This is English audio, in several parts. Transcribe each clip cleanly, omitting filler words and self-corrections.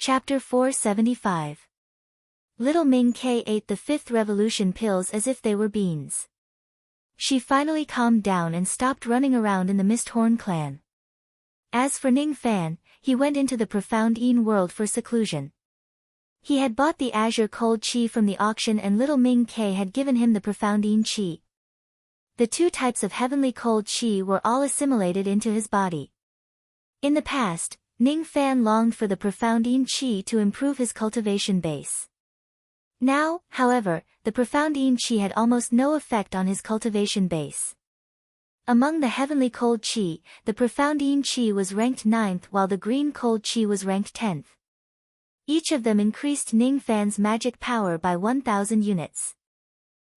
Chapter 475. Little Ming K ate the fifth revolution pills as if they were beans. She finally calmed down and stopped running around in the Misthorn clan. As for Ning Fan, he went into the profound Yin world for seclusion. He had bought the Azure Cold Chi from the auction and Little Ming K had given him the profound Yin Chi. The two types of heavenly cold Chi were all assimilated into his body. In the past, Ning Fan longed for the profound Yin Chi to improve his cultivation base. Now, however, the profound Yin Chi had almost no effect on his cultivation base. Among the heavenly cold Chi, the profound Yin Chi was ranked 9th while the green cold Chi was ranked 10th. Each of them increased Ning Fan's magic power by 1,000 units.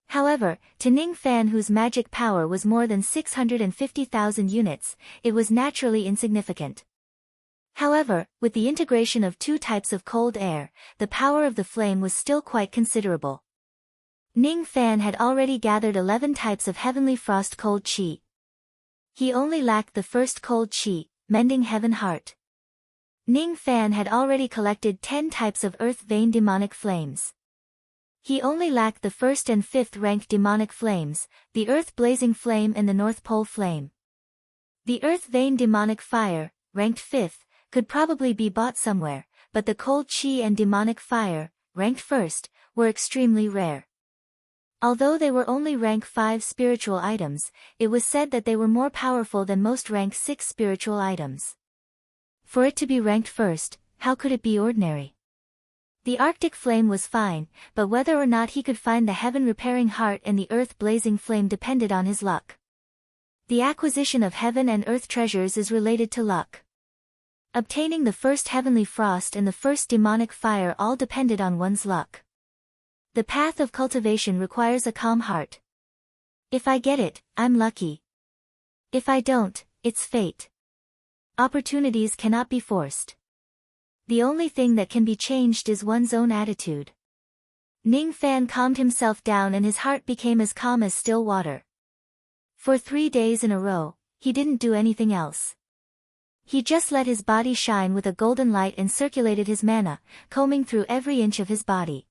However, to Ning Fan whose magic power was more than 650,000 units, it was naturally insignificant. However, with the integration of two types of cold air, the power of the flame was still quite considerable. Ning Fan had already gathered 11 types of heavenly frost cold Chi. He only lacked the first cold Chi, mending heaven heart. Ning Fan had already collected 10 types of earth vein demonic flames. He only lacked the first and fifth rank demonic flames, the earth blazing flame and the North Pole flame. The earth vein demonic fire, ranked 5th, could probably be bought somewhere, but the cold Chi and demonic fire, ranked 1st, were extremely rare. Although they were only rank 5 spiritual items, it was said that they were more powerful than most rank 6 spiritual items. For it to be ranked 1st, how could it be ordinary? The Arctic flame was fine, but whether or not he could find the heaven-repairing heart and the earth-blazing flame depended on his luck. The acquisition of heaven and earth treasures is related to luck. Obtaining the first heavenly frost and the first demonic fire all depended on one's luck. The path of cultivation requires a calm heart. If I get it, I'm lucky. If I don't, it's fate. Opportunities cannot be forced. The only thing that can be changed is one's own attitude. Ning Fan calmed himself down and his heart became as calm as still water. For 3 days in a row, he didn't do anything else. He just let his body shine with a golden light and circulated his mana, combing through every inch of his body.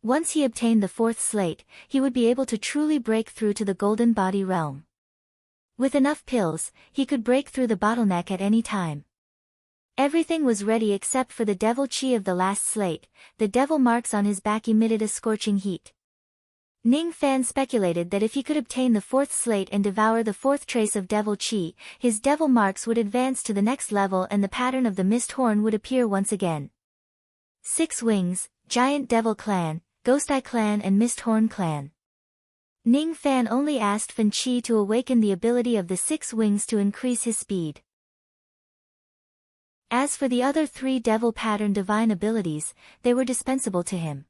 Once he obtained the 4th slate, he would be able to truly break through to the golden body realm. With enough pills, he could break through the bottleneck at any time. Everything was ready except for the devil chi of the last slate. The devil marks on his back emitted a scorching heat. Ning Fan speculated that if he could obtain the 4th slate and devour the 4th trace of devil chi, his devil marks would advance to the next level and the pattern of the mist horn would appear once again. 6 Wings, Giant Devil Clan, Ghost Eye Clan and Mist Horn Clan. Ning Fan only asked Fan Chi to awaken the ability of the 6 wings to increase his speed. As for the other 3 devil pattern divine abilities, they were dispensable to him.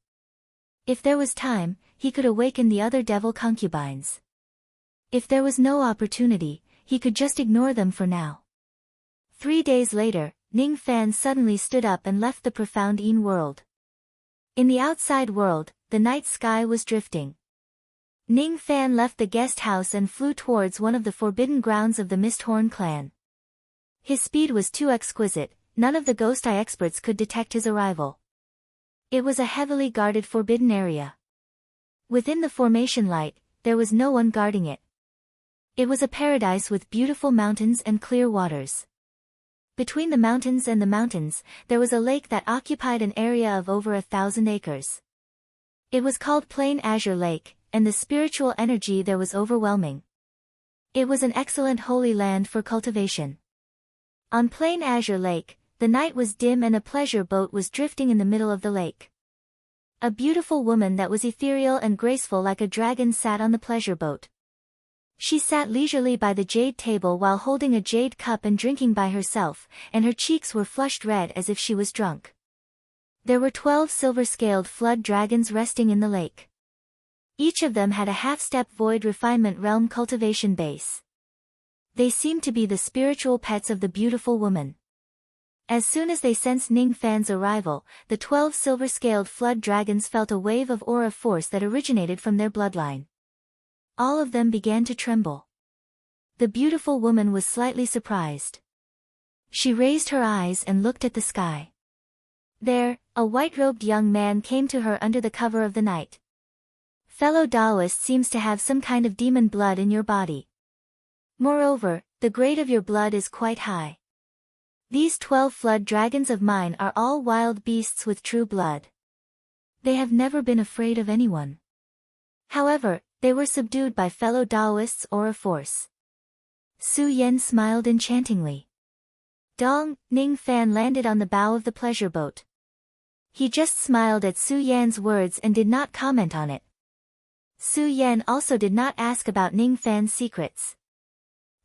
If there was time, he could awaken the other devil concubines. If there was no opportunity, he could just ignore them for now. 3 days later, Ning Fan suddenly stood up and left the profound Yin world. In the outside world, the night sky was drifting. Ning Fan left the guest house and flew towards one of the forbidden grounds of the Misthorn clan. His speed was too exquisite, none of the Ghost Eye experts could detect his arrival. It was a heavily guarded forbidden area. Within the formation light, there was no one guarding it. It was a paradise with beautiful mountains and clear waters. Between the mountains and the mountains, there was a lake that occupied an area of over 1,000 acres. It was called Plain Azure Lake, and the spiritual energy there was overwhelming. It was an excellent holy land for cultivation. On Plain Azure Lake, the night was dim and a pleasure boat was drifting in the middle of the lake. A beautiful woman that was ethereal and graceful like a dragon sat on the pleasure boat. She sat leisurely by the jade table while holding a jade cup and drinking by herself, and her cheeks were flushed red as if she was drunk. There were 12 silver-scaled flood dragons resting in the lake. Each of them had a half-step void refinement realm cultivation base. They seemed to be the spiritual pets of the beautiful woman. As soon as they sensed Ning Fan's arrival, the 12 silver-scaled flood dragons felt a wave of aura force that originated from their bloodline. All of them began to tremble. The beautiful woman was slightly surprised. She raised her eyes and looked at the sky. There, a white-robed young man came to her under the cover of the night. Fellow Taoist seems to have some kind of demon blood in your body. Moreover, the grade of your blood is quite high. These 12 flood dragons of mine are all wild beasts with true blood. They have never been afraid of anyone. However, they were subdued by fellow Taoists or a force. Su Yan smiled enchantingly. Dong, Ning Fan landed on the bow of the pleasure boat. He just smiled at Su Yan's words and did not comment on it. Su Yan also did not ask about Ning Fan's secrets.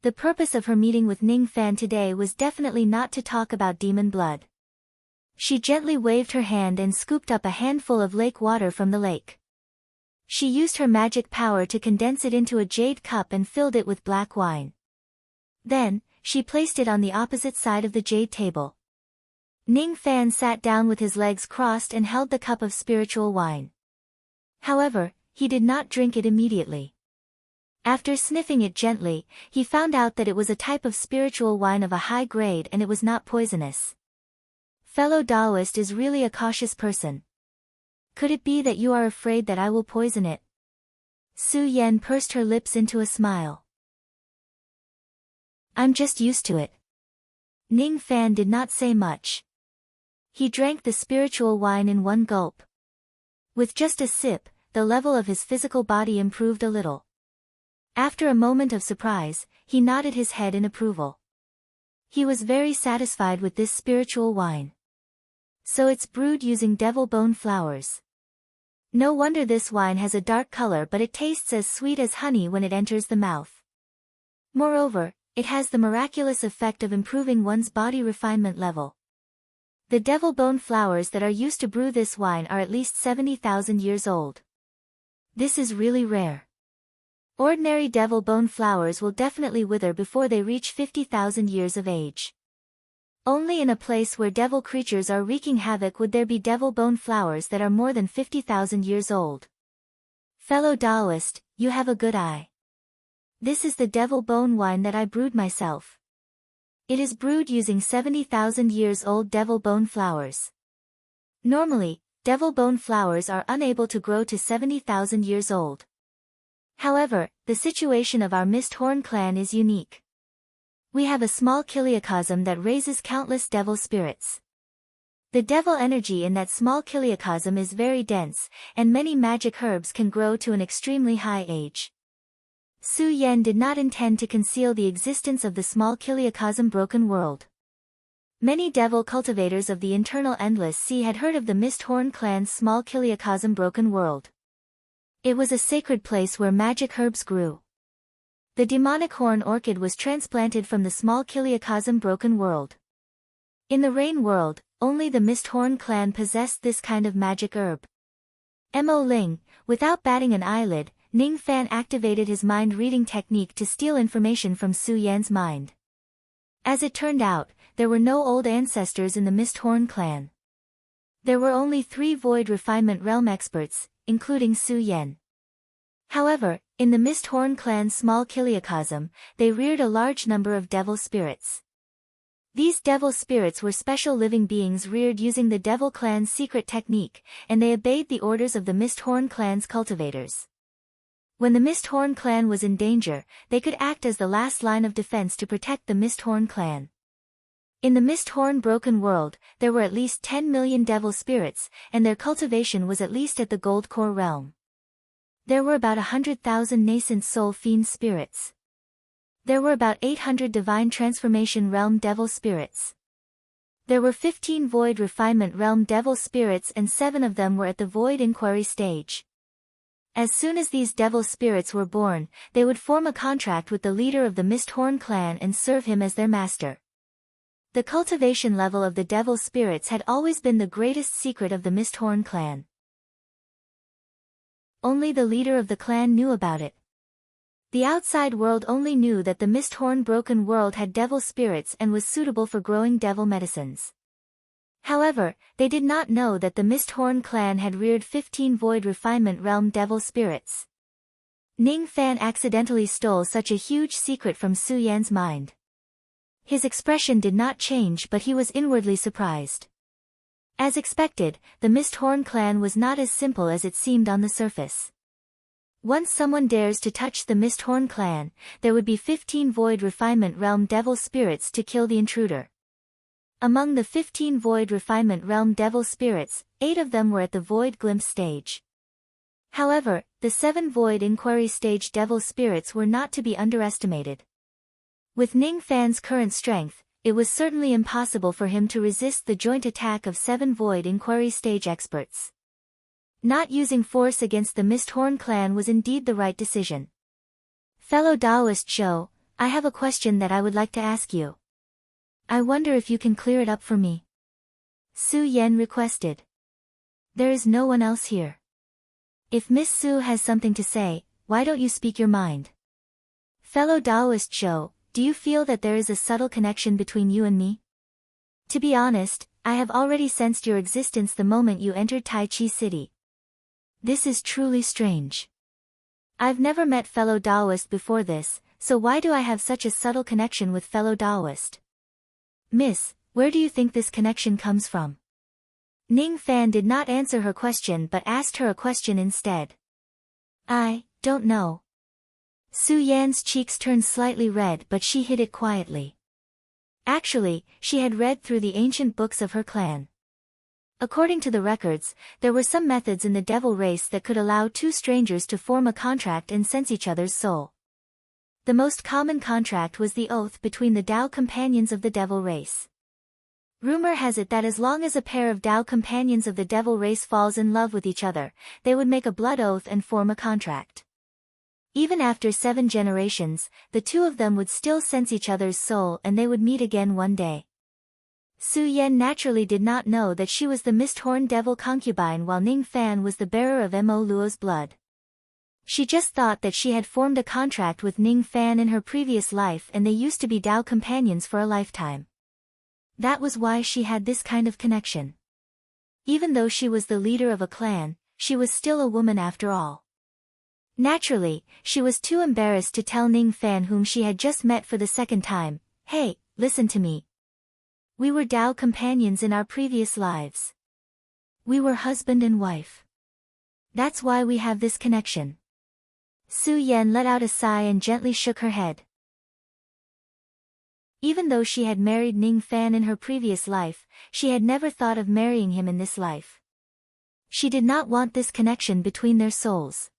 The purpose of her meeting with Ning Fan today was definitely not to talk about demon blood. She gently waved her hand and scooped up a handful of lake water from the lake. She used her magic power to condense it into a jade cup and filled it with black wine. Then, she placed it on the opposite side of the jade table. Ning Fan sat down with his legs crossed and held the cup of spiritual wine. However, he did not drink it immediately. After sniffing it gently, he found out that it was a type of spiritual wine of a high grade and it was not poisonous. Fellow Taoist is really a cautious person. Could it be that you are afraid that I will poison it? Su Yan pursed her lips into a smile. I'm just used to it. Ning Fan did not say much. He drank the spiritual wine in one gulp. With just a sip, the level of his physical body improved a little. After a moment of surprise, he nodded his head in approval. He was very satisfied with this spiritual wine. So it's brewed using devil bone flowers. No wonder this wine has a dark color, but it tastes as sweet as honey when it enters the mouth. Moreover, it has the miraculous effect of improving one's body refinement level. The devil bone flowers that are used to brew this wine are at least 70,000 years old. This is really rare. Ordinary devil bone flowers will definitely wither before they reach 50,000 years of age. Only in a place where devil creatures are wreaking havoc would there be devil bone flowers that are more than 50,000 years old. Fellow Taoist, you have a good eye. This is the devil bone wine that I brewed myself. It is brewed using 70,000 years old devil bone flowers. Normally, devil bone flowers are unable to grow to 70,000 years old. However, the situation of our Mist Horn clan is unique. We have a small kiliacosm that raises countless devil spirits. The devil energy in that small kiliacosm is very dense, and many magic herbs can grow to an extremely high age. Su Yan did not intend to conceal the existence of the small kiliacosm broken world. Many devil cultivators of the internal endless sea had heard of the Mist Horn clan's small kiliacosm broken world. It was a sacred place where magic herbs grew. The demonic horn orchid was transplanted from the small kiliacosm broken world. In the rain world, only the Mist Horn clan possessed this kind of magic herb. Mo Ling, without batting an eyelid, Ning Fan activated his mind-reading technique to steal information from Su Yan's mind. As it turned out, there were no old ancestors in the Mist Horn clan. There were only 3 Void Refinement Realm experts, including Su Yan. However, in the Mist Horn clan's small kiliacosm, they reared a large number of devil spirits. These devil spirits were special living beings reared using the devil clan's secret technique, and they obeyed the orders of the Mist Horn clan's cultivators. When the Mist Horn clan was in danger, they could act as the last line of defense to protect the Mist Horn clan. In the Mist Horn broken world, there were at least 10 million devil spirits, and their cultivation was at least at the Gold Core realm. There were about 100,000 nascent soul fiend spirits. There were about 800 divine transformation realm devil spirits. There were 15 void refinement realm devil spirits and 7 of them were at the void inquiry stage. As soon as these devil spirits were born, they would form a contract with the leader of the Mist Horn clan and serve him as their master. The cultivation level of the devil spirits had always been the greatest secret of the Mist Horn clan. Only the leader of the clan knew about it. The outside world only knew that the Mist Horn broken world had devil spirits and was suitable for growing devil medicines. However, they did not know that the Mist Horn clan had reared 15 Void Refinement Realm devil spirits. Ning Fan accidentally stole such a huge secret from Su Yan's mind. His expression did not change, but he was inwardly surprised. As expected, the Misthorn clan was not as simple as it seemed on the surface. Once someone dares to touch the Misthorn clan, there would be 15 Void Refinement Realm Devil Spirits to kill the intruder. Among the 15 Void Refinement Realm Devil Spirits, 8 of them were at the Void Glimpse stage. However, the 7 Void Inquiry stage Devil Spirits were not to be underestimated. With Ning Fan's current strength, it was certainly impossible for him to resist the joint attack of 7 Void Inquiry stage experts. Not using force against the Misthorn clan was indeed the right decision. Fellow Taoist Zhou, I have a question that I would like to ask you. I wonder if you can clear it up for me. Su Yan requested. There is no one else here. If Miss Su has something to say, why don't you speak your mind? Fellow Taoist Zhou, do you feel that there is a subtle connection between you and me? To be honest, I have already sensed your existence the moment you entered Tai Chi City. This is truly strange. I've never met fellow Taoist before this, so why do I have such a subtle connection with fellow Taoist? Miss, where do you think this connection comes from? Ning Fan did not answer her question but asked her a question instead. I don't know. Su Yan's cheeks turned slightly red but she hid it quietly. Actually, she had read through the ancient books of her clan. According to the records, there were some methods in the devil race that could allow two strangers to form a contract and sense each other's soul. The most common contract was the oath between the Tao companions of the devil race. Rumor has it that as long as a pair of Tao companions of the devil race falls in love with each other, they would make a blood oath and form a contract. Even after 7 generations, the two of them would still sense each other's soul and they would meet again one day. Su Yan naturally did not know that she was the Misthorn devil concubine while Ning Fan was the bearer of Mo Luo's blood. She just thought that she had formed a contract with Ning Fan in her previous life and they used to be Tao companions for a lifetime. That was why she had this kind of connection. Even though she was the leader of a clan, she was still a woman after all. Naturally, she was too embarrassed to tell Ning Fan, whom she had just met for the second time, "Hey, listen to me. We were Tao companions in our previous lives. We were husband and wife. That's why we have this connection." Su Yan let out a sigh and gently shook her head. Even though she had married Ning Fan in her previous life, she had never thought of marrying him in this life. She did not want this connection between their souls.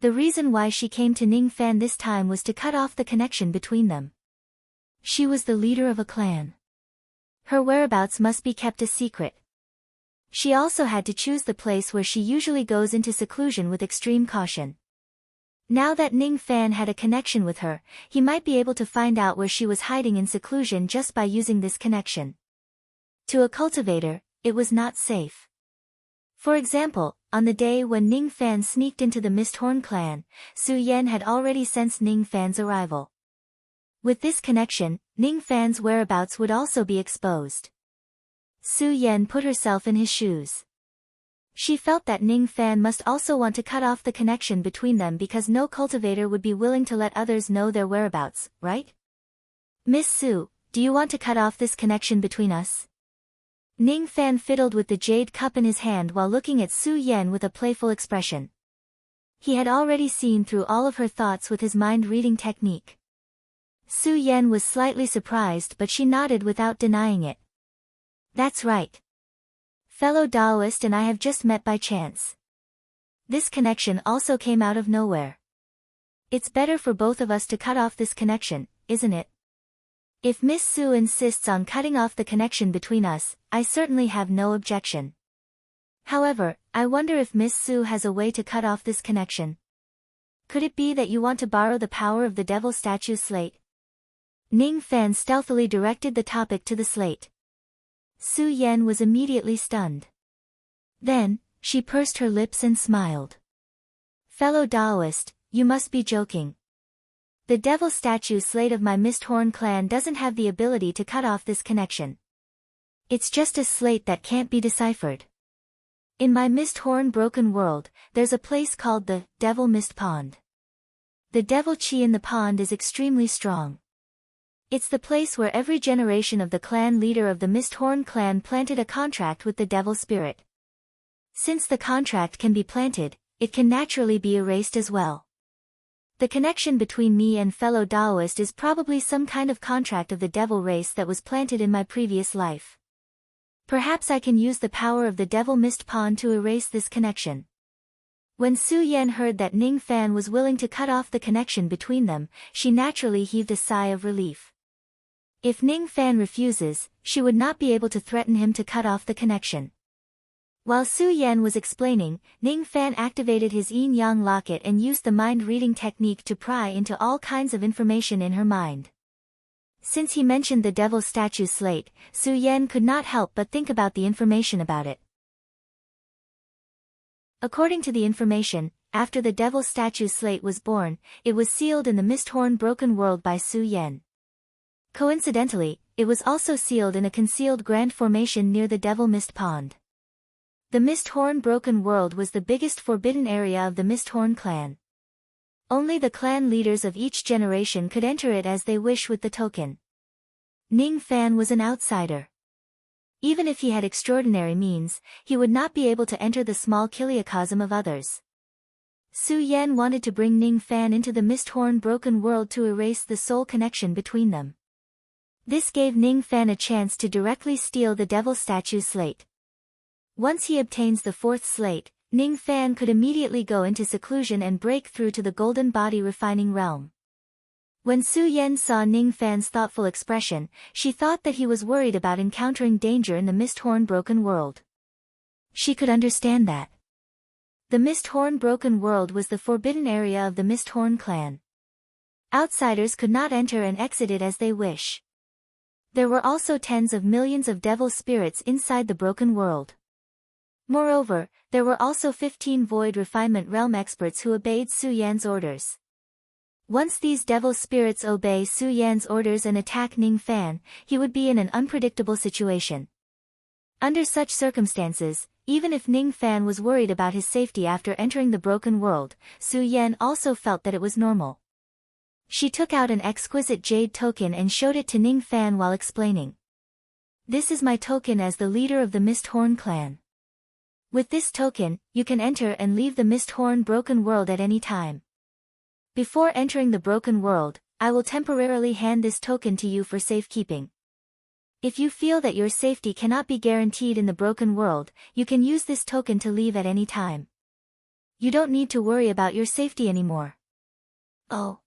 The reason why she came to Ning Fan this time was to cut off the connection between them. She was the leader of a clan. Her whereabouts must be kept a secret. She also had to choose the place where she usually goes into seclusion with extreme caution. Now that Ning Fan had a connection with her, he might be able to find out where she was hiding in seclusion just by using this connection. To a cultivator, it was not safe. For example, on the day when Ning Fan sneaked into the Misthorn clan, Su Yan had already sensed Ning Fan's arrival. With this connection, Ning Fan's whereabouts would also be exposed. Su Yan put herself in his shoes. She felt that Ning Fan must also want to cut off the connection between them because no cultivator would be willing to let others know their whereabouts, right? Miss Su, do you want to cut off this connection between us? Ning Fan fiddled with the jade cup in his hand while looking at Su Yan with a playful expression. He had already seen through all of her thoughts with his mind-reading technique. Su Yan was slightly surprised but she nodded without denying it. That's right. Fellow Taoist and I have just met by chance. This connection also came out of nowhere. It's better for both of us to cut off this connection, isn't it? If Miss Su insists on cutting off the connection between us, I certainly have no objection. However, I wonder if Miss Su has a way to cut off this connection. Could it be that you want to borrow the power of the devil statue slate? Ning Fan stealthily directed the topic to the slate. Su Yan was immediately stunned. Then, she pursed her lips and smiled. Fellow Taoist, you must be joking. The devil statue slate of my Misthorn clan doesn't have the ability to cut off this connection. It's just a slate that can't be deciphered. In my Misthorn broken world, there's a place called the Devil Mist Pond. The devil chi in the pond is extremely strong. It's the place where every generation of the clan leader of the Misthorn clan planted a contract with the devil spirit. Since the contract can be planted, it can naturally be erased as well. The connection between me and fellow Taoist is probably some kind of contract of the devil race that was planted in my previous life. Perhaps I can use the power of the devil mist pond to erase this connection. When Su Yan heard that Ning Fan was willing to cut off the connection between them, she naturally heaved a sigh of relief. If Ning Fan refuses, she would not be able to threaten him to cut off the connection. While Su Yan was explaining, Ning Fan activated his yin-yang locket and used the mind-reading technique to pry into all kinds of information in her mind. Since he mentioned the devil statue slate, Su Yan could not help but think about the information about it. According to the information, after the devil statue slate was born, it was sealed in the Misthorn Broken World by Su Yan. Coincidentally, it was also sealed in a concealed grand formation near the Devil Mist Pond. The Misthorn Broken World was the biggest forbidden area of the Misthorn clan. Only the clan leaders of each generation could enter it as they wish with the token. Ning Fan was an outsider. Even if he had extraordinary means, he would not be able to enter the small kiliacosm of others. Su Yan wanted to bring Ning Fan into the Misthorn Broken World to erase the soul connection between them. This gave Ning Fan a chance to directly steal the devil statue slate. Once he obtains the fourth slate, Ning Fan could immediately go into seclusion and break through to the golden body refining realm. When Su Yan saw Ning Fan's thoughtful expression, she thought that he was worried about encountering danger in the Misthorn Broken World. She could understand that. The Misthorn Broken World was the forbidden area of the Misthorn clan. Outsiders could not enter and exit it as they wish. There were also tens of millions of devil spirits inside the Broken World. Moreover, there were also 15 Void Refinement Realm experts who obeyed Su Yan's orders. Once these devil spirits obey Su Yan's orders and attack Ning Fan, he would be in an unpredictable situation. Under such circumstances, even if Ning Fan was worried about his safety after entering the Broken World, Su Yan also felt that it was normal. She took out an exquisite jade token and showed it to Ning Fan while explaining. This is my token as the leader of the Misthorn clan. With this token, you can enter and leave the Misthorn Broken World at any time. Before entering the Broken World, I will temporarily hand this token to you for safekeeping. If you feel that your safety cannot be guaranteed in the Broken World, you can use this token to leave at any time. You don't need to worry about your safety anymore. Oh.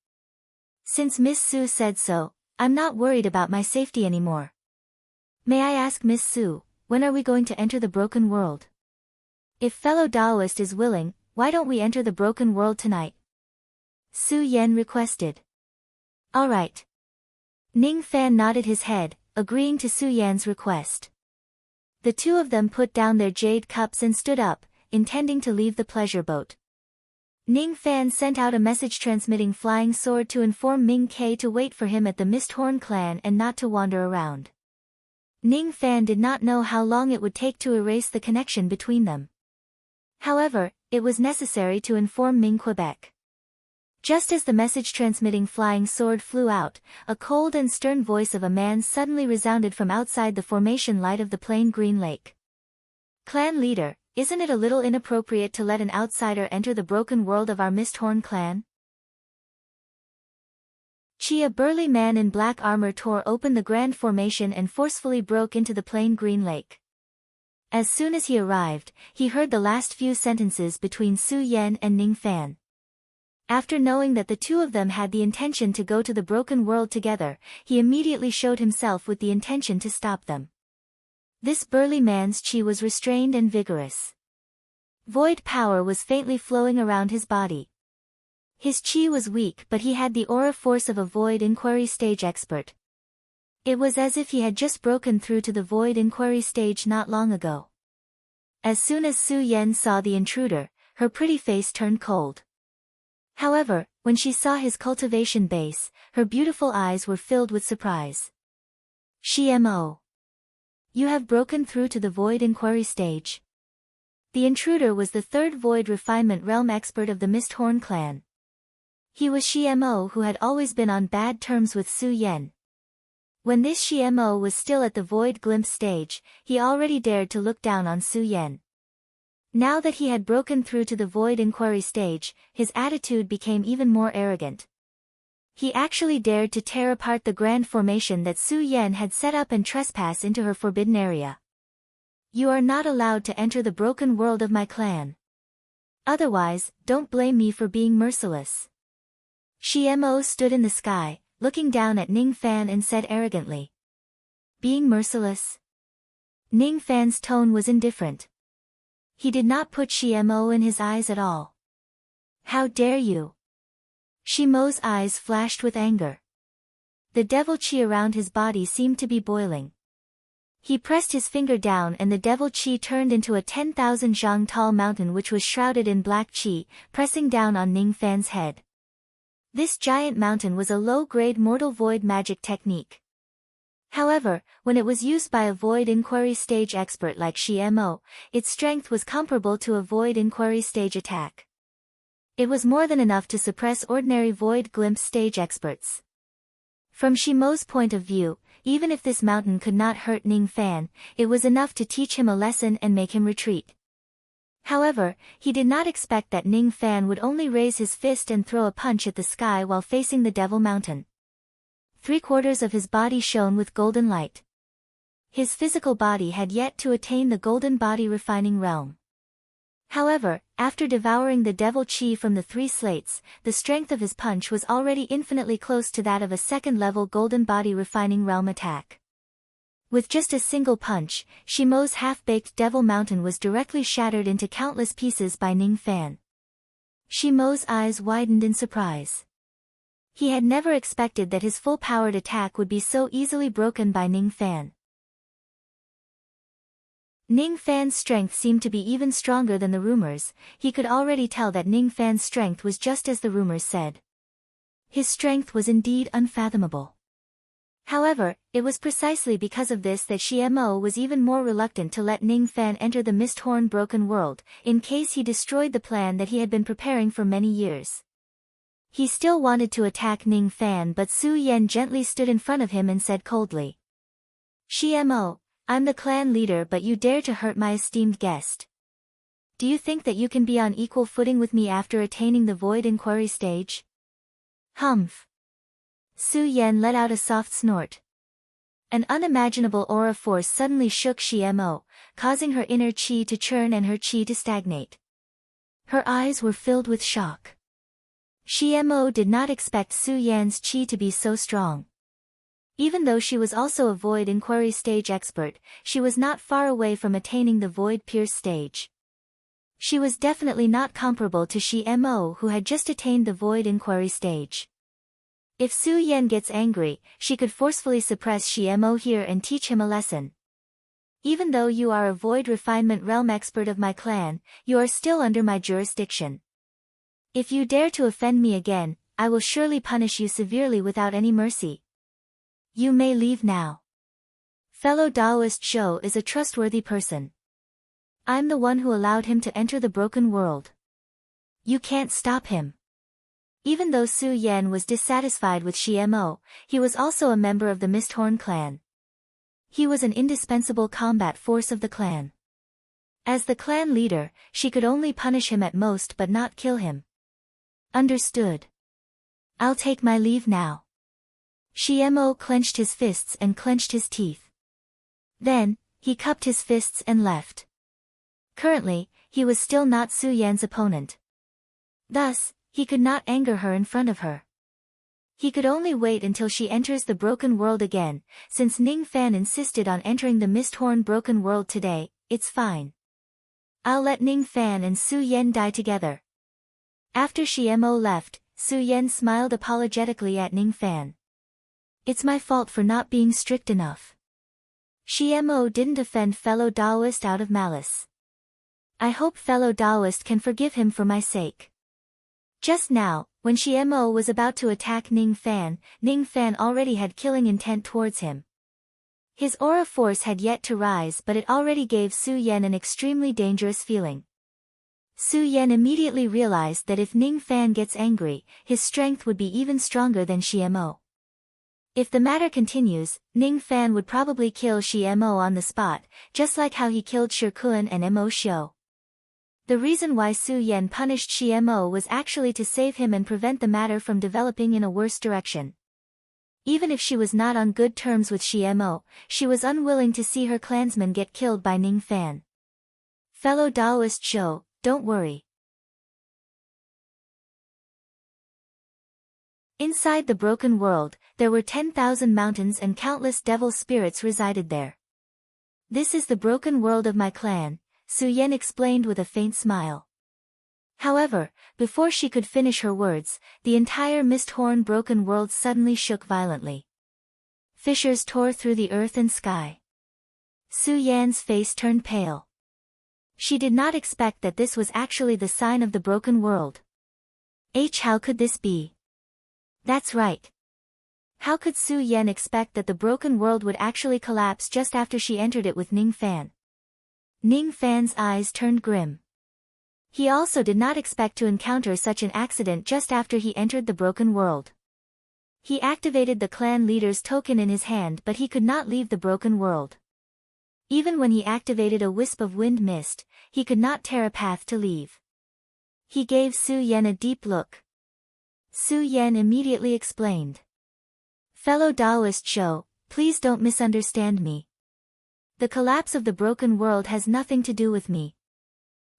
Since Miss Su said so, I'm not worried about my safety anymore. May I ask Miss Su, when are we going to enter the Broken World? If fellow Taoist is willing, why don't we enter the Broken World tonight? Su Yan requested. All right. Ning Fan nodded his head, agreeing to Su Yan's request. The two of them put down their jade cups and stood up, intending to leave the pleasure boat. Ning Fan sent out a message transmitting flying sword to inform Ming Ke to wait for him at the Misthorn clan and not to wander around. Ning Fan did not know how long it would take to erase the connection between them. However, it was necessary to inform Ming Quebec. Just as the message-transmitting flying sword flew out, a cold and stern voice of a man suddenly resounded from outside the formation light of the plain green lake. Clan leader, isn't it a little inappropriate to let an outsider enter the broken world of our Misthorn clan? A burly man in black armor tore open the grand formation and forcefully broke into the plain green lake. As soon as he arrived, he heard the last few sentences between Su Yan and Ning Fan. After knowing that the two of them had the intention to go to the broken world together, he immediately showed himself with the intention to stop them. This burly man's chi was restrained and vigorous. Void power was faintly flowing around his body. His chi was weak, but he had the aura force of a void inquiry stage expert. It was as if he had just broken through to the void inquiry stage not long ago. As soon as Su Yan saw the intruder, her pretty face turned cold. However, when she saw his cultivation base, her beautiful eyes were filled with surprise. "Mo. You have broken through to the void inquiry stage." The intruder was the third void refinement realm expert of the Misthorn clan. He was Mo, who had always been on bad terms with Su Yan. When this Xiemo was still at the void glimpse stage, he already dared to look down on Su Yan. Now that he had broken through to the void inquiry stage, his attitude became even more arrogant. He actually dared to tear apart the grand formation that Su Yan had set up and trespass into her forbidden area. You are not allowed to enter the broken world of my clan. Otherwise, don't blame me for being merciless. Xiemo stood in the sky, looking down at Ning Fan and said arrogantly. Being merciless? Ning Fan's tone was indifferent. He did not put Xiemo in his eyes at all. How dare you? Xiaomo's eyes flashed with anger. The devil qi around his body seemed to be boiling. He pressed his finger down and the devil qi turned into a 10,000 zhang tall mountain which was shrouded in black qi, pressing down on Ning Fan's head. This giant mountain was a low-grade mortal void magic technique. However, when it was used by a void inquiry stage expert like Xiemo, its strength was comparable to a void inquiry stage attack. It was more than enough to suppress ordinary void glimpse stage experts. From Shimo's point of view, even if this mountain could not hurt Ning Fan, it was enough to teach him a lesson and make him retreat. However, he did not expect that Ning Fan would only raise his fist and throw a punch at the sky while facing the Devil Mountain. 3/4 of his body shone with golden light. His physical body had yet to attain the golden body refining realm. However, after devouring the devil qi from the 3 slates, the strength of his punch was already infinitely close to that of a second-level golden body refining realm attack. With just a single punch, Shimo's half-baked Devil Mountain was directly shattered into countless pieces by Ning Fan. Shimo's eyes widened in surprise. He had never expected that his full-powered attack would be so easily broken by Ning Fan. Ning Fan's strength seemed to be even stronger than the rumors. He could already tell that Ning Fan's strength was just as the rumors said. His strength was indeed unfathomable. However, it was precisely because of this that Xiemo was even more reluctant to let Ning Fan enter the Misthorn Broken World, in case he destroyed the plan that he had been preparing for many years. He still wanted to attack Ning Fan, but Su Yan gently stood in front of him and said coldly. Xiemo, I'm the clan leader, but you dare to hurt my esteemed guest. Do you think that you can be on equal footing with me after attaining the void inquiry stage? Humph. Su Yan let out a soft snort. An unimaginable aura force suddenly shook Xiemo, causing her inner qi to churn and her qi to stagnate. Her eyes were filled with shock. Xiemo did not expect Su Yan's qi to be so strong. Even though she was also a void inquiry stage expert, she was not far away from attaining the void pierce stage. She was definitely not comparable to Xiemo, who had just attained the void inquiry stage. If Su Yan gets angry, she could forcefully suppress Xiemo here and teach him a lesson. Even though you are a void refinement realm expert of my clan, you are still under my jurisdiction. If you dare to offend me again, I will surely punish you severely without any mercy. You may leave now. Fellow Taoist Zhou is a trustworthy person. I'm the one who allowed him to enter the broken world. You can't stop him. Even though Su Yan was dissatisfied with Xiemo, he was also a member of the Misthorn clan. He was an indispensable combat force of the clan. As the clan leader, she could only punish him at most but not kill him. Understood. I'll take my leave now. Xiemo clenched his fists and clenched his teeth. Then, he cupped his fists and left. Currently, he was still not Su Yan's opponent. Thus, he could not anger her in front of her. He could only wait until she enters the broken world again. Since Ning Fan insisted on entering the Misthorn Broken World today, it's fine. I'll let Ning Fan and Su Yan die together. After Xiemo left, Su Yan smiled apologetically at Ning Fan. It's my fault for not being strict enough. Xiemo didn't offend fellow Taoist out of malice. I hope fellow Taoist can forgive him for my sake. Just now, when Xiemo was about to attack Ning Fan already had killing intent towards him. His aura force had yet to rise, but it already gave Su Yan an extremely dangerous feeling. Su Yan immediately realized that if Ning Fan gets angry, his strength would be even stronger than Xiemo. If the matter continues, Ning Fan would probably kill Shi Mo on the spot, just like how he killed Shirkuan and Mo Xiu. The reason why Su Yan punished Shi Mo was actually to save him and prevent the matter from developing in a worse direction. Even if she was not on good terms with Shi Mo, she was unwilling to see her clansmen get killed by Ning Fan. Fellow Daoist Zhou, don't worry. Inside the broken world, there were 10,000 mountains and countless devil spirits resided there. This is the broken world of my clan, Su Yan explained with a faint smile. However, before she could finish her words, the entire mist-horn broken world suddenly shook violently. Fissures tore through the earth and sky. Su Yan's face turned pale. She did not expect that this was actually the sign of the broken world. How could this be? That's right. How could Su Yan expect that the broken world would actually collapse just after she entered it with Ning Fan? Ning Fan's eyes turned grim. He also did not expect to encounter such an accident just after he entered the broken world. He activated the clan leader's token in his hand, but he could not leave the broken world. Even when he activated a wisp of wind mist, he could not tear a path to leave. He gave Su Yan a deep look. Su Yan immediately explained. Fellow Daoist Zhou, please don't misunderstand me. The collapse of the broken world has nothing to do with me.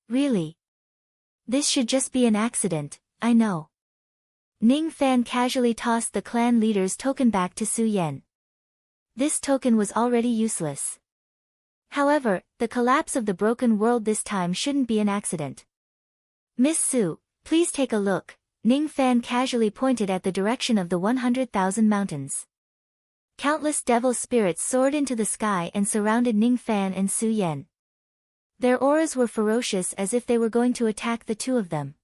Really? This should just be an accident, I know. Ning Fan casually tossed the clan leader's token back to Su Yan. This token was already useless. However, the collapse of the broken world this time shouldn't be an accident. Miss Su, please take a look. Ning Fan casually pointed at the direction of the 100,000 mountains. Countless devil spirits soared into the sky and surrounded Ning Fan and Su Yan. Their auras were ferocious as if they were going to attack the two of them.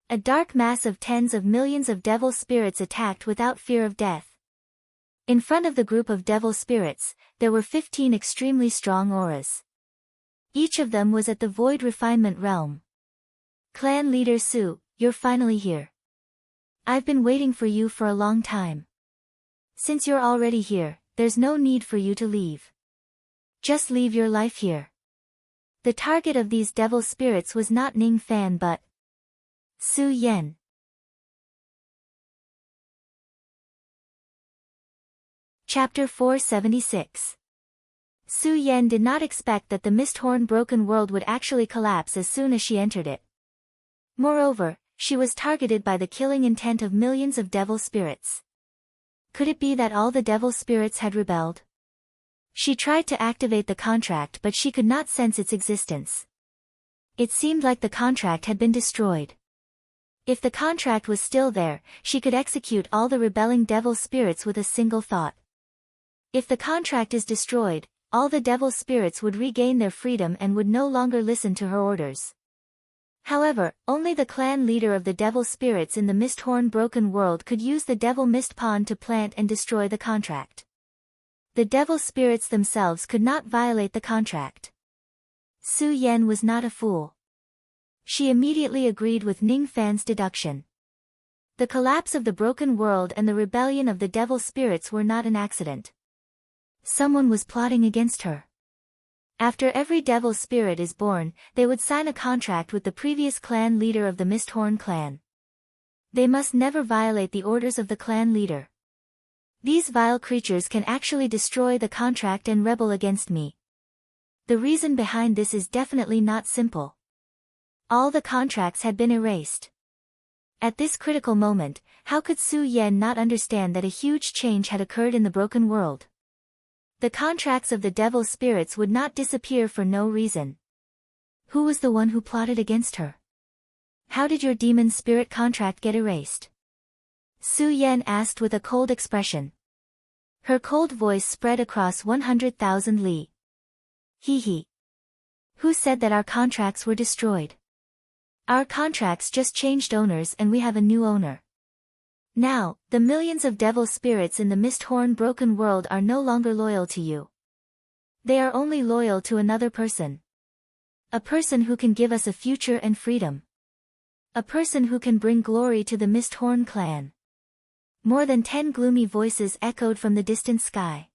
A dark mass of tens of millions of devil spirits attacked without fear of death. In front of the group of devil spirits, there were 15 extremely strong auras. Each of them was at the void refinement realm. Clan leader Su, you're finally here. I've been waiting for you for a long time. Since you're already here, there's no need for you to leave. Just leave your life here. The target of these devil spirits was not Ning Fan but Su Yan. Chapter 476. Su Yan did not expect that the Misthorn broken world would actually collapse as soon as she entered it. Moreover, she was targeted by the killing intent of millions of devil spirits. Could it be that all the devil spirits had rebelled? She tried to activate the contract but she could not sense its existence. It seemed like the contract had been destroyed. If the contract was still there, she could execute all the rebelling devil spirits with a single thought. If the contract is destroyed, all the devil spirits would regain their freedom and would no longer listen to her orders. However, only the clan leader of the devil spirits in the Misthorn broken world could use the devil mist pond to plant and destroy the contract. The devil spirits themselves could not violate the contract. Su Yan was not a fool. She immediately agreed with Ning Fan's deduction. The collapse of the broken world and the rebellion of the devil spirits were not an accident. Someone was plotting against her. After every devil spirit is born, they would sign a contract with the previous clan leader of the Misthorn clan. They must never violate the orders of the clan leader. These vile creatures can actually destroy the contract and rebel against me. The reason behind this is definitely not simple. All the contracts had been erased. At this critical moment, how could Su Yan not understand that a huge change had occurred in the broken world? The contracts of the devil spirits would not disappear for no reason. Who was the one who plotted against her? How did your demon spirit contract get erased? Su Yan asked with a cold expression. Her cold voice spread across 100,000 li. He. Who said that our contracts were destroyed? Our contracts just changed owners and we have a new owner. Now, the millions of devil spirits in the Misthorn broken world are no longer loyal to you. They are only loyal to another person. A person who can give us a future and freedom. A person who can bring glory to the Misthorn clan. More than 10 gloomy voices echoed from the distant sky.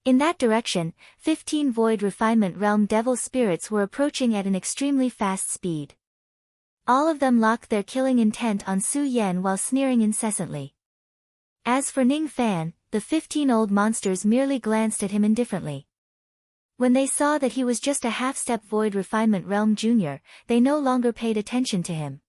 In that direction, 15 Void Refinement Realm devil spirits were approaching at an extremely fast speed. All of them locked their killing intent on Su Yan while sneering incessantly. As for Ning Fan, the 15 old monsters merely glanced at him indifferently. When they saw that he was just a half-step Void Refinement Realm Junior, they no longer paid attention to him.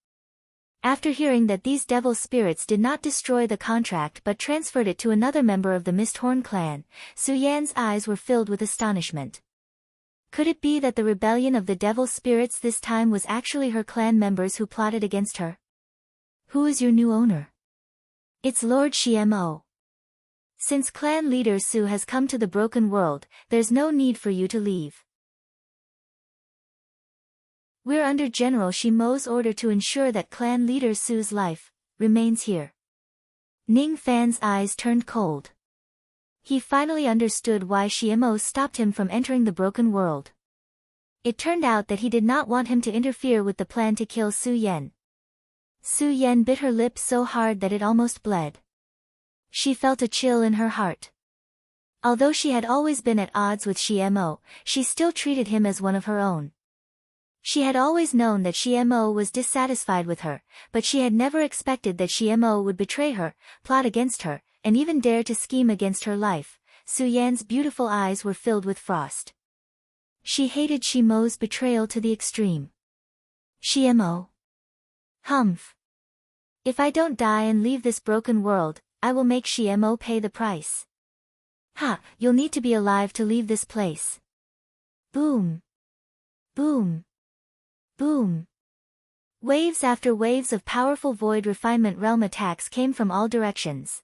After hearing that these devil spirits did not destroy the contract but transferred it to another member of the Misthorn clan, Su Yan's eyes were filled with astonishment. Could it be that the rebellion of the devil spirits this time was actually her clan members who plotted against her? Who is your new owner? It's Lord Xiemo. Since clan leader Su has come to the broken world, there's no need for you to leave. We're under General Shimo's order to ensure that clan leader Su's life remains here. Ning Fan's eyes turned cold. He finally understood why Xiemo stopped him from entering the broken world. It turned out that he did not want him to interfere with the plan to kill Su Yan. Su Yan bit her lip so hard that it almost bled. She felt a chill in her heart. Although she had always been at odds with Xiemo, she still treated him as one of her own. She had always known that Xiemo was dissatisfied with her, but she had never expected that Xiemo would betray her, plot against her, and even dare to scheme against her life. Su Yan's beautiful eyes were filled with frost. She hated Xiemo's betrayal to the extreme. Xiemo. Humph. If I don't die and leave this broken world, I will make Xiemo pay the price. Ha, you'll need to be alive to leave this place. Boom. Boom. Boom. Waves after waves of powerful Void Refinement Realm attacks came from all directions.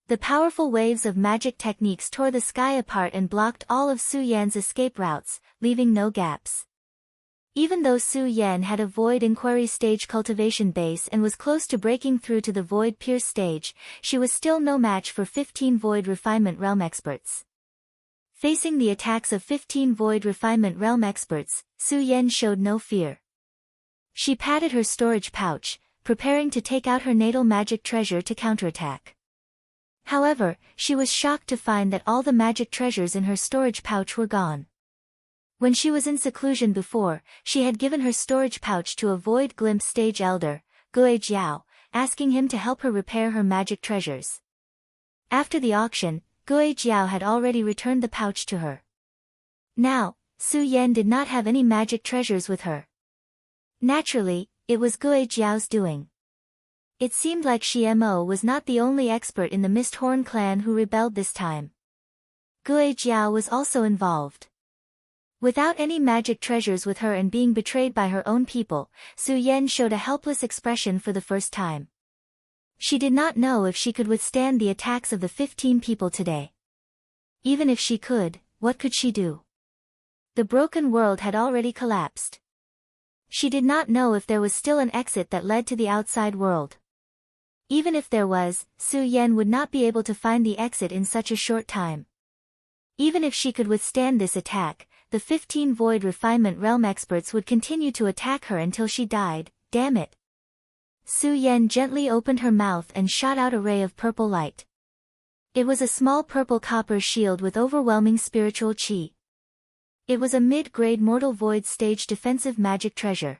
The powerful waves of magic techniques tore the sky apart and blocked all of Su Yan's escape routes, leaving no gaps. Even though Su Yan had a Void Inquiry stage cultivation base and was close to breaking through to the Void Pierce stage, she was still no match for 15 Void Refinement Realm experts. Facing the attacks of 15 Void Refinement Realm experts, Su Yan showed no fear. She patted her storage pouch, preparing to take out her natal magic treasure to counterattack. However, she was shocked to find that all the magic treasures in her storage pouch were gone. When she was in seclusion before, she had given her storage pouch to a Void Glimpse stage elder, Gue Jiao, asking him to help her repair her magic treasures. After the auction, Gue Jiao had already returned the pouch to her. Now, Su Yan did not have any magic treasures with her. Naturally, it was Gue Jiao's doing. It seemed like Xiemo was not the only expert in the Misthorn clan who rebelled this time. Gue Jiao was also involved. Without any magic treasures with her and being betrayed by her own people, Su Yan showed a helpless expression for the first time. She did not know if she could withstand the attacks of the 15 people today. Even if she could, what could she do? The broken world had already collapsed. She did not know if there was still an exit that led to the outside world. Even if there was, Su Yan would not be able to find the exit in such a short time. Even if she could withstand this attack, the 15 Void Refinement Realm experts would continue to attack her until she died. Damn it. Su Yan gently opened her mouth and shot out a ray of purple light. It was a small purple copper shield with overwhelming spiritual qi. It was a mid-grade Mortal Void stage defensive magic treasure.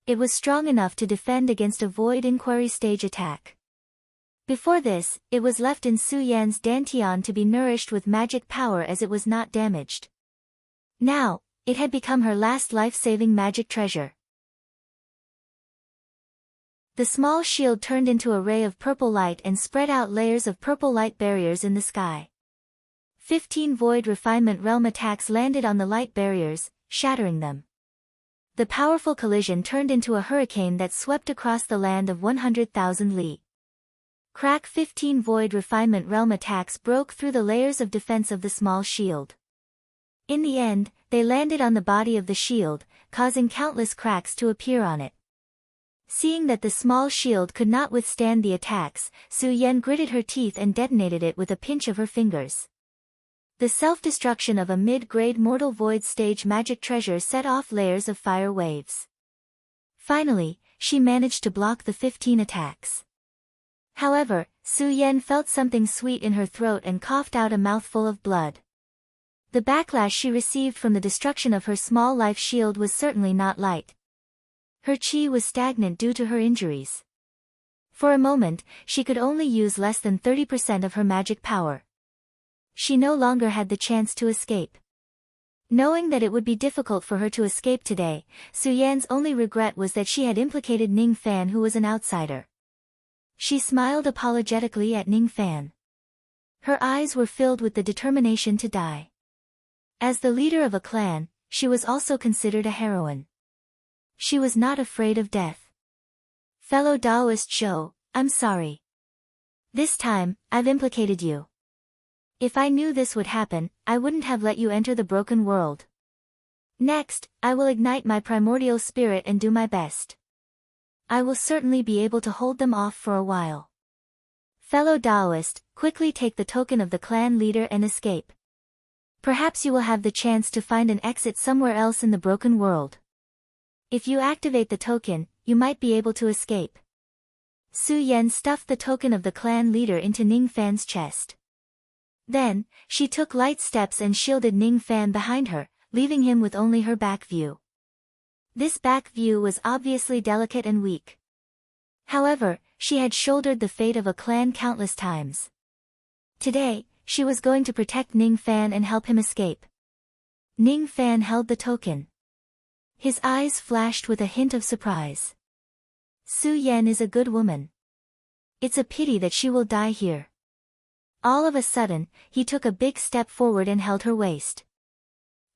It was strong enough to defend against a Void Inquiry stage attack. Before this, it was left in Su Yan's dantian to be nourished with magic power as it was not damaged. Now, it had become her last life-saving magic treasure. The small shield turned into a ray of purple light and spread out layers of purple light barriers in the sky. 15 Void Refinement Realm attacks landed on the light barriers, shattering them. The powerful collision turned into a hurricane that swept across the land of 100,000 li. Crack 15 Void Refinement Realm attacks broke through the layers of defense of the small shield. In the end, they landed on the body of the shield, causing countless cracks to appear on it. Seeing that the small shield could not withstand the attacks, Su Yan gritted her teeth and detonated it with a pinch of her fingers. The self-destruction of a mid-grade Mortal Void stage magic treasure set off layers of fire waves. Finally, she managed to block the 15 attacks. However, Su Yan felt something sweet in her throat and coughed out a mouthful of blood. The backlash she received from the destruction of her small life shield was certainly not light. Her chi was stagnant due to her injuries. For a moment, she could only use less than 30% of her magic power. She no longer had the chance to escape. Knowing that it would be difficult for her to escape today, Su Yan's only regret was that she had implicated Ning Fan, who was an outsider. She smiled apologetically at Ning Fan. Her eyes were filled with the determination to die. As the leader of a clan, she was also considered a heroine. She was not afraid of death. Fellow Taoist Zhou, I'm sorry. This time, I've implicated you. If I knew this would happen, I wouldn't have let you enter the broken world. Next, I will ignite my primordial spirit and do my best. I will certainly be able to hold them off for a while. Fellow Taoist, quickly take the token of the clan leader and escape. Perhaps you will have the chance to find an exit somewhere else in the broken world. If you activate the token, you might be able to escape. Su Yan stuffed the token of the clan leader into Ning Fan's chest. Then, she took light steps and shielded Ning Fan behind her, leaving him with only her back view. This back view was obviously delicate and weak. However, she had shouldered the fate of a clan countless times. Today, she was going to protect Ning Fan and help him escape. Ning Fan held the token. His eyes flashed with a hint of surprise. Su Yan is a good woman. It's a pity that she will die here. All of a sudden, he took a big step forward and held her waist.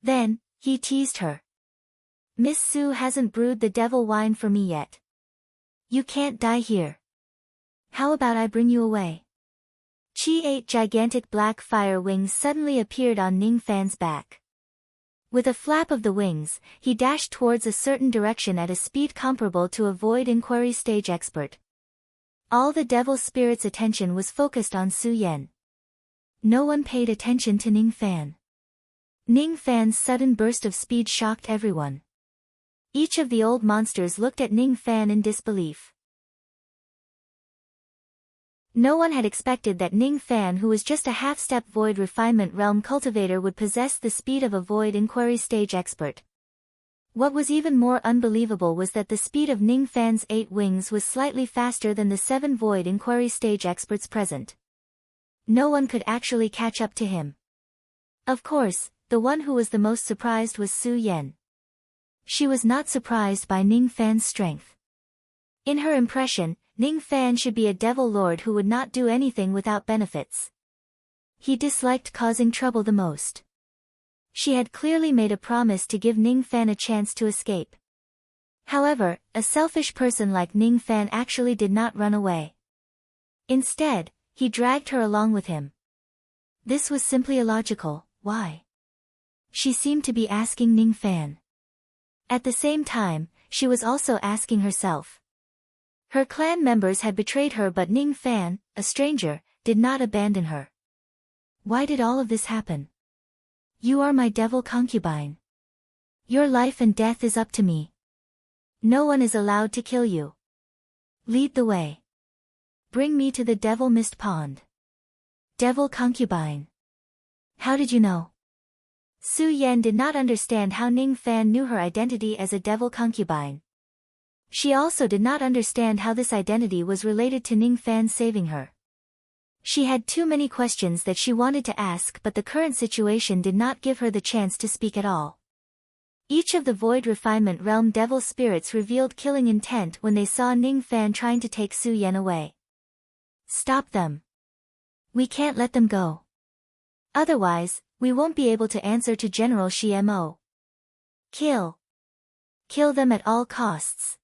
Then, he teased her. Miss Su hasn't brewed the devil wine for me yet. You can't die here. How about I bring you away? 8 gigantic black fire wings suddenly appeared on Ning Fan's back. With a flap of the wings, he dashed towards a certain direction at a speed comparable to a void inquiry stage expert. All the devil spirit's attention was focused on Su Yan. No one paid attention to Ning Fan. Ning Fan's sudden burst of speed shocked everyone. Each of the old monsters looked at Ning Fan in disbelief. No one had expected that Ning Fan, who was just a half-step void refinement realm cultivator, would possess the speed of a void inquiry stage expert. What was even more unbelievable was that the speed of Ning Fan's 8 wings was slightly faster than the 7 void inquiry stage experts present. No one could actually catch up to him. Of course, the one who was the most surprised was Su Yan. She was not surprised by Ning Fan's strength. In her impression, Ning Fan should be a devil lord who would not do anything without benefits. He disliked causing trouble the most. She had clearly made a promise to give Ning Fan a chance to escape. However, a selfish person like Ning Fan actually did not run away. Instead, he dragged her along with him. This was simply illogical. Why? She seemed to be asking Ning Fan. At the same time, she was also asking herself. Her clan members had betrayed her, but Ning Fan, a stranger, did not abandon her. Why did all of this happen? You are my devil concubine. Your life and death is up to me. No one is allowed to kill you. Lead the way. Bring me to the devil mist pond. Devil concubine. How did you know? Su Yan did not understand how Ning Fan knew her identity as a devil concubine. She also did not understand how this identity was related to Ning Fan saving her. She had too many questions that she wanted to ask, but the current situation did not give her the chance to speak at all. Each of the Void Refinement Realm devil spirits revealed killing intent when they saw Ning Fan trying to take Su Yan away. Stop them. We can't let them go. Otherwise, we won't be able to answer to General Shi Mo. Kill. Kill them at all costs.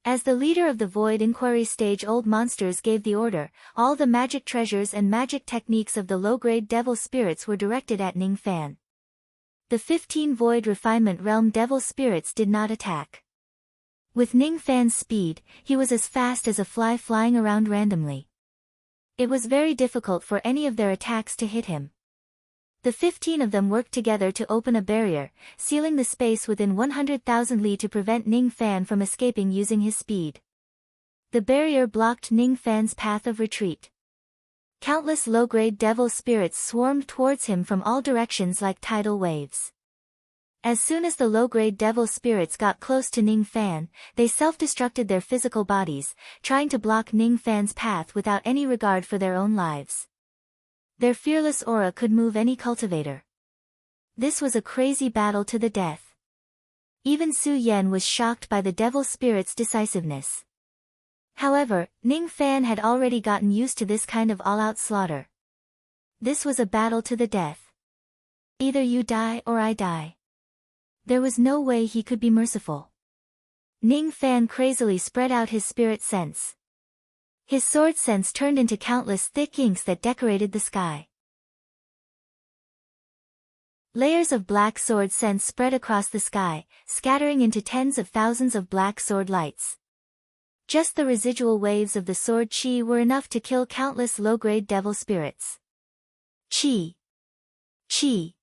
As the leader of the Void Inquiry Stage, old monsters gave the order, all the magic treasures and magic techniques of the low-grade devil spirits were directed at Ning Fan. The 15 Void Refinement Realm devil spirits did not attack. With Ning Fan's speed, he was as fast as a fly flying around randomly. It was very difficult for any of their attacks to hit him. The 15 of them worked together to open a barrier, sealing the space within 100,000 li to prevent Ning Fan from escaping using his speed. The barrier blocked Ning Fan's path of retreat. Countless low-grade devil spirits swarmed towards him from all directions like tidal waves. As soon as the low-grade devil spirits got close to Ning Fan, they self-destructed their physical bodies, trying to block Ning Fan's path without any regard for their own lives. Their fearless aura could move any cultivator. This was a crazy battle to the death. Even Su Yan was shocked by the devil spirit's decisiveness. However, Ning Fan had already gotten used to this kind of all-out slaughter. This was a battle to the death. Either you die or I die. There was no way he could be merciful. Ning Fan crazily spread out his spirit sense. His sword sense turned into countless thick inks that decorated the sky. Layers of black sword sense spread across the sky, scattering into tens of thousands of black sword lights. Just the residual waves of the sword chi were enough to kill countless low-grade devil spirits. Chi. Chi.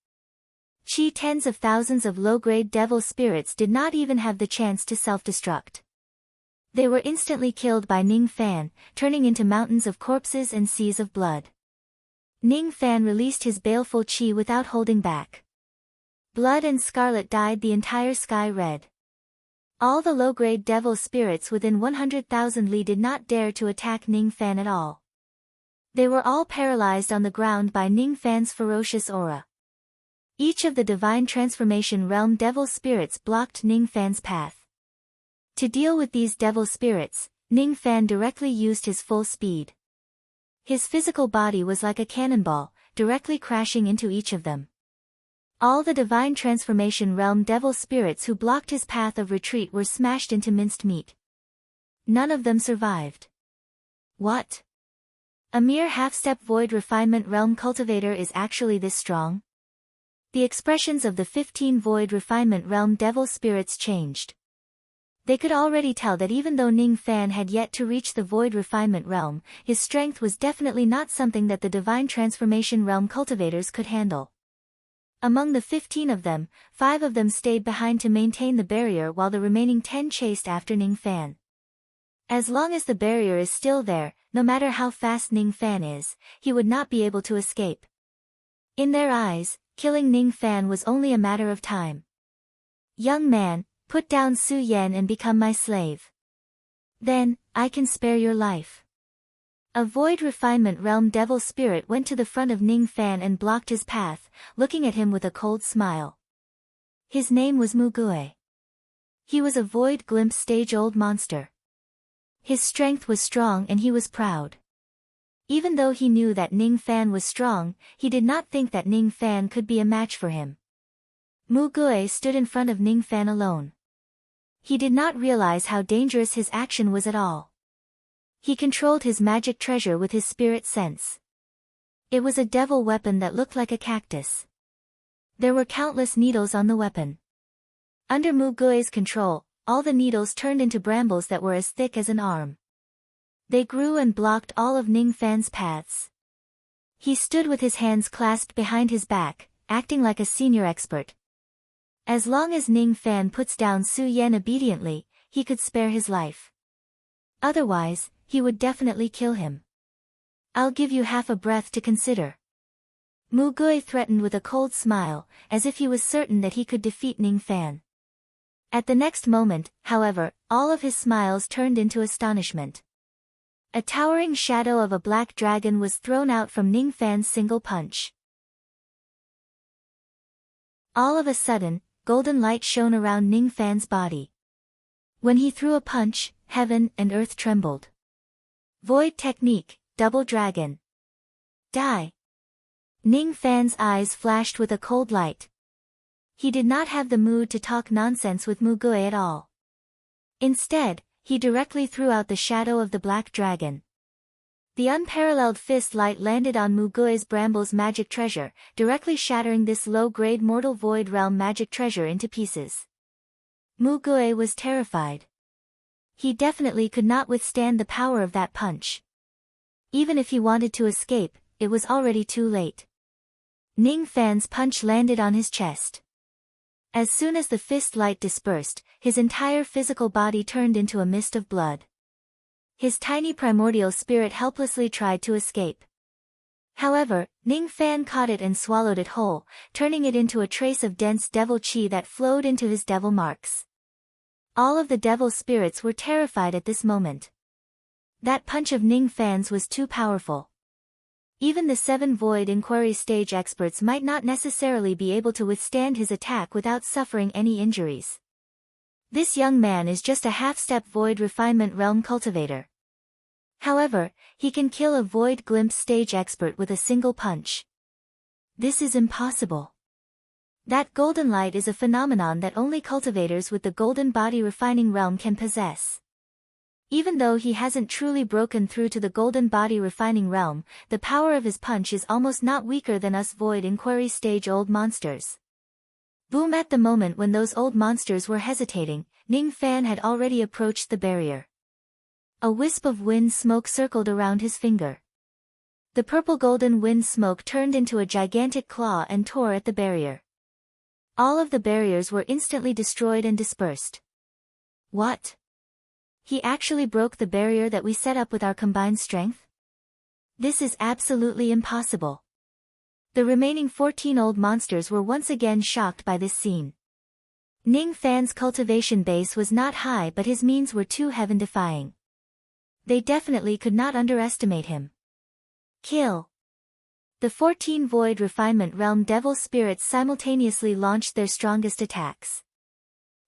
Chi. Tens of thousands of low-grade devil spirits did not even have the chance to self-destruct. They were instantly killed by Ning Fan, turning into mountains of corpses and seas of blood. Ning Fan released his baleful chi without holding back. Blood and scarlet dyed the entire sky red. All the low-grade devil spirits within 100,000 li did not dare to attack Ning Fan at all. They were all paralyzed on the ground by Ning Fan's ferocious aura. Each of the divine transformation realm devil spirits blocked Ning Fan's path. To deal with these devil spirits, Ning Fan directly used his full speed. His physical body was like a cannonball, directly crashing into each of them. All the divine transformation realm devil spirits who blocked his path of retreat were smashed into minced meat. None of them survived. What? A mere half-step void refinement realm cultivator is actually this strong? The expressions of the 15 void refinement realm devil spirits changed. They could already tell that even though Ning Fan had yet to reach the void refinement realm, his strength was definitely not something that the divine transformation realm cultivators could handle. Among the 15 of them, 5 of them stayed behind to maintain the barrier while the remaining 10 chased after Ning Fan. As long as the barrier is still there, no matter how fast Ning Fan is, he would not be able to escape. In their eyes, killing Ning Fan was only a matter of time. Young man, put down Su Yan and become my slave. Then, I can spare your life. A void refinement realm devil spirit went to the front of Ning Fan and blocked his path, looking at him with a cold smile. His name was Mugui. He was a void glimpse stage-old monster. His strength was strong and he was proud. Even though he knew that Ning Fan was strong, he did not think that Ning Fan could be a match for him. Mugui stood in front of Ning Fan alone. He did not realize how dangerous his action was at all. He controlled his magic treasure with his spirit sense. It was a devil weapon that looked like a cactus. There were countless needles on the weapon. Under Mugui's control, all the needles turned into brambles that were as thick as an arm. They grew and blocked all of Ning Fan's paths. He stood with his hands clasped behind his back, acting like a senior expert. As long as Ning Fan puts down Su Yan obediently, he could spare his life. Otherwise, he would definitely kill him. I'll give you half a breath to consider. Mugui threatened with a cold smile, as if he was certain that he could defeat Ning Fan. At the next moment, however, all of his smiles turned into astonishment. A towering shadow of a black dragon was thrown out from Ning Fan's single punch. All of a sudden, golden light shone around Ning Fan's body. When he threw a punch, heaven and earth trembled. Void technique, double dragon. Die. Ning Fan's eyes flashed with a cold light. He did not have the mood to talk nonsense with Mugui at all. Instead, he directly threw out the shadow of the black dragon. The unparalleled fist light landed on Mugui's Bramble's magic treasure, directly shattering this low-grade mortal void realm magic treasure into pieces. Mugui was terrified. He definitely could not withstand the power of that punch. Even if he wanted to escape, it was already too late. Ning Fan's punch landed on his chest. As soon as the fist light dispersed, his entire physical body turned into a mist of blood. His tiny primordial spirit helplessly tried to escape. However, Ning Fan caught it and swallowed it whole, turning it into a trace of dense devil chi that flowed into his devil marks. All of the devil spirits were terrified at this moment. That punch of Ning Fan's was too powerful. Even the 7 Void Inquiry stage experts might not necessarily be able to withstand his attack without suffering any injuries. This young man is just a half-step Void Refinement Realm cultivator. However, he can kill a Void Glimpse stage expert with a single punch. This is impossible. That golden light is a phenomenon that only cultivators with the Golden Body Refining Realm can possess. Even though he hasn't truly broken through to the Golden Body Refining Realm, the power of his punch is almost not weaker than us Void Inquiry stage old monsters. Boom! At the moment when those old monsters were hesitating, Ning Fan had already approached the barrier. A wisp of wind smoke circled around his finger. The purple-golden wind smoke turned into a gigantic claw and tore at the barrier. All of the barriers were instantly destroyed and dispersed. What? He actually broke the barrier that we set up with our combined strength? This is absolutely impossible. The remaining 14 old monsters were once again shocked by this scene. Ning Fan's cultivation base was not high, but his means were too heaven-defying. They definitely could not underestimate him. Kill. The 14 Void Refinement Realm Devil Spirits simultaneously launched their strongest attacks.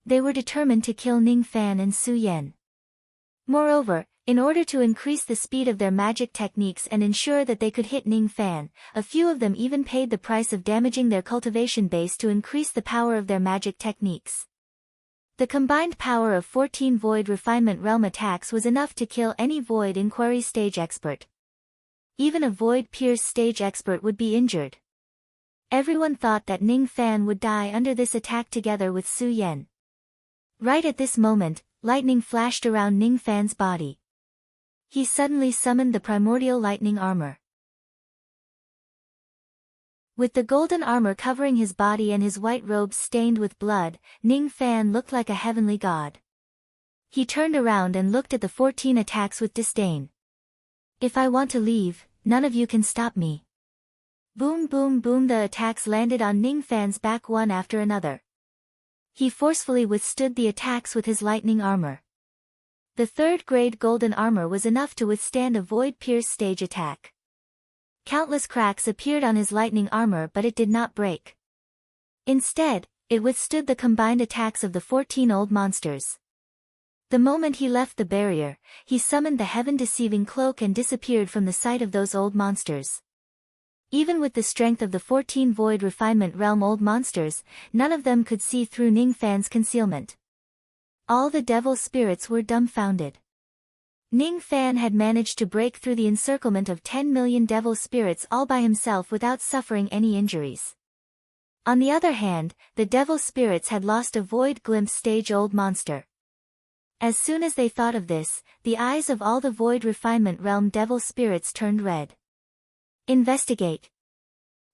They were determined to kill Ning Fan and Su Yan. Moreover, in order to increase the speed of their magic techniques and ensure that they could hit Ning Fan, a few of them even paid the price of damaging their cultivation base to increase the power of their magic techniques. The combined power of 14 Void Refinement Realm attacks was enough to kill any Void Inquiry stage expert. Even a Void Pierce stage expert would be injured. Everyone thought that Ning Fan would die under this attack together with Su Yan. Right at this moment, lightning flashed around Ning Fan's body. He suddenly summoned the primordial lightning armor. With the golden armor covering his body and his white robes stained with blood, Ning Fan looked like a heavenly god. He turned around and looked at the 14 attacks with disdain. If I want to leave, none of you can stop me. Boom boom boom, the attacks landed on Ning Fan's back one after another. He forcefully withstood the attacks with his lightning armor. The 3rd grade golden armor was enough to withstand a Void Pierce stage attack. Countless cracks appeared on his lightning armor, but it did not break. Instead, it withstood the combined attacks of the 14 old monsters. The moment he left the barrier, he summoned the heaven-deceiving cloak and disappeared from the sight of those old monsters. Even with the strength of the 14 Void Refinement Realm old monsters, none of them could see through Ning Fan's concealment. All the devil spirits were dumbfounded. Ning Fan had managed to break through the encirclement of 10 million devil spirits all by himself without suffering any injuries. On the other hand, the devil spirits had lost a Void Glimpse stage old monster. As soon as they thought of this, the eyes of all the Void Refinement Realm devil spirits turned red. Investigate.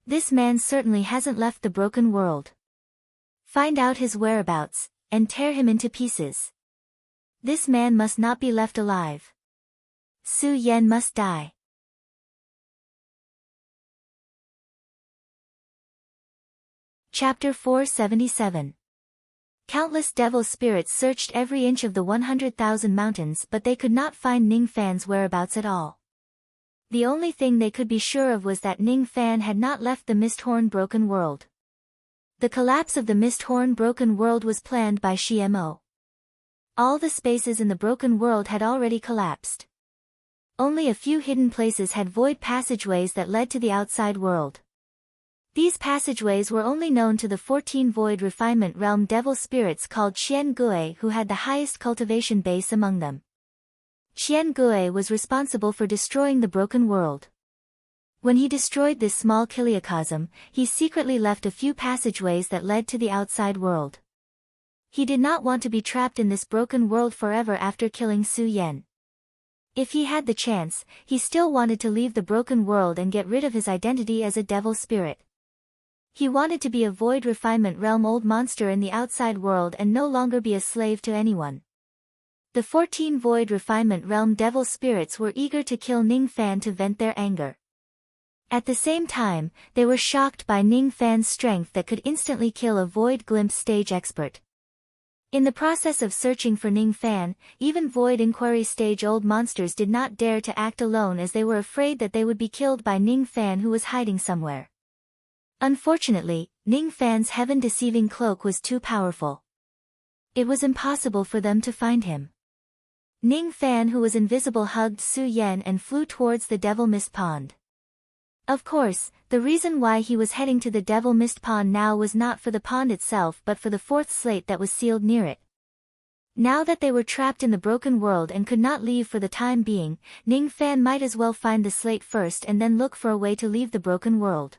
This man certainly hasn't left the broken world. Find out his whereabouts, and tear him into pieces. This man must not be left alive. Su Yan must die. Chapter 477. Countless devil spirits searched every inch of the 100,000 mountains, but they could not find Ning Fan's whereabouts at all. The only thing they could be sure of was that Ning Fan had not left the Misthorn Broken World. The collapse of the Misthorn Broken World was planned by Shimo. All the spaces in the Broken World had already collapsed. Only a few hidden places had void passageways that led to the outside world. These passageways were only known to the 14 Void Refinement Realm devil spirits called Qian Gui, who had the highest cultivation base among them. Qian Gui was responsible for destroying the broken world. When he destroyed this small kiliocosm, he secretly left a few passageways that led to the outside world. He did not want to be trapped in this broken world forever after killing Su Yan. If he had the chance, he still wanted to leave the broken world and get rid of his identity as a devil spirit. He wanted to be a Void Refinement Realm old monster in the outside world and no longer be a slave to anyone. The 14 Void Refinement Realm devil spirits were eager to kill Ning Fan to vent their anger. At the same time, they were shocked by Ning Fan's strength that could instantly kill a Void Glimpse stage expert. In the process of searching for Ning Fan, even Void Inquiry stage old monsters did not dare to act alone as they were afraid that they would be killed by Ning Fan, who was hiding somewhere. Unfortunately, Ning Fan's heaven-deceiving cloak was too powerful. It was impossible for them to find him. Ning Fan, who was invisible, hugged Su Yan and flew towards the Devil Mist Pond. Of course, the reason why he was heading to the Devil Mist Pond now was not for the pond itself but for the fourth slate that was sealed near it. Now that they were trapped in the broken world and could not leave for the time being, Ning Fan might as well find the slate first and then look for a way to leave the broken world.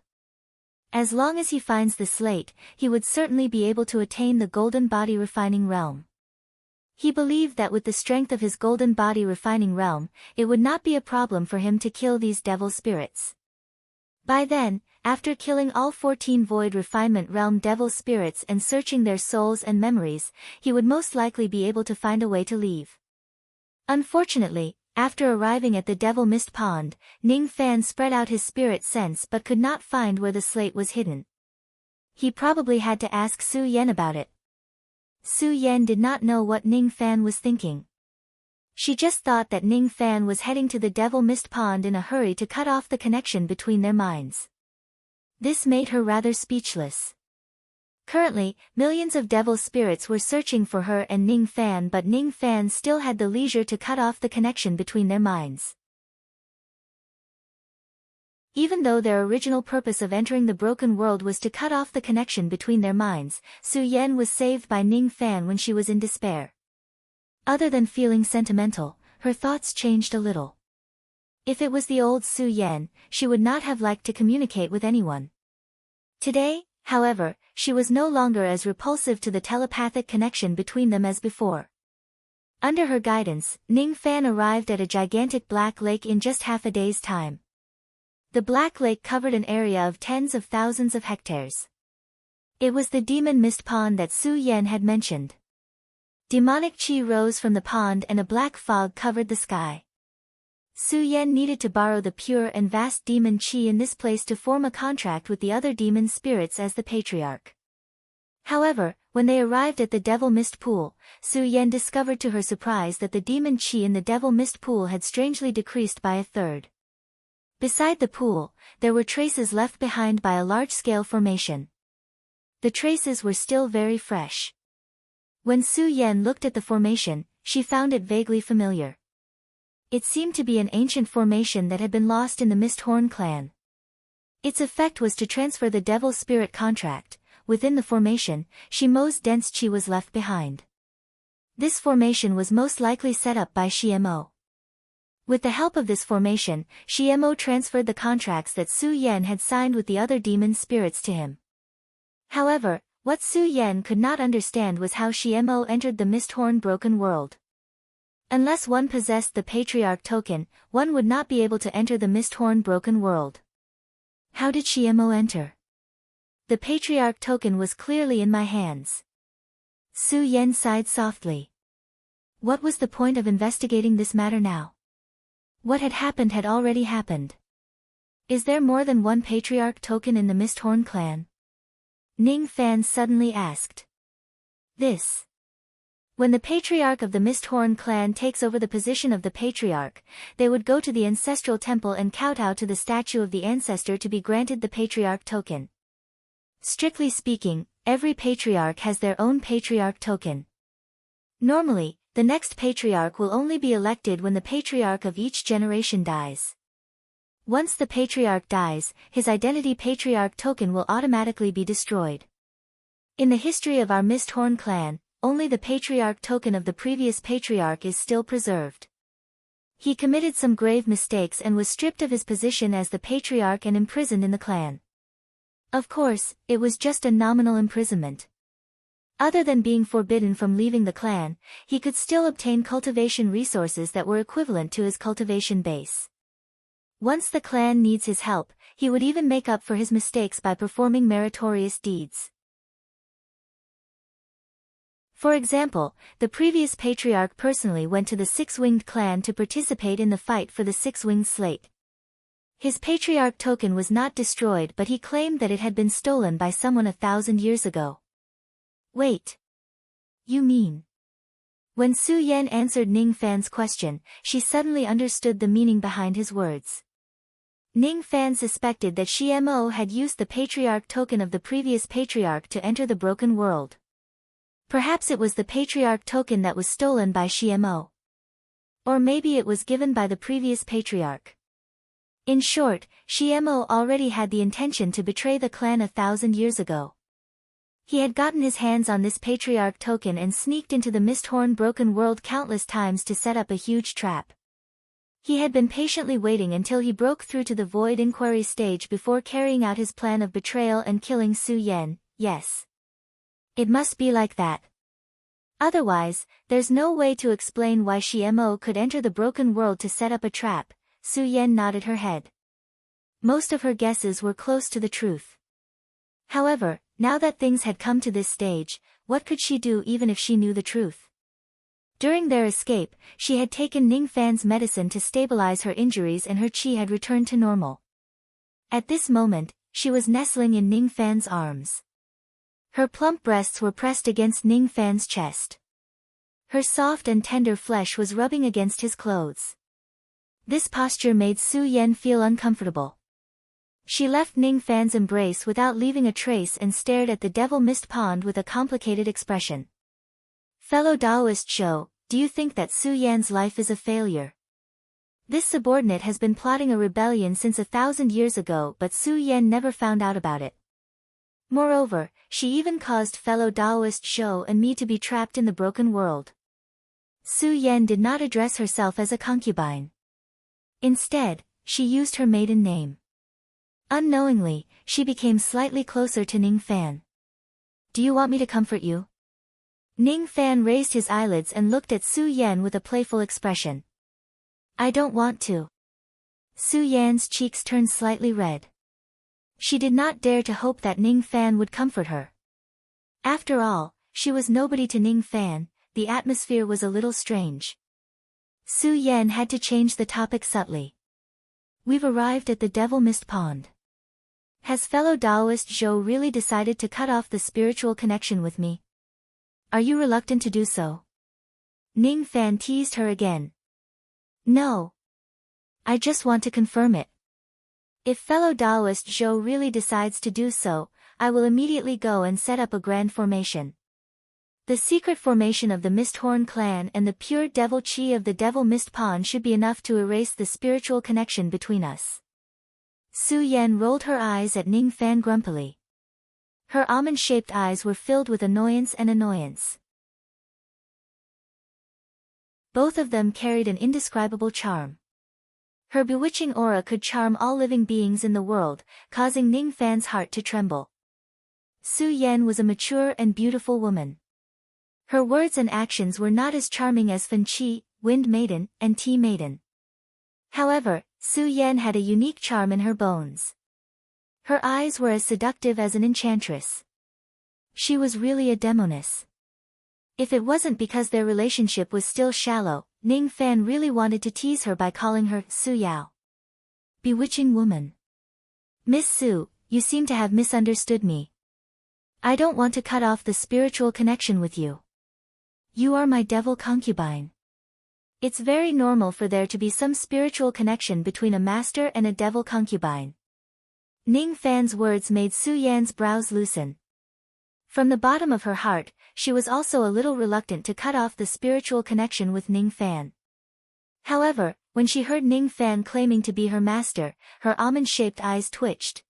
As long as he finds the slate, he would certainly be able to attain the Golden Body Refining Realm. He believed that with the strength of his Golden Body Refining Realm, it would not be a problem for him to kill these devil spirits. By then, after killing all 14 Void Refinement Realm devil spirits and searching their souls and memories, he would most likely be able to find a way to leave. Unfortunately, after arriving at the Devil Mist Pond, Ning Fan spread out his spirit sense but could not find where the slate was hidden. He probably had to ask Su Yan about it. Su Yan did not know what Ning Fan was thinking. She just thought that Ning Fan was heading to the Devil Mist Pond in a hurry to cut off the connection between their minds. This made her rather speechless. Currently, millions of devil spirits were searching for her and Ning Fan, but Ning Fan still had the leisure to cut off the connection between their minds. Even though their original purpose of entering the broken world was to cut off the connection between their minds, Su Yan was saved by Ning Fan when she was in despair. Other than feeling sentimental, her thoughts changed a little. If it was the old Su Yan, she would not have liked to communicate with anyone. Today, however, she was no longer as repulsive to the telepathic connection between them as before. Under her guidance, Ning Fan arrived at a gigantic black lake in just half a day's time. The black lake covered an area of tens of thousands of hectares. It was the Demon Mist Pond that Su Yan had mentioned. Demonic chi rose from the pond and a black fog covered the sky. Su Yan needed to borrow the pure and vast demon chi in this place to form a contract with the other demon spirits as the patriarch. However, when they arrived at the Devil Mist Pool, Su Yan discovered to her surprise that the demon chi in the Devil Mist Pool had strangely decreased by a third. Beside the pool, there were traces left behind by a large-scale formation. The traces were still very fresh. When Su Yan looked at the formation, she found it vaguely familiar. It seemed to be an ancient formation that had been lost in the Misthorn clan. Its effect was to transfer the devil spirit contract. Within the formation, Shimo's dense chi was left behind. This formation was most likely set up by Shimo. With the help of this formation, Shimo transferred the contracts that Su Yan had signed with the other demon spirits to him. However, what Su Yan could not understand was how Shimo entered the Misthorn broken world. Unless one possessed the Patriarch token, one would not be able to enter the Misthorn broken world. How did Shimo enter? The Patriarch token was clearly in my hands. Su Yan sighed softly. What was the point of investigating this matter now? What had already happened. Is there more than one Patriarch token in the Misthorn clan? Ning Fan suddenly asked. When the Patriarch of the Misthorn clan takes over the position of the Patriarch, they would go to the Ancestral Temple and kowtow to the statue of the ancestor to be granted the Patriarch token. Strictly speaking, every Patriarch has their own Patriarch token. Normally, the next Patriarch will only be elected when the Patriarch of each generation dies. Once the Patriarch dies, his identity Patriarch token will automatically be destroyed. In the history of our Misthorn clan, only the Patriarch token of the previous Patriarch is still preserved. He committed some grave mistakes and was stripped of his position as the Patriarch and imprisoned in the clan. Of course, it was just a nominal imprisonment. Other than being forbidden from leaving the clan, he could still obtain cultivation resources that were equivalent to his cultivation base. Once the clan needs his help, he would even make up for his mistakes by performing meritorious deeds. For example, the previous Patriarch personally went to the Six-Winged clan to participate in the fight for the Six-Winged slate. His patriarch token was not destroyed, but he claimed that it had been stolen by someone 1,000 years ago. Wait. You mean? When Su Yan answered Ning Fan's question, she suddenly understood the meaning behind his words. Ning Fan suspected that Shimo had used the patriarch token of the previous patriarch to enter the broken world. Perhaps it was the patriarch token that was stolen by Shimo. Or maybe it was given by the previous patriarch. In short, Shimo already had the intention to betray the clan 1,000 years ago. He had gotten his hands on this patriarch token and sneaked into the Misthorn broken world countless times to set up a huge trap. He had been patiently waiting until he broke through to the void inquiry stage before carrying out his plan of betrayal and killing Su Yan. Yes. It must be like that. Otherwise, there's no way to explain why Shimo could enter the broken world to set up a trap. Su Yan nodded her head. Most of her guesses were close to the truth. However, now that things had come to this stage, what could she do even if she knew the truth? During their escape, she had taken Ning Fan's medicine to stabilize her injuries and her qi had returned to normal. At this moment, she was nestling in Ning Fan's arms. Her plump breasts were pressed against Ning Fan's chest. Her soft and tender flesh was rubbing against his clothes. This posture made Su Yan feel uncomfortable. She left Ning Fan's embrace without leaving a trace and stared at the devil mist pond with a complicated expression. Fellow Taoist Zhou, do you think that Su Yan's life is a failure? This subordinate has been plotting a rebellion since 1,000 years ago, but Su Yan never found out about it. Moreover, she even caused fellow Taoist Zhou and me to be trapped in the broken world. Su Yan did not address herself as a concubine. Instead, she used her maiden name. Unknowingly, she became slightly closer to Ning Fan. Do you want me to comfort you? Ning Fan raised his eyelids and looked at Su Yan with a playful expression. I don't want to. Su Yan's cheeks turned slightly red. She did not dare to hope that Ning Fan would comfort her. After all, she was nobody to Ning Fan. The atmosphere was a little strange. Su Yan had to change the topic subtly. We've arrived at the Devil Mist Pond. Has fellow Taoist Zhou really decided to cut off the spiritual connection with me? Are you reluctant to do so? Ning Fan teased her again. No. I just want to confirm it. If fellow Taoist Zhou really decides to do so, I will immediately go and set up a grand formation. The secret formation of the Misthorn clan and the pure devil qi of the Devil Mist Pond should be enough to erase the spiritual connection between us. Su Yan rolled her eyes at Ning Fan grumpily. Her almond-shaped eyes were filled with annoyance and annoyance. Both of them carried an indescribable charm. Her bewitching aura could charm all living beings in the world, causing Ning Fan's heart to tremble. Su Yan was a mature and beautiful woman. Her words and actions were not as charming as Fan Qi, Wind Maiden, and Tea Maiden. However, Su Yan had a unique charm in her bones. Her eyes were as seductive as an enchantress. She was really a demoness. If it wasn't because their relationship was still shallow, Ning Fan really wanted to tease her by calling her Su Yao. Bewitching woman. Miss Su, you seem to have misunderstood me. I don't want to cut off the spiritual connection with you. You are my devil concubine. It's very normal for there to be some spiritual connection between a master and a devil concubine. Ning Fan's words made Su Yan's brows loosen. From the bottom of her heart, she was also a little reluctant to cut off the spiritual connection with Ning Fan. However, when she heard Ning Fan claiming to be her master, her almond-shaped eyes twitched.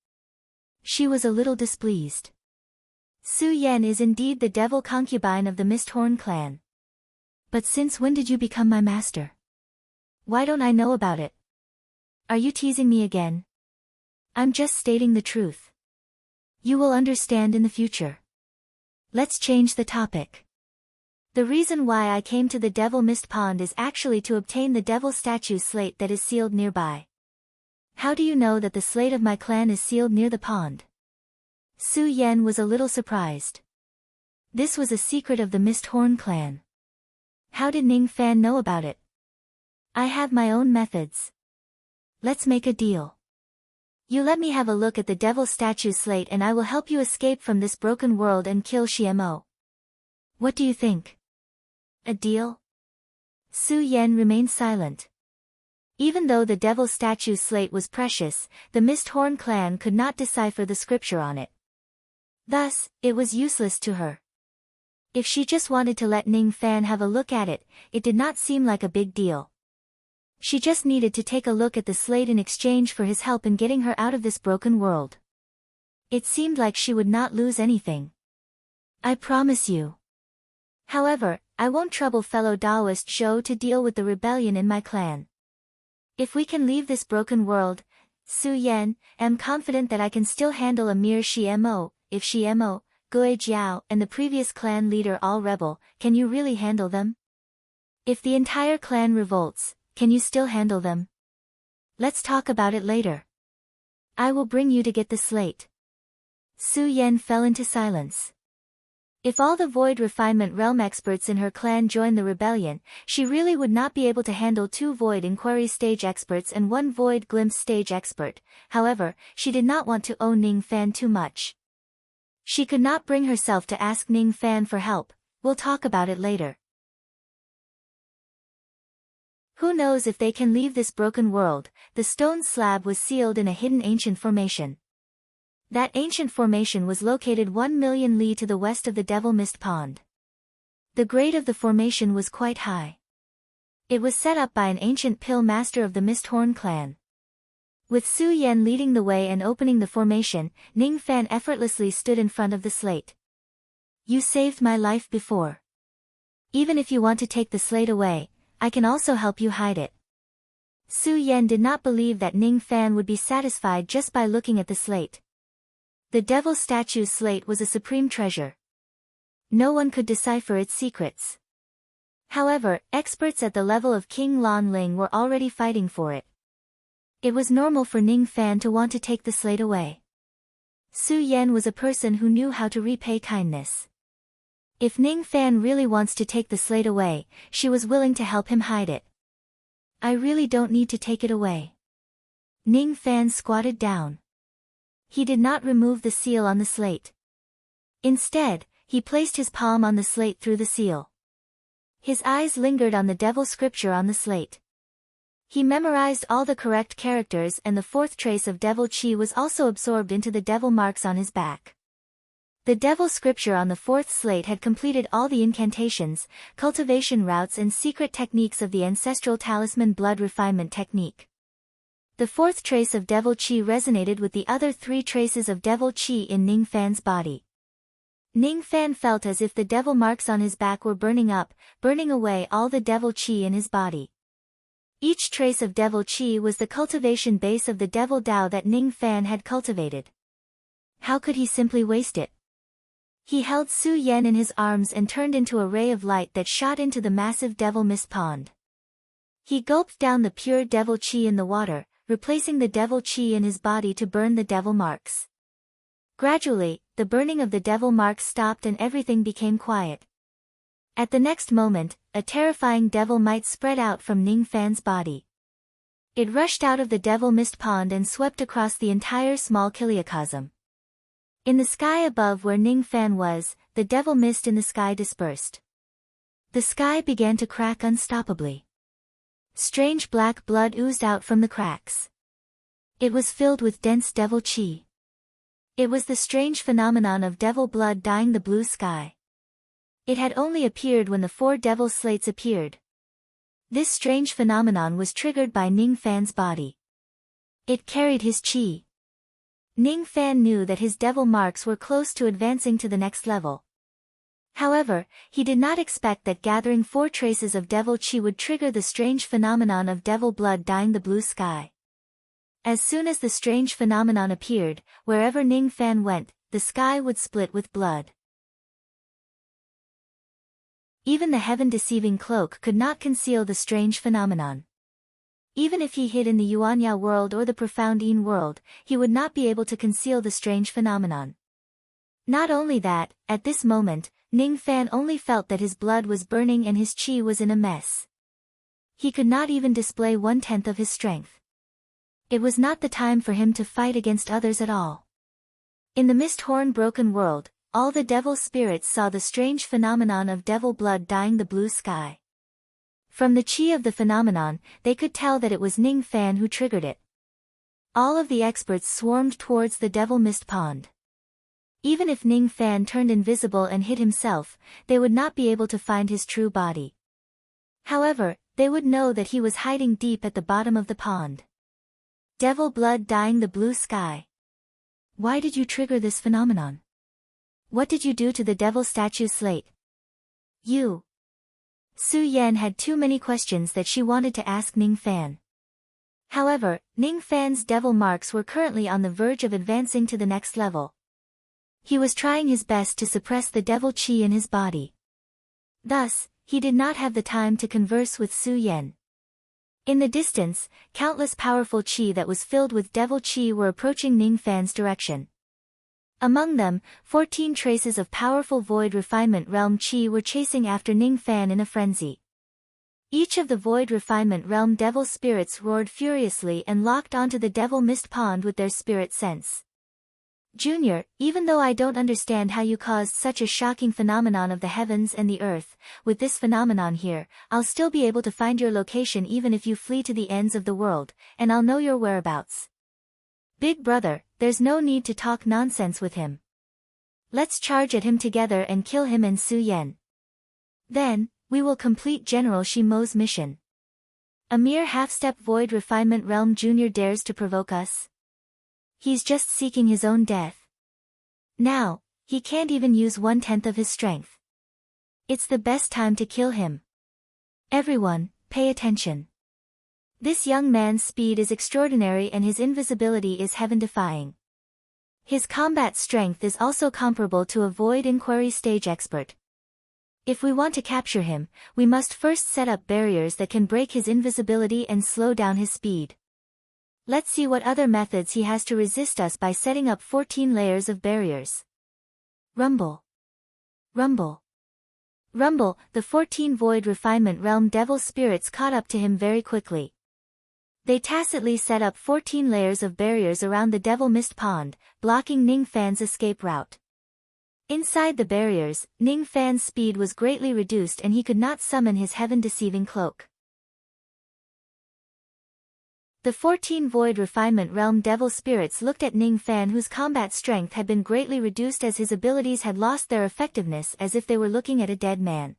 She was a little displeased. Su Yan is indeed the devil concubine of the Misthorn clan. But since when did you become my master? Why don't I know about it? Are you teasing me again? I'm just stating the truth. You will understand in the future. Let's change the topic. The reason why I came to the Devil Mist Pond is actually to obtain the devil statue slate that is sealed nearby. How do you know that the slate of my clan is sealed near the pond? Su Yan was a little surprised. This was a secret of the Misthorn clan. How did Ning Fan know about it? I have my own methods. Let's make a deal. You let me have a look at the devil statue slate and I will help you escape from this broken world and kill Xiemo. What do you think? A deal? Su Yan remained silent. Even though the devil statue slate was precious, the Misthorn clan could not decipher the scripture on it. Thus, it was useless to her. If she just wanted to let Ning Fan have a look at it, it did not seem like a big deal. She just needed to take a look at the slate in exchange for his help in getting her out of this broken world. It seemed like she would not lose anything. I promise you. However, I won't trouble fellow Taoist Zhou to deal with the rebellion in my clan. If we can leave this broken world, Su Yan, am confident that I can still handle a mere Xiemo. If Xiemo, Gui Jiao and the previous clan leader all rebel, can you really handle them? If the entire clan revolts, can you still handle them? Let's talk about it later. I will bring you to get the slate. Su Yan fell into silence. If all the Void Refinement Realm experts in her clan joined the rebellion, she really would not be able to handle 2 Void Inquiry stage experts and 1 Void Glimpse stage expert. However, she did not want to owe Ning Fan too much. She could not bring herself to ask Ning Fan for help. We'll talk about it later. Who knows if they can leave this broken world? The stone slab was sealed in a hidden ancient formation. That ancient formation was located 1 million li to the west of the Devil Mist Pond. The grade of the formation was quite high. It was set up by an ancient pill master of the Misthorn clan. With Su Yan leading the way and opening the formation, Ning Fan effortlessly stood in front of the slate. You saved my life before. Even if you want to take the slate away, I can also help you hide it. Su Yan did not believe that Ning Fan would be satisfied just by looking at the slate. The devil statue's slate was a supreme treasure. No one could decipher its secrets. However, experts at the level of King Lan Ling were already fighting for it. It was normal for Ning Fan to want to take the slate away. Su Yan was a person who knew how to repay kindness. If Ning Fan really wants to take the slate away, she was willing to help him hide it. I really don't need to take it away. Ning Fan squatted down. He did not remove the seal on the slate. Instead, he placed his palm on the slate through the seal. His eyes lingered on the devil scripture on the slate. He memorized all the correct characters and the 4th trace of devil chi was also absorbed into the devil marks on his back. The devil scripture on the 4th slate had completed all the incantations, cultivation routes and secret techniques of the ancestral talisman blood refinement technique. The 4th trace of devil chi resonated with the other 3 traces of devil chi in Ning Fan's body. Ning Fan felt as if the devil marks on his back were burning up, burning away all the devil chi in his body. Each trace of devil chi was the cultivation base of the devil Dao that Ning Fan had cultivated. How could he simply waste it? He held Su Yan in his arms and turned into a ray of light that shot into the massive devil mist pond. He gulped down the pure devil chi in the water, replacing the devil chi in his body to burn the devil marks. Gradually, the burning of the devil marks stopped and everything became quiet. At the next moment, a terrifying devil might spread out from Ning Fan's body. It rushed out of the devil mist pond and swept across the entire small kiliacosm. In the sky above where Ning Fan was, the devil mist in the sky dispersed. The sky began to crack unstoppably. Strange black blood oozed out from the cracks. It was filled with dense devil chi. It was the strange phenomenon of devil blood dyeing the blue sky. It had only appeared when the 4 devil slates appeared. This strange phenomenon was triggered by Ning Fan's body. It carried his chi. Ning Fan knew that his devil marks were close to advancing to the next level. However, he did not expect that gathering 4 traces of devil chi would trigger the strange phenomenon of devil blood dyeing the blue sky. As soon as the strange phenomenon appeared, wherever Ning Fan went, the sky would split with blood. Even the heaven-deceiving cloak could not conceal the strange phenomenon. Even if he hid in the Yuanya world or the profound Yin world, he would not be able to conceal the strange phenomenon. Not only that, at this moment, Ning Fan only felt that his blood was burning and his chi was in a mess. He could not even display 1/10 of his strength. It was not the time for him to fight against others at all. In the mist-horn broken world, all the devil spirits saw the strange phenomenon of devil blood dyeing the blue sky. From the chi of the phenomenon, they could tell that it was Ning Fan who triggered it. All of the experts swarmed towards the devil mist pond. Even if Ning Fan turned invisible and hid himself, they would not be able to find his true body. However, they would know that he was hiding deep at the bottom of the pond. Devil blood dyeing the blue sky. Why did you trigger this phenomenon? What did you do to the devil statue slate? You. Su Yan had too many questions that she wanted to ask Ning Fan. However, Ning Fan's devil marks were currently on the verge of advancing to the next level. He was trying his best to suppress the devil chi in his body. Thus, he did not have the time to converse with Su Yan. In the distance, countless powerful chi that was filled with devil chi were approaching Ning Fan's direction. Among them, 14 traces of powerful void refinement realm chi were chasing after Ning Fan in a frenzy. Each of the void refinement realm devil spirits roared furiously and locked onto the devil mist pond with their spirit sense. Junior, even though I don't understand how you caused such a shocking phenomenon of the heavens and the earth, with this phenomenon here, I'll still be able to find your location even if you flee to the ends of the world, and I'll know your whereabouts. Big brother, there's no need to talk nonsense with him. Let's charge at him together and kill him and Su Yan. Then, we will complete General Shimo's mission. A mere half-step void refinement realm junior dares to provoke us? He's just seeking his own death. Now, he can't even use 1/10 of his strength. It's the best time to kill him. Everyone, pay attention. This young man's speed is extraordinary and his invisibility is heaven-defying. His combat strength is also comparable to a void inquiry stage expert. If we want to capture him, we must first set up barriers that can break his invisibility and slow down his speed. Let's see what other methods he has to resist us by setting up 14 layers of barriers. Rumble. Rumble. Rumble, the 14 void refinement realm devil spirits caught up to him very quickly. They tacitly set up 14 layers of barriers around the devil mist pond, blocking Ning Fan's escape route. Inside the barriers, Ning Fan's speed was greatly reduced and he could not summon his heaven-deceiving cloak. The 14 void refinement realm devil spirits looked at Ning Fan, whose combat strength had been greatly reduced as his abilities had lost their effectiveness, as if they were looking at a dead man.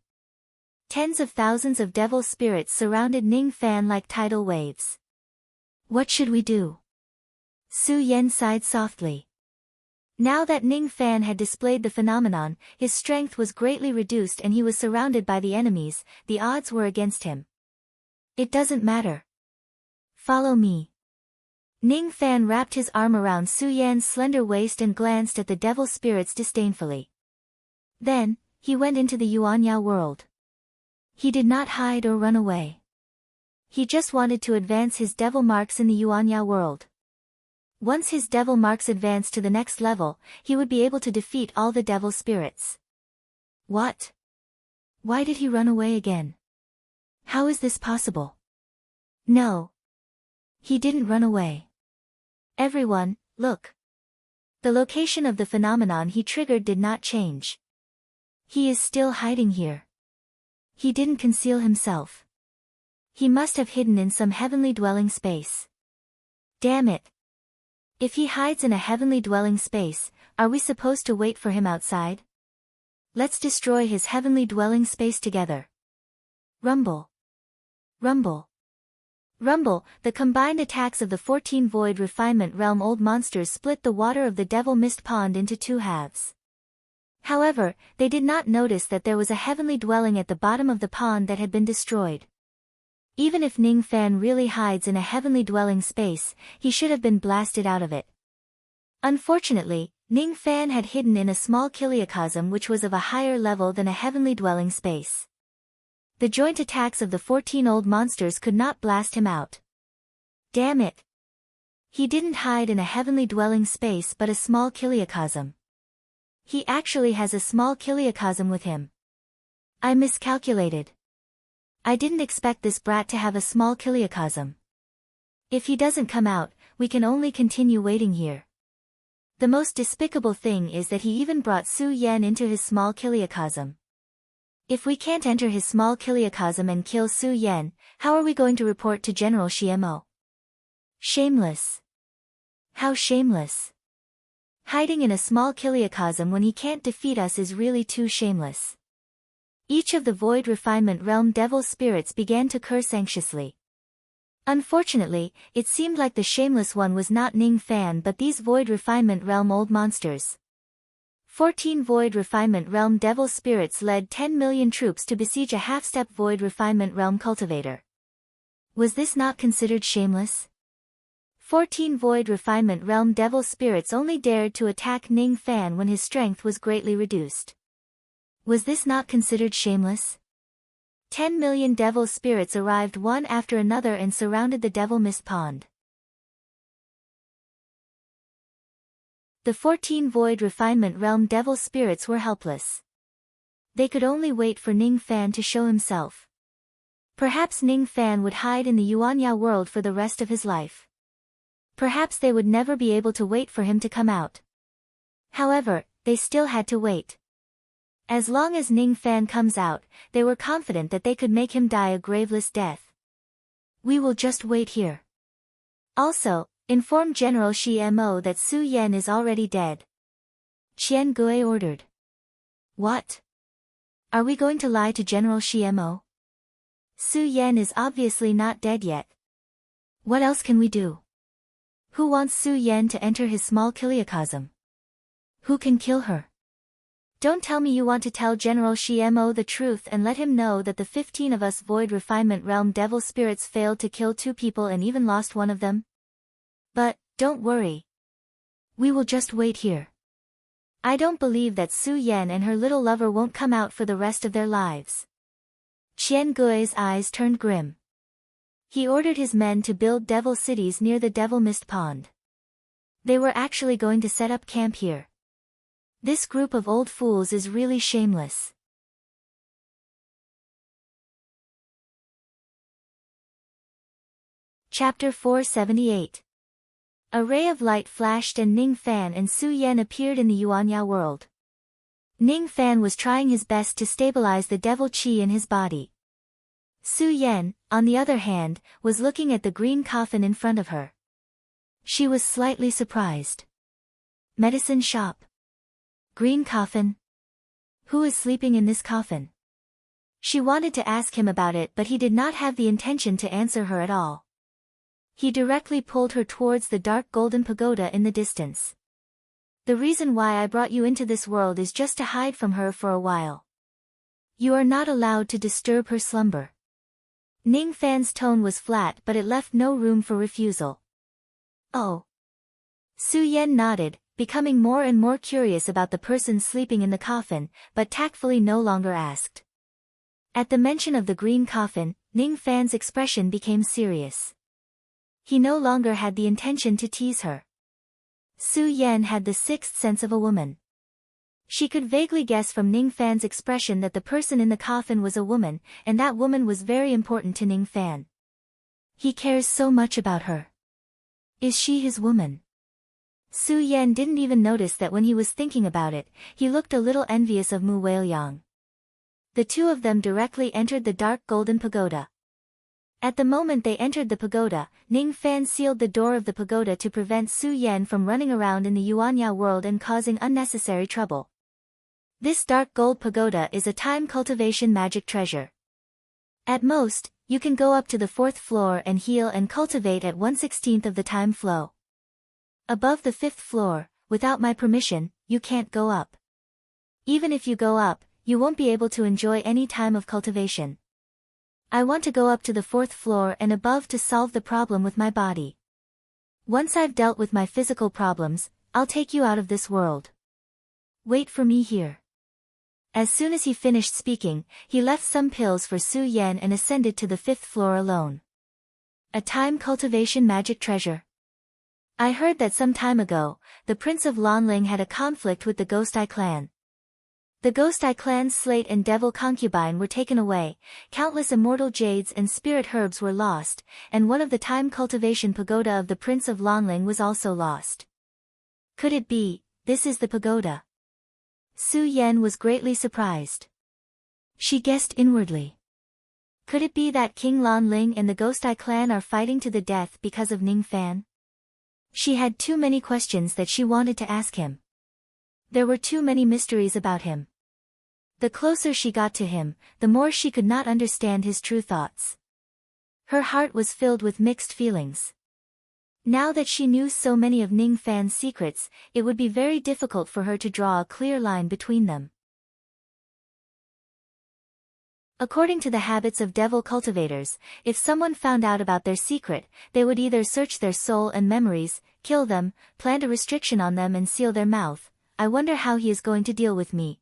Tens of thousands of devil spirits surrounded Ning Fan like tidal waves. What should we do? Su Yan sighed softly. Now that Ning Fan had displayed the phenomenon, his strength was greatly reduced and he was surrounded by the enemies. The odds were against him. It doesn't matter. Follow me. Ning Fan wrapped his arm around Su Yan's slender waist and glanced at the devil spirits disdainfully. Then, he went into the Yuanya world. He did not hide or run away. He just wanted to advance his devil marks in the Yuanya world. Once his devil marks advanced to the next level, he would be able to defeat all the devil spirits. What? Why did he run away again? How is this possible? No. He didn't run away. Everyone, look. The location of the phenomenon he triggered did not change. He is still hiding here. He didn't conceal himself. He must have hidden in some heavenly dwelling space. Damn it. If he hides in a heavenly dwelling space, are we supposed to wait for him outside? Let's destroy his heavenly dwelling space together. Rumble. Rumble. Rumble, the combined attacks of the 14 void refinement realm old monsters split the water of the devil mist pond into two halves. However, they did not notice that there was a heavenly dwelling at the bottom of the pond that had been destroyed. Even if Ning Fan really hides in a heavenly dwelling space, he should have been blasted out of it. Unfortunately, Ning Fan had hidden in a small kiliacosm which was of a higher level than a heavenly dwelling space. The joint attacks of the 14 old monsters could not blast him out. Damn it! He didn't hide in a heavenly dwelling space but a small kiliacosm. He actually has a small kiliacosm with him. I miscalculated. I didn't expect this brat to have a small kiliacosm. If he doesn't come out, we can only continue waiting here. The most despicable thing is that he even brought Su Yan into his small kiliocosm. If we can't enter his small kiliocosm and kill Su Yan, how are we going to report to General Xiemo? Shameless. How shameless. Hiding in a small kiliocosm when he can't defeat us is really too shameless. Each of the Void Refinement Realm Devil Spirits began to curse anxiously. Unfortunately, it seemed like the shameless one was not Ning Fan but these Void Refinement Realm old monsters. 14 Void Refinement Realm Devil Spirits led 10 million troops to besiege a half-step Void Refinement Realm cultivator. Was this not considered shameless? 14 Void Refinement Realm Devil Spirits only dared to attack Ning Fan when his strength was greatly reduced. Was this not considered shameless? 10 million devil spirits arrived one after another and surrounded the Devil Mist Pond. The 14 Void Refinement Realm Devil Spirits were helpless. They could only wait for Ning Fan to show himself. Perhaps Ning Fan would hide in the Yuanya world for the rest of his life. Perhaps they would never be able to wait for him to come out. However, they still had to wait. As long as Ning Fan comes out, they were confident that they could make him die a graveless death. We will just wait here. Also, inform General Xiemo that Su Yan is already dead. Qian Gui ordered. What? Are we going to lie to General Xiemo? Su Yan is obviously not dead yet. What else can we do? Who wants Su Yan to enter his small kiliocosm? Who can kill her? Don't tell me you want to tell General Xiemo the truth and let him know that the 15 of us Void Refinement Realm Devil Spirits failed to kill 2 people and even lost one of them? But, don't worry. We will just wait here. I don't believe that Su Yan and her little lover won't come out for the rest of their lives. Qian Gui's eyes turned grim. He ordered his men to build devil cities near the Devil Mist Pond. They were actually going to set up camp here. This group of old fools is really shameless. Chapter 478. A ray of light flashed and Ning Fan and Su Yan appeared in the Yuanya world. Ning Fan was trying his best to stabilize the devil qi in his body. Su Yan, on the other hand, was looking at the green coffin in front of her. She was slightly surprised. Medicine shop. Green coffin? Who is sleeping in this coffin? She wanted to ask him about it but he did not have the intention to answer her at all. He directly pulled her towards the dark golden pagoda in the distance. The reason why I brought you into this world is just to hide from her for a while. You are not allowed to disturb her slumber. Ning Fan's tone was flat but it left no room for refusal. Oh. Su Yan nodded, becoming more and more curious about the person sleeping in the coffin, but tactfully no longer asked. At the mention of the green coffin, Ning Fan's expression became serious. He no longer had the intention to tease her. Su Yan had the sixth sense of a woman. She could vaguely guess from Ning Fan's expression that the person in the coffin was a woman, and that woman was very important to Ning Fan. He cares so much about her. Is she his woman? Su Yan didn't even notice that when he was thinking about it, he looked a little envious of Mu Weiliang. The two of them directly entered the dark golden pagoda. At the moment they entered the pagoda, Ning Fan sealed the door of the pagoda to prevent Su Yan from running around in the Yuanya world and causing unnecessary trouble. This dark gold pagoda is a time cultivation magic treasure. At most, you can go up to the 4th floor and heal and cultivate at 1/16 of the time flow. Above the 5th floor, without my permission, you can't go up. Even if you go up, you won't be able to enjoy any time of cultivation. I want to go up to the 4th floor and above to solve the problem with my body. Once I've dealt with my physical problems, I'll take you out of this world. Wait for me here. As soon as he finished speaking, he left some pills for Su Yan and ascended to the 5th floor alone. A time cultivation magic treasure. I heard that some time ago, the Prince of Lanling had a conflict with the Ghost Eye clan. The Ghost Eye clan's slate and devil concubine were taken away, countless immortal jades and spirit herbs were lost, and one of the time cultivation pagoda of the Prince of Lonling was also lost. Could it be, this is the pagoda? Su Yen was greatly surprised. She guessed inwardly. Could it be that King Lan Ling and the Ghost Eye clan are fighting to the death because of Ning Fan? She had too many questions that she wanted to ask him. There were too many mysteries about him. The closer she got to him, the more she could not understand his true thoughts. Her heart was filled with mixed feelings. Now that she knew so many of Ning Fan's secrets, it would be very difficult for her to draw a clear line between them. According to the habits of devil cultivators, if someone found out about their secret, they would either search their soul and memories, kill them, plant a restriction on them and seal their mouth. I wonder how he is going to deal with me.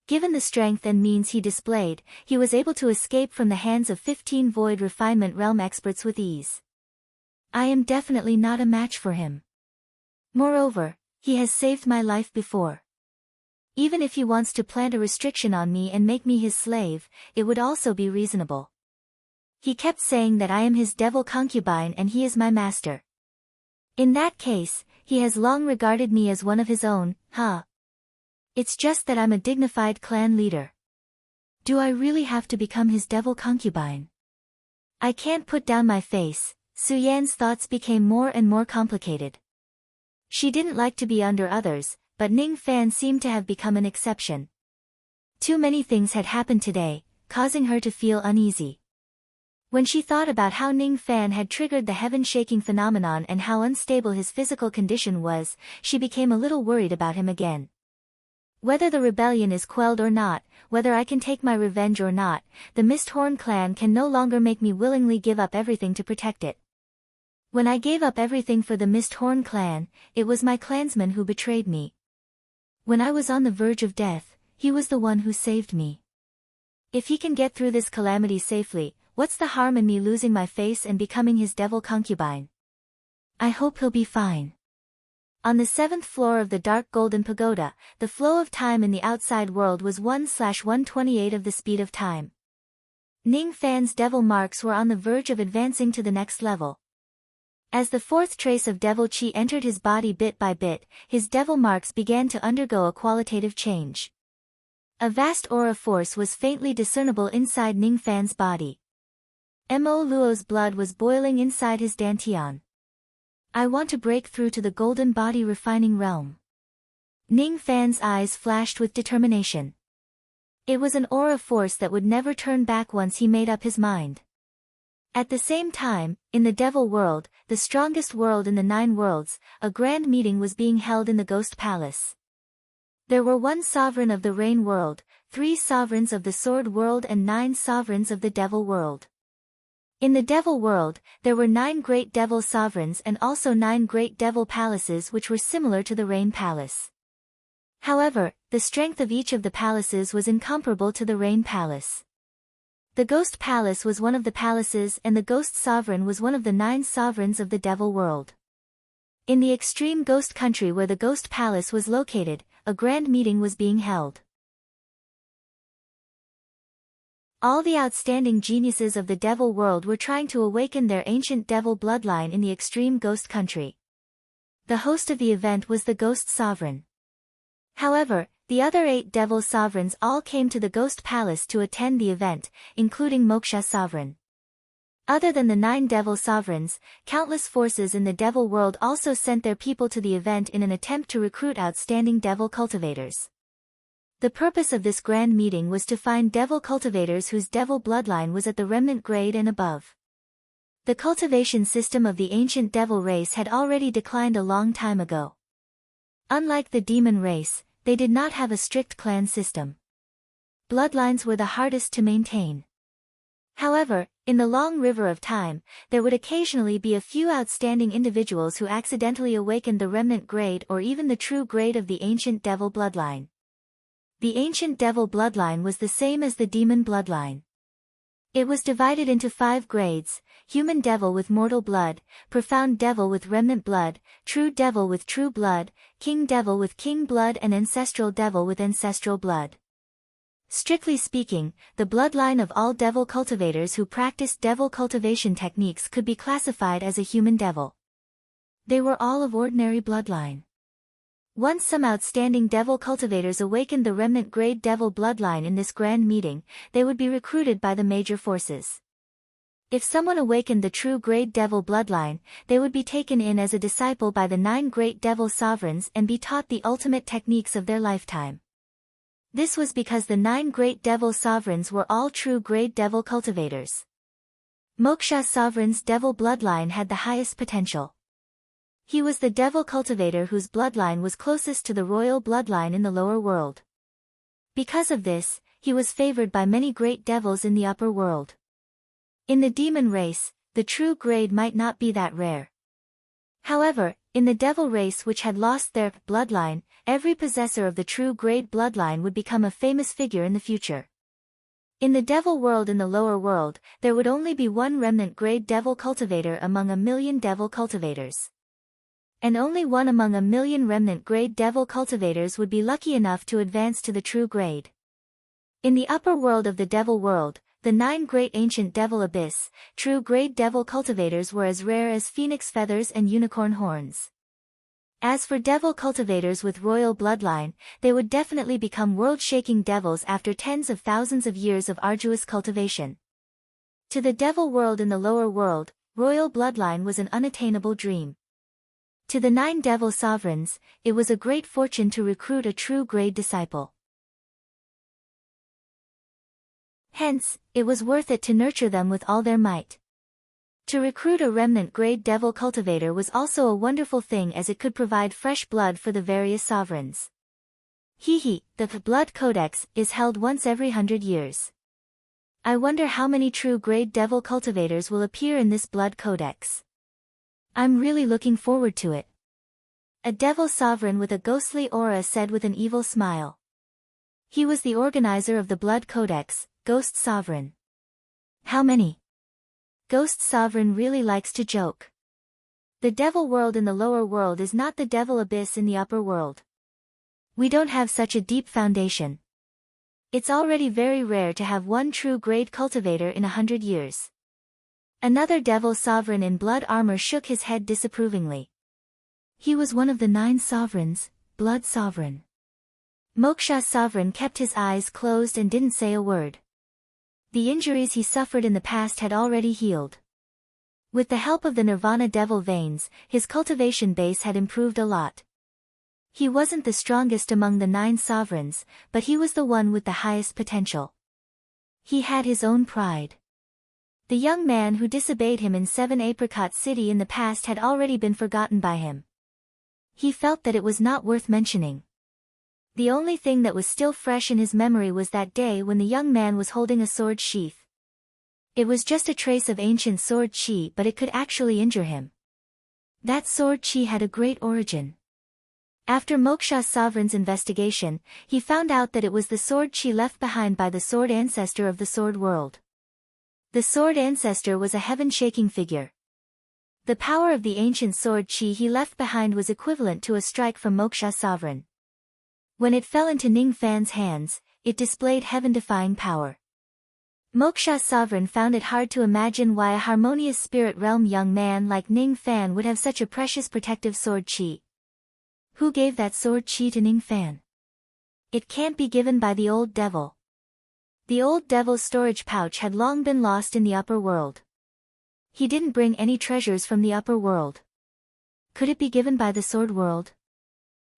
Given the strength and means he displayed, he was able to escape from the hands of 15 Void Refinement Realm experts with ease. I am definitely not a match for him. Moreover, he has saved my life before. Even if he wants to plant a restriction on me and make me his slave, it would also be reasonable. He kept saying that I am his devil concubine and he is my master. In that case, he has long regarded me as one of his own, huh? It's just that I'm a dignified clan leader. Do I really have to become his devil concubine? I can't put down my face. Su Yan's thoughts became more and more complicated. She didn't like to be under others, but Ning Fan seemed to have become an exception. Too many things had happened today, causing her to feel uneasy. When she thought about how Ning Fan had triggered the heaven-shaking phenomenon and how unstable his physical condition was, she became a little worried about him again. Whether the rebellion is quelled or not, whether I can take my revenge or not, the Misthorn clan can no longer make me willingly give up everything to protect it. When I gave up everything for the Misthorn clan, it was my clansman who betrayed me. When I was on the verge of death, he was the one who saved me. If he can get through this calamity safely, what's the harm in me losing my face and becoming his devil concubine? I hope he'll be fine. On the 7th floor of the Dark Golden Pagoda, the flow of time in the outside world was 1/128 of the speed of time. Ning Fan's devil marks were on the verge of advancing to the next level. As the fourth trace of devil chi entered his body bit by bit, his devil marks began to undergo a qualitative change. A vast aura force was faintly discernible inside Ning Fan's body. Mo Luo's blood was boiling inside his dantian. I want to break through to the golden body refining realm. Ning Fan's eyes flashed with determination. It was an aura force that would never turn back once he made up his mind. At the same time, in the Devil World, the strongest world in the 9 worlds, a grand meeting was being held in the Ghost Palace. There were 1 sovereign of the Rain World, 3 sovereigns of the Sword World and 9 sovereigns of the Devil World. In the Devil World, there were 9 great devil sovereigns and also 9 great devil palaces which were similar to the Rain Palace. However, the strength of each of the palaces was incomparable to the Rain Palace. The Ghost Palace was one of the palaces and the Ghost Sovereign was one of the 9 sovereigns of the Devil World. In the extreme Ghost Country where the Ghost Palace was located, a grand meeting was being held. All the outstanding geniuses of the Devil World were trying to awaken their ancient devil bloodline in the extreme Ghost Country. The host of the event was the Ghost Sovereign. However, the other 8 devil sovereigns all came to the Ghost Palace to attend the event, including Moksha Sovereign. Other than the 9 devil sovereigns, countless forces in the Devil World also sent their people to the event in an attempt to recruit outstanding devil cultivators. The purpose of this grand meeting was to find devil cultivators whose devil bloodline was at the remnant grade and above. The cultivation system of the ancient devil race had already declined a long time ago. Unlike the demon race, they did not have a strict clan system. Bloodlines were the hardest to maintain. However, in the long river of time, there would occasionally be a few outstanding individuals who accidentally awakened the remnant grade or even the true grade of the ancient devil bloodline. The ancient devil bloodline was the same as the demon bloodline. It was divided into 5 grades: human devil with mortal blood, profound devil with remnant blood, true devil with true blood, king devil with king blood, and ancestral devil with ancestral blood. Strictly speaking, the bloodline of all devil cultivators who practiced devil cultivation techniques could be classified as a human devil. They were all of ordinary bloodline. Once some outstanding devil cultivators awakened the remnant grade devil bloodline in this grand meeting, they would be recruited by the major forces. If someone awakened the true grade devil bloodline, they would be taken in as a disciple by the 9 great devil sovereigns and be taught the ultimate techniques of their lifetime. This was because the 9 great devil sovereigns were all true grade devil cultivators. Moksha sovereign's devil bloodline had the highest potential. He was the devil cultivator whose bloodline was closest to the royal bloodline in the lower world. Because of this, he was favored by many great devils in the upper world. In the demon race, the true grade might not be that rare. However, in the devil race which had lost their bloodline, every possessor of the true grade bloodline would become a famous figure in the future. In the devil world in the lower world, there would only be one remnant grade devil cultivator among 1,000,000 devil cultivators. And only one among 1,000,000 remnant grade devil cultivators would be lucky enough to advance to the true grade. In the upper world of the devil world, the 9 great ancient devil abyss, true grade devil cultivators were as rare as phoenix feathers and unicorn horns. As for devil cultivators with royal bloodline, they would definitely become world-shaking devils after tens of thousands of years of arduous cultivation. To the devil world in the lower world, royal bloodline was an unattainable dream. To the 9 devil sovereigns, it was a great fortune to recruit a true grade disciple. Hence, it was worth it to nurture them with all their might. To recruit a remnant grade devil cultivator was also a wonderful thing as it could provide fresh blood for the various sovereigns. The Blood Codex is held once every 100 years. I wonder how many true grade devil cultivators will appear in this Blood Codex. I'm really looking forward to it. A devil sovereign with a ghostly aura said with an evil smile. He was the organizer of the Blood Codex, Ghost Sovereign. How many? Ghost Sovereign really likes to joke. The devil world in the lower world is not the devil abyss in the upper world. We don't have such a deep foundation. It's already very rare to have one true grade cultivator in 100 years. Another devil sovereign in blood armor shook his head disapprovingly. He was one of the 9 sovereigns, Blood Sovereign. Moksha sovereign kept his eyes closed and didn't say a word. The injuries he suffered in the past had already healed. With the help of the Nirvana devil veins, his cultivation base had improved a lot. He wasn't the strongest among the 9 sovereigns, but he was the one with the highest potential. He had his own pride. The young man who disobeyed him in 7 Apricot City in the past had already been forgotten by him. He felt that it was not worth mentioning. The only thing that was still fresh in his memory was that day when the young man was holding a sword sheath. It was just a trace of ancient sword chi, but it could actually injure him. That sword chi had a great origin. After Moksha Sovereign's investigation, he found out that it was the sword chi left behind by the sword ancestor of the sword world. The sword ancestor was a heaven-shaking figure. The power of the ancient sword chi he left behind was equivalent to a strike from Moksha Sovereign. When it fell into Ning Fan's hands, it displayed heaven-defying power. Moksha Sovereign found it hard to imagine why a harmonious spirit realm young man like Ning Fan would have such a precious protective sword chi. Who gave that sword chi to Ning Fan? It can't be given by the old devil. The old devil's storage pouch had long been lost in the upper world. He didn't bring any treasures from the upper world. Could it be given by the sword world?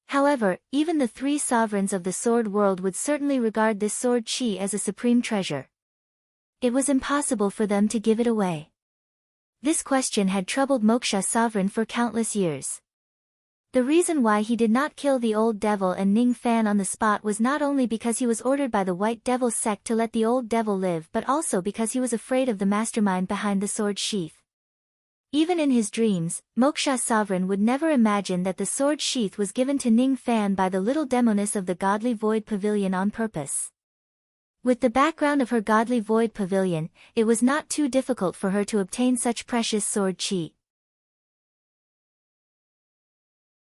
However, even the 3 sovereigns of the sword world would certainly regard this sword chi as a supreme treasure. It was impossible for them to give it away. This question had troubled Moksha Sovereign for countless years. The reason why he did not kill the old devil and Ning Fan on the spot was not only because he was ordered by the White Devil sect to let the old devil live, but also because he was afraid of the mastermind behind the sword sheath. Even in his dreams, Moksha Sovereign would never imagine that the sword sheath was given to Ning Fan by the little demoness of the Godly Void Pavilion on purpose. With the background of her godly void pavilion, it was not too difficult for her to obtain such precious sword chi.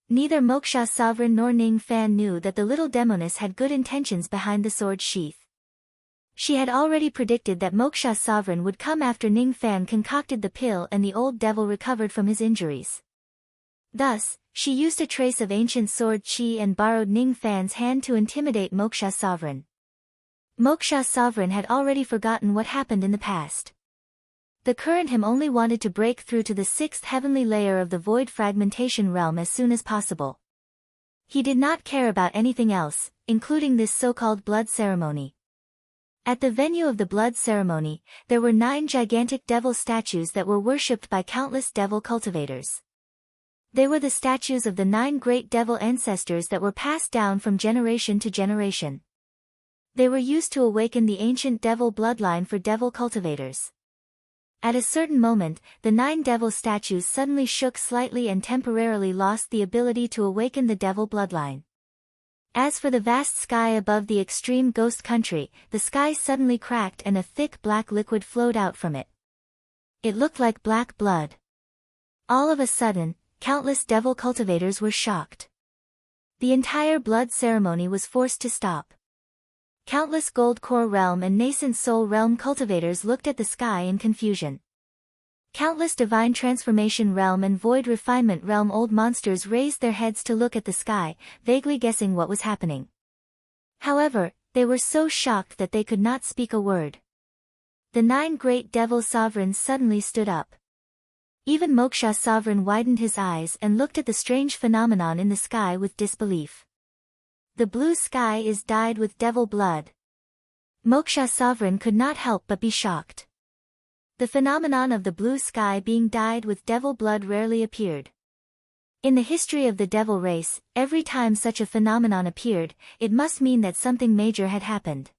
Neither Moksha's sovereign nor Ning Fan knew that the little demoness had good intentions behind the sword sheath. She had already predicted that Moksha's sovereign would come after Ning Fan concocted the pill and the old devil recovered from his injuries. Thus, she used a trace of ancient sword chi and borrowed Ning Fan's hand to intimidate Moksha's sovereign. Moksha's sovereign had already forgotten what happened in the past. The current him only wanted to break through to the sixth heavenly layer of the void fragmentation realm as soon as possible. He did not care about anything else, including this so-called blood ceremony. At the venue of the blood ceremony, there were 9 gigantic devil statues that were worshipped by countless devil cultivators. They were the statues of the 9 great devil ancestors that were passed down from generation to generation. They were used to awaken the ancient devil bloodline for devil cultivators. At a certain moment, the 9 devil statues suddenly shook slightly and temporarily lost the ability to awaken the devil bloodline. As for the vast sky above the extreme ghost country, the sky suddenly cracked and a thick black liquid flowed out from it. It looked like black blood. All of a sudden, countless devil cultivators were shocked. The entire blood ceremony was forced to stop. Countless Gold Core Realm and Nascent Soul Realm cultivators looked at the sky in confusion. Countless Divine Transformation Realm and Void Refinement Realm old monsters raised their heads to look at the sky, vaguely guessing what was happening. However, they were so shocked that they could not speak a word. The 9 great devil sovereigns suddenly stood up. Even Moksha's sovereign widened his eyes and looked at the strange phenomenon in the sky with disbelief. The blue sky is dyed with devil blood. Moksha's sovereign could not help but be shocked. The phenomenon of the blue sky being dyed with devil blood rarely appeared. In the history of the devil race, every time such a phenomenon appeared, it must mean that something major had happened.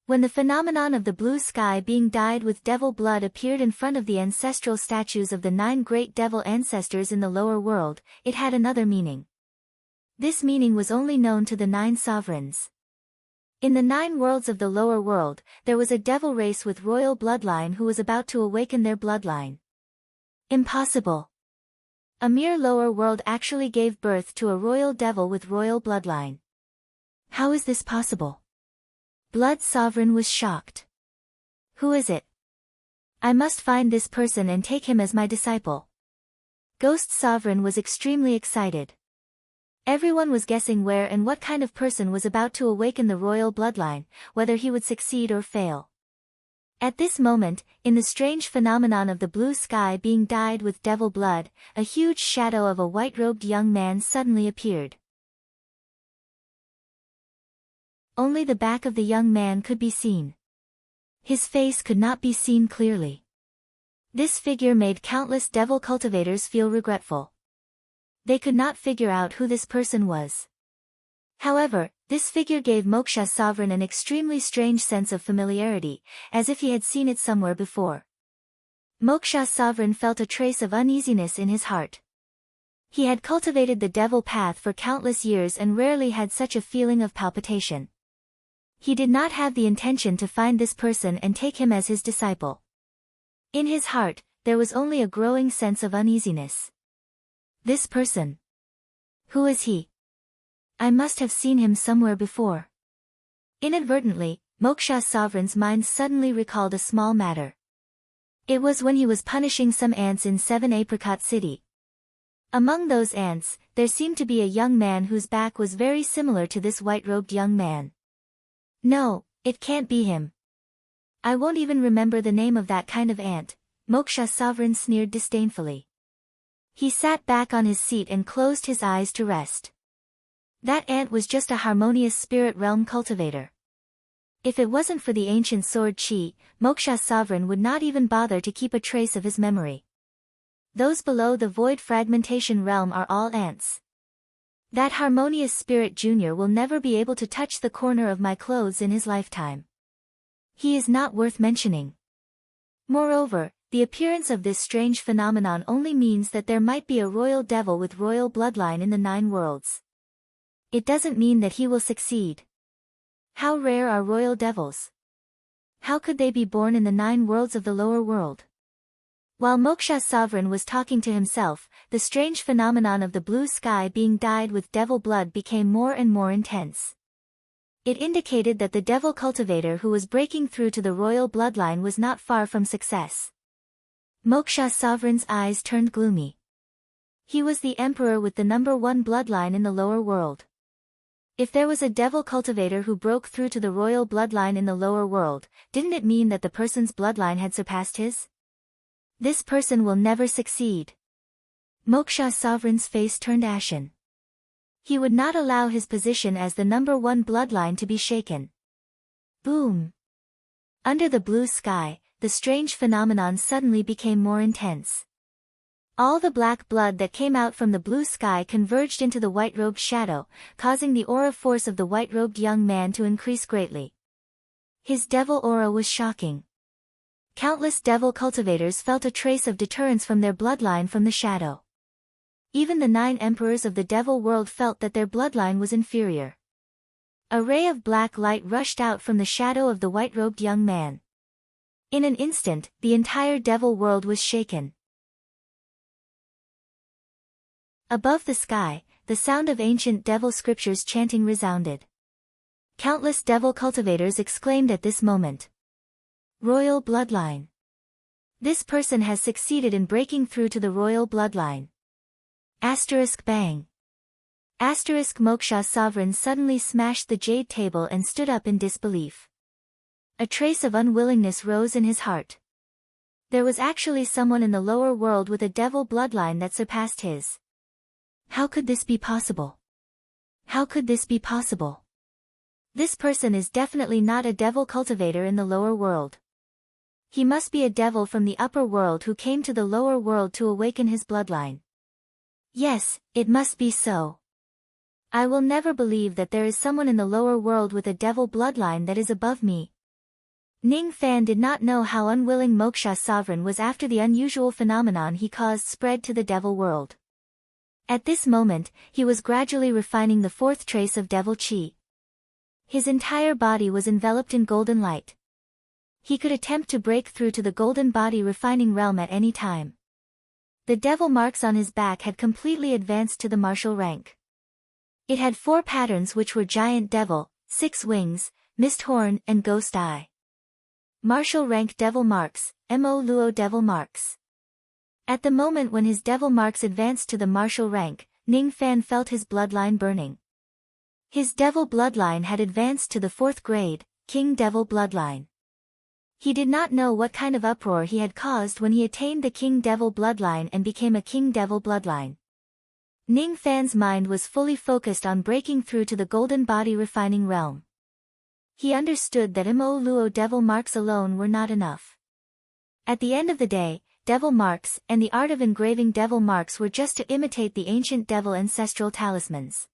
When the phenomenon of the blue sky being dyed with devil blood appeared in front of the ancestral statues of the 9 great devil ancestors in the lower world, it had another meaning. This meaning was only known to the 9 sovereigns. In the 9 worlds of the lower world, there was a devil race with royal bloodline who was about to awaken their bloodline. Impossible. A mere lower world actually gave birth to a royal devil with royal bloodline. How is this possible? Blood Sovereign was shocked. Who is it? I must find this person and take him as my disciple. Ghost Sovereign was extremely excited. Everyone was guessing where and what kind of person was about to awaken the royal bloodline, whether he would succeed or fail. At this moment, in the strange phenomenon of the blue sky being dyed with devil blood, a huge shadow of a white-robed young man suddenly appeared. Only the back of the young man could be seen. His face could not be seen clearly. This figure made countless devil cultivators feel regretful. They could not figure out who this person was. However, this figure gave Moksha's sovereign an extremely strange sense of familiarity, as if he had seen it somewhere before. Moksha's sovereign felt a trace of uneasiness in his heart. He had cultivated the devil path for countless years and rarely had such a feeling of palpitation. He did not have the intention to find this person and take him as his disciple. In his heart, there was only a growing sense of uneasiness. This person. Who is he? I must have seen him somewhere before. Inadvertently, Moksha's sovereign's mind suddenly recalled a small matter. It was when he was punishing some ants in 7 Apricot City. Among those ants, there seemed to be a young man whose back was very similar to this white-robed young man. No, it can't be him. I won't even remember the name of that kind of ant, Moksha's sovereign sneered disdainfully. He sat back on his seat and closed his eyes to rest. That ant was just a harmonious spirit realm cultivator. If it wasn't for the ancient sword chi, Moksha's sovereign would not even bother to keep a trace of his memory. Those below the void fragmentation realm are all ants. That harmonious spirit junior will never be able to touch the corner of my clothes in his lifetime. He is not worth mentioning. Moreover, the appearance of this strange phenomenon only means that there might be a royal devil with royal bloodline in the 9 worlds. It doesn't mean that he will succeed. How rare are royal devils? How could they be born in the 9 worlds of the lower world? While Moksha's sovereign was talking to himself, the strange phenomenon of the blue sky being dyed with devil blood became more and more intense. It indicated that the devil cultivator who was breaking through to the royal bloodline was not far from success. Moksha's sovereign's eyes turned gloomy. He was the emperor with the number 1 bloodline in the lower world. If there was a devil cultivator who broke through to the royal bloodline in the lower world, didn't it mean that the person's bloodline had surpassed his? This person will never succeed. Moksha's sovereign's face turned ashen. He would not allow his position as the number 1 bloodline to be shaken. Boom! Under the blue sky, the strange phenomenon suddenly became more intense. All the black blood that came out from the blue sky converged into the white-robed shadow, causing the aura force of the white-robed young man to increase greatly. His devil aura was shocking. Countless devil cultivators felt a trace of deterrence from their bloodline from the shadow. Even the 9 emperors of the devil world felt that their bloodline was inferior. A ray of black light rushed out from the shadow of the white-robed young man. In an instant, the entire devil world was shaken. Above the sky, the sound of ancient devil scriptures chanting resounded. Countless devil cultivators exclaimed at this moment. Royal bloodline. This person has succeeded in breaking through to the royal bloodline. Asterisk bang. Asterisk Moksha's sovereign suddenly smashed the jade table and stood up in disbelief. A trace of unwillingness rose in his heart. There was actually someone in the lower world with a devil bloodline that surpassed his. How could this be possible? How could this be possible? This person is definitely not a devil cultivator in the lower world. He must be a devil from the upper world who came to the lower world to awaken his bloodline. Yes, it must be so. I will never believe that there is someone in the lower world with a devil bloodline that is above me. Ning Fan did not know how unwilling Moksha's sovereign was after the unusual phenomenon he caused spread to the devil world. At this moment, he was gradually refining the 4th trace of devil chi. His entire body was enveloped in golden light. He could attempt to break through to the golden body refining realm at any time. The devil marks on his back had completely advanced to the martial rank. It had 4 patterns which were giant devil, 6 wings, mist horn and ghost eye. Martial rank devil marks, Mo Luo devil marks. At the moment when his devil marks advanced to the martial rank, Ning Fan felt his bloodline burning. His devil bloodline had advanced to the 4th grade, King Devil bloodline. He did not know what kind of uproar he had caused when he attained the King Devil bloodline and became a King Devil bloodline. Ning Fan's mind was fully focused on breaking through to the golden body refining realm. He understood that Mo Luo devil marks alone were not enough. At the end of the day, devil marks and the art of engraving devil marks were just to imitate the ancient devil ancestral talismans.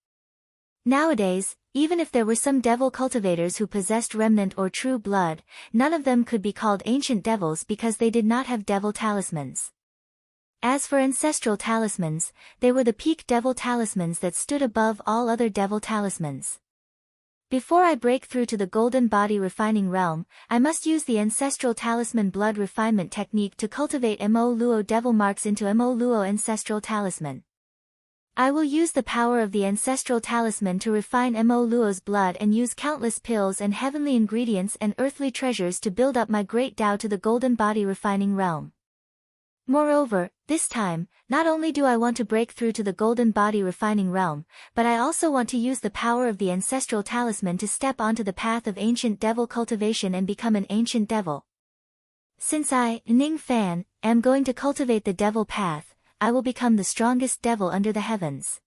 Nowadays, even if there were some devil cultivators who possessed remnant or true blood, none of them could be called ancient devils because they did not have devil talismans. As for ancestral talismans, they were the peak devil talismans that stood above all other devil talismans. Before I break through to the golden body refining realm, I must use the ancestral talisman blood refinement technique to cultivate Mo Luo devil marks into Mo Luo ancestral talisman. I will use the power of the ancestral talisman to refine Mo Luo's blood and use countless pills and heavenly ingredients and earthly treasures to build up my great Tao to the golden body refining realm. Moreover, this time, not only do I want to break through to the golden body refining realm, but I also want to use the power of the ancestral talisman to step onto the path of ancient devil cultivation and become an ancient devil. Since I, Ning Fan, am going to cultivate the devil path, I will become the strongest devil under the heavens.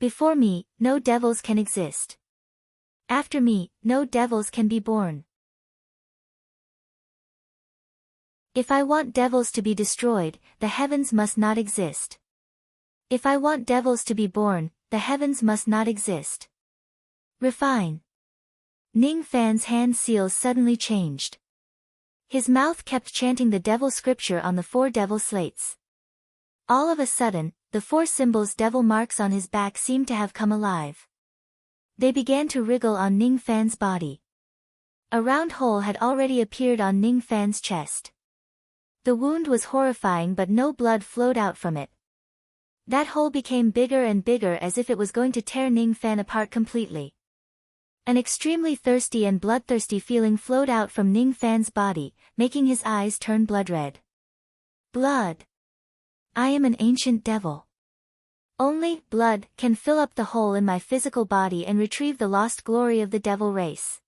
Before me, no devils can exist. After me, no devils can be born. If I want devils to be destroyed, the heavens must not exist. If I want devils to be born, the heavens must not exist. Refine. Ning Fan's hand seals suddenly changed. His mouth kept chanting the devil scripture on the 4 devil slates. All of a sudden, the 4 symbols devil marks on his back seemed to have come alive. They began to wriggle on Ning Fan's body. A round hole had already appeared on Ning Fan's chest. The wound was horrifying, but no blood flowed out from it. That hole became bigger and bigger, as if it was going to tear Ning Fan apart completely. An extremely thirsty and bloodthirsty feeling flowed out from Ning Fan's body, making his eyes turn blood red. Blood. I am an ancient devil. Only blood can fill up the hole in my physical body and retrieve the lost glory of the devil race.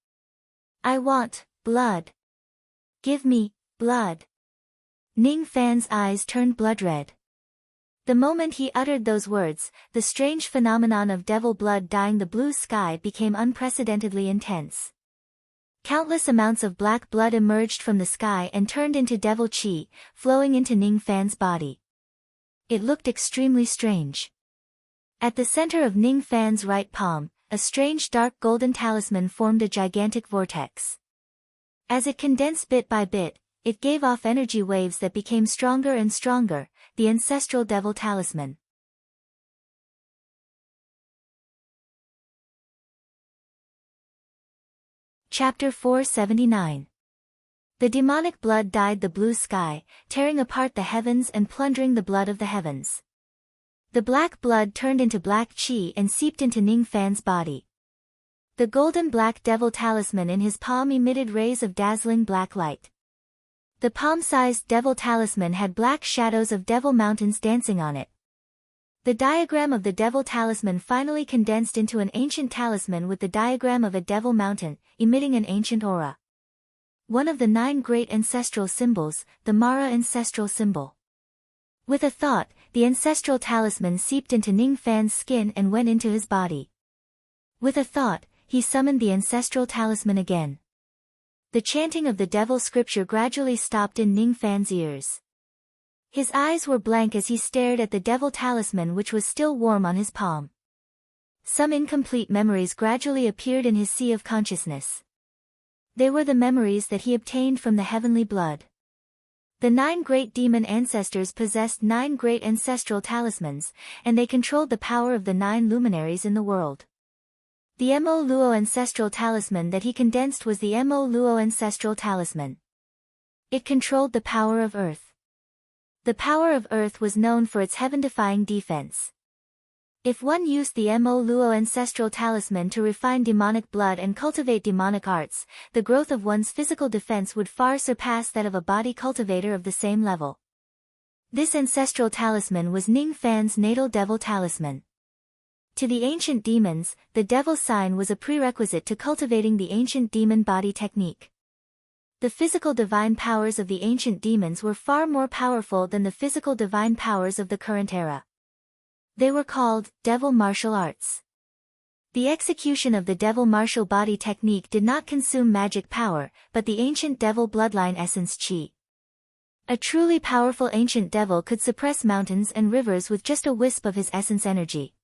I want blood. Give me blood. Ning Fan's eyes turned blood red. The moment he uttered those words, the strange phenomenon of devil blood dyeing the blue sky became unprecedentedly intense. Countless amounts of black blood emerged from the sky and turned into devil chi, flowing into Ning Fan's body. It looked extremely strange. At the center of Ning Fan's right palm, a strange dark golden talisman formed a gigantic vortex. As it condensed bit by bit, it gave off energy waves that became stronger and stronger, the ancestral devil talisman. Chapter 479. The demonic blood dyed the blue sky, tearing apart the heavens and plundering the blood of the heavens. The black blood turned into black chi and seeped into Ning Fan's body. The golden black devil talisman in his palm emitted rays of dazzling black light. The palm-sized devil talisman had black shadows of devil mountains dancing on it. The diagram of the devil talisman finally condensed into an ancient talisman with the diagram of a devil mountain, emitting an ancient aura. One of the 9 great ancestral symbols, the Mara ancestral symbol. With a thought, the ancestral talisman seeped into Ning Fan's skin and went into his body. With a thought, he summoned the ancestral talisman again. The chanting of the devil scripture gradually stopped in Ning Fan's ears. His eyes were blank as he stared at the devil talisman, which was still warm on his palm. Some incomplete memories gradually appeared in his sea of consciousness. They were the memories that he obtained from the heavenly blood. The 9 great demon ancestors possessed 9 great ancestral talismans, and they controlled the power of the 9 luminaries in the world. The Mo Luo ancestral talisman that he condensed was the Mo Luo ancestral talisman. It controlled the power of earth. The power of earth was known for its heaven-defying defense. If one used the Mo Luo ancestral talisman to refine demonic blood and cultivate demonic arts, the growth of one's physical defense would far surpass that of a body cultivator of the same level. This ancestral talisman was Ning Fan's natal devil talisman. To the ancient demons, the devil sign was a prerequisite to cultivating the ancient demon body technique. The physical divine powers of the ancient demons were far more powerful than the physical divine powers of the current era. They were called devil martial arts. The execution of the devil martial body technique did not consume magic power, but the ancient devil bloodline essence chi. A truly powerful ancient devil could suppress mountains and rivers with just a wisp of his essence energy.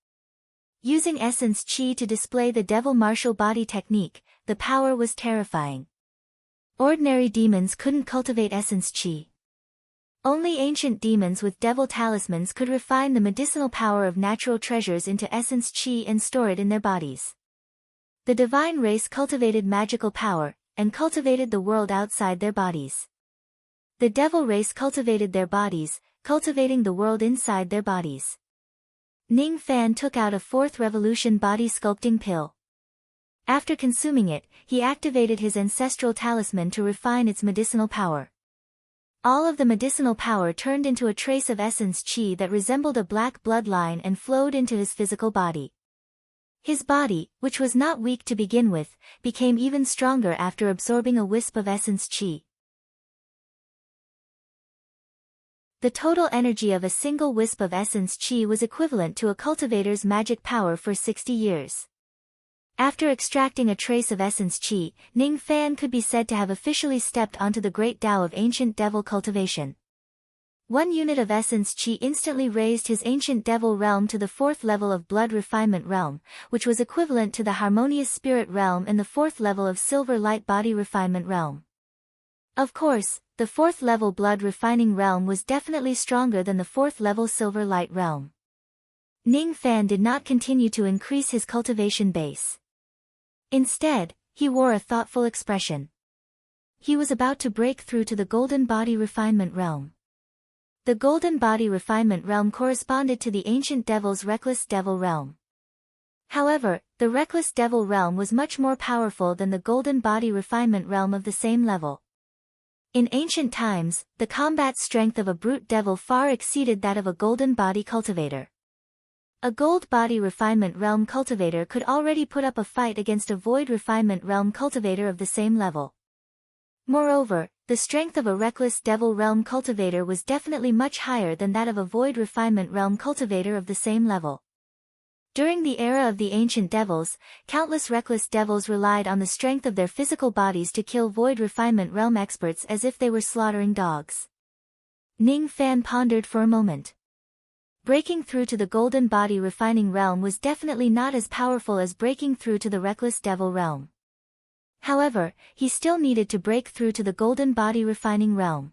Using essence chi to display the devil martial body technique, the power was terrifying. Ordinary demons couldn't cultivate essence chi. Only ancient demons with devil talismans could refine the medicinal power of natural treasures into essence chi and store it in their bodies. The divine race cultivated magical power, and cultivated the world outside their bodies. The devil race cultivated their bodies, cultivating the world inside their bodies. Ning Fan took out a 4th revolution body sculpting pill. After consuming it, he activated his ancestral talisman to refine its medicinal power. All of the medicinal power turned into a trace of essence chi that resembled a black bloodline and flowed into his physical body. His body, which was not weak to begin with, became even stronger after absorbing a wisp of essence chi. The total energy of a single wisp of essence chi was equivalent to a cultivator's magic power for 60 years. After extracting a trace of essence chi, Ning Fan could be said to have officially stepped onto the great Tao of ancient devil cultivation. 1 unit of essence chi instantly raised his ancient devil realm to the 4th level of blood refinement realm, which was equivalent to the harmonious spirit realm and the 4th level of silver light body refinement realm. Of course, the 4th level blood refining realm was definitely stronger than the 4th level silver light realm. Ning Fan did not continue to increase his cultivation base. Instead, he wore a thoughtful expression. He was about to break through to the Golden Body Refinement Realm. The Golden Body Refinement Realm corresponded to the ancient devil's Reckless Devil Realm. However, the Reckless Devil Realm was much more powerful than the Golden Body Refinement Realm of the same level. In ancient times, the combat strength of a brute devil far exceeded that of a Golden Body Cultivator. A Gold Body Refinement Realm Cultivator could already put up a fight against a Void Refinement Realm Cultivator of the same level. Moreover, the strength of a Reckless Devil Realm Cultivator was definitely much higher than that of a Void Refinement Realm Cultivator of the same level. During the era of the ancient devils, countless reckless devils relied on the strength of their physical bodies to kill Void Refinement Realm experts as if they were slaughtering dogs. Ning Fan pondered for a moment. Breaking through to the Golden Body Refining Realm was definitely not as powerful as breaking through to the Reckless Devil Realm. However, he still needed to break through to the Golden Body Refining Realm.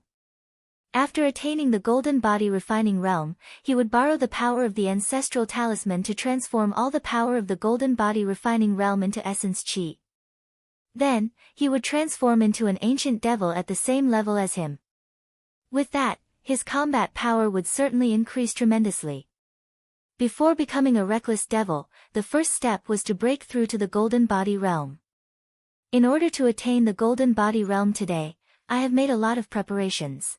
After attaining the Golden Body Refining Realm, he would borrow the power of the Ancestral Talisman to transform all the power of the Golden Body Refining Realm into Essence Chi. Then, he would transform into an ancient devil at the same level as him. With that, his combat power would certainly increase tremendously. Before becoming a reckless devil, the first step was to break through to the Golden Body Realm. In order to attain the Golden Body Realm today, I have made a lot of preparations.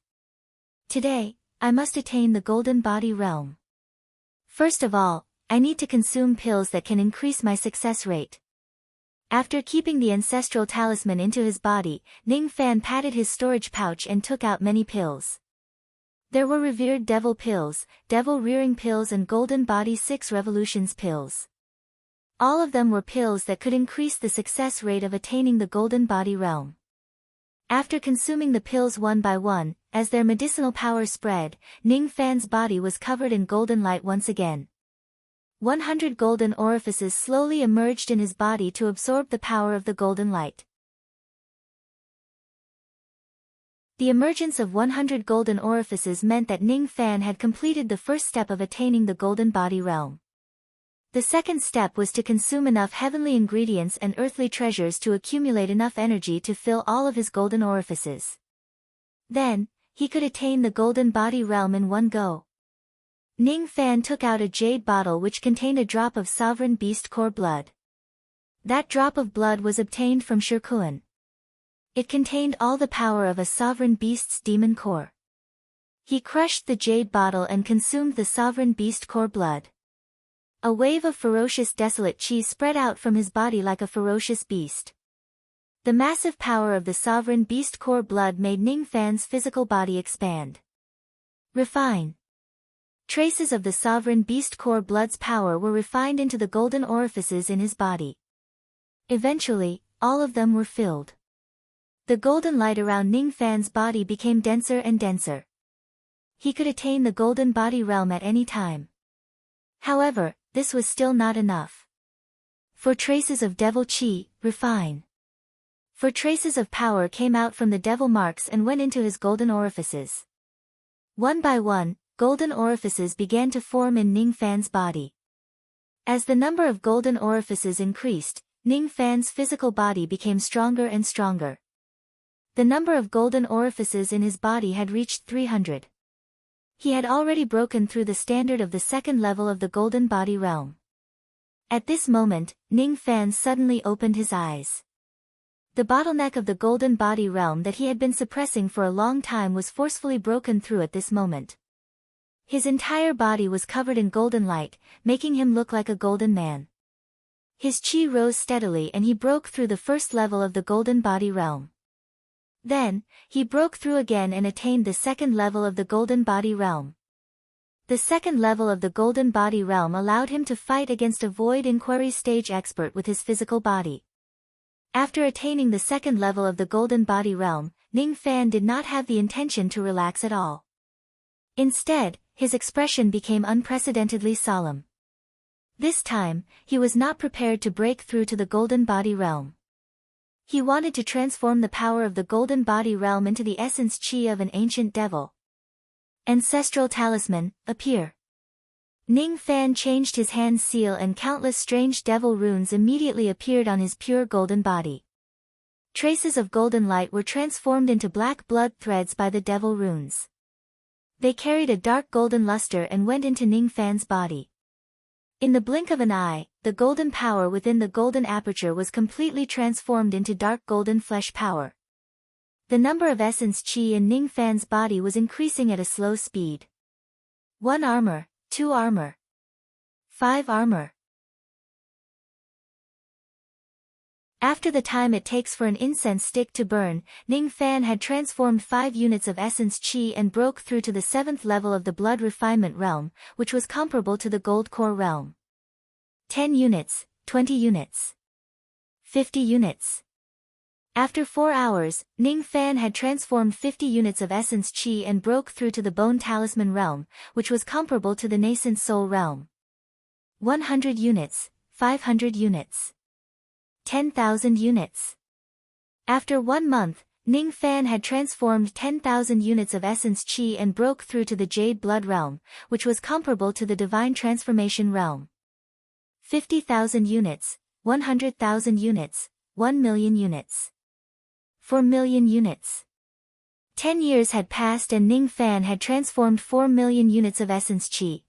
Today, I must attain the Golden Body Realm. First of all, I need to consume pills that can increase my success rate. After keeping the Ancestral Talisman into his body, Ning Fan patted his storage pouch and took out many pills. There were Revered Devil Pills, Devil Rearing Pills and Golden Body 6 Revolutions Pills. All of them were pills that could increase the success rate of attaining the Golden Body Realm. After consuming the pills one by one, as their medicinal power spread, Ning Fan's body was covered in golden light once again. 100 golden orifices slowly emerged in his body to absorb the power of the golden light. The emergence of 100 golden orifices meant that Ning Fan had completed the first step of attaining the Golden Body Realm. The second step was to consume enough heavenly ingredients and earthly treasures to accumulate enough energy to fill all of his golden orifices. Then, he could attain the Golden Body Realm in one go. Ning Fan took out a jade bottle which contained a drop of Sovereign Beast Core blood. That drop of blood was obtained from Shirkuan. It contained all the power of a Sovereign Beast's demon core. He crushed the jade bottle and consumed the Sovereign Beast Core blood. A wave of ferocious desolate chi spread out from his body like a ferocious beast. The massive power of the Sovereign Beast Core blood made Ning Fan's physical body expand. Refine. Traces of the Sovereign Beast Core blood's power were refined into the golden orifices in his body. Eventually, all of them were filled. The golden light around Ning Fan's body became denser and denser. He could attain the Golden Body Realm at any time. However, this was still not enough. For traces of devil chi, refine. For traces of power came out from the devil marks and went into his golden orifices. One by one, golden orifices began to form in Ning Fan's body. As the number of golden orifices increased, Ning Fan's physical body became stronger and stronger. The number of golden orifices in his body had reached 300. He had already broken through the standard of the second level of the Golden Body Realm. At this moment, Ning Fan suddenly opened his eyes. The bottleneck of the Golden Body Realm that he had been suppressing for a long time was forcefully broken through at this moment. His entire body was covered in golden light, making him look like a golden man. His chi rose steadily and he broke through the first level of the Golden Body Realm. Then, he broke through again and attained the second level of the Golden Body Realm. The second level of the Golden Body Realm allowed him to fight against a Void Inquiry stage expert with his physical body. After attaining the second level of the Golden Body Realm, Ning Fan did not have the intention to relax at all. Instead, his expression became unprecedentedly solemn. This time, he was not prepared to break through to the Golden Body Realm. He wanted to transform the power of the Golden Body Realm into the essence chi of an ancient devil. Ancestral Talisman, appear. Ning Fan changed his hand seal and countless strange devil runes immediately appeared on his pure golden body. Traces of golden light were transformed into black blood threads by the devil runes. They carried a dark golden luster and went into Ning Fan's body. In the blink of an eye, the golden power within the golden aperture was completely transformed into dark golden flesh power. The number of essence chi in Ning Fan's body was increasing at a slow speed. 1 armor, 2 armor, 5 armor. After the time it takes for an incense stick to burn, Ning Fan had transformed 5 units of essence chi and broke through to the 7th level of the blood refinement realm, which was comparable to the gold core realm. 10 units, 20 units, 50 units. After 4 hours, Ning Fan had transformed 50 units of essence chi and broke through to the bone talisman realm, which was comparable to the nascent soul realm. 100 units, 500 units. 10,000 units. After 1 month, Ning Fan had transformed 10,000 units of essence chi and broke through to the Jade Blood realm, which was comparable to the Divine Transformation realm. 50,000 units, 100,000 units, 1 million units. 4 million units. 10 years had passed and Ning Fan had transformed 4 million units of essence chi.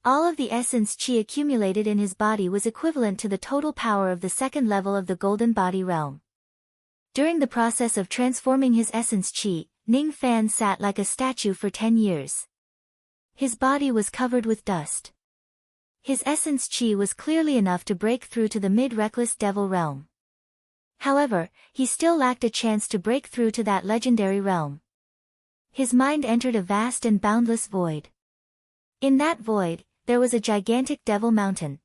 All of the essence chi accumulated in his body was equivalent to the total power of the 2nd level of the golden body realm. During the process of transforming his essence chi, Ning Fan sat like a statue for 10 years. His body was covered with dust. His essence chi was clearly enough to break through to the mid-reckless devil realm. However, he still lacked a chance to break through to that legendary realm. His mind entered a vast and boundless void. In that void, there was a gigantic devil mountain.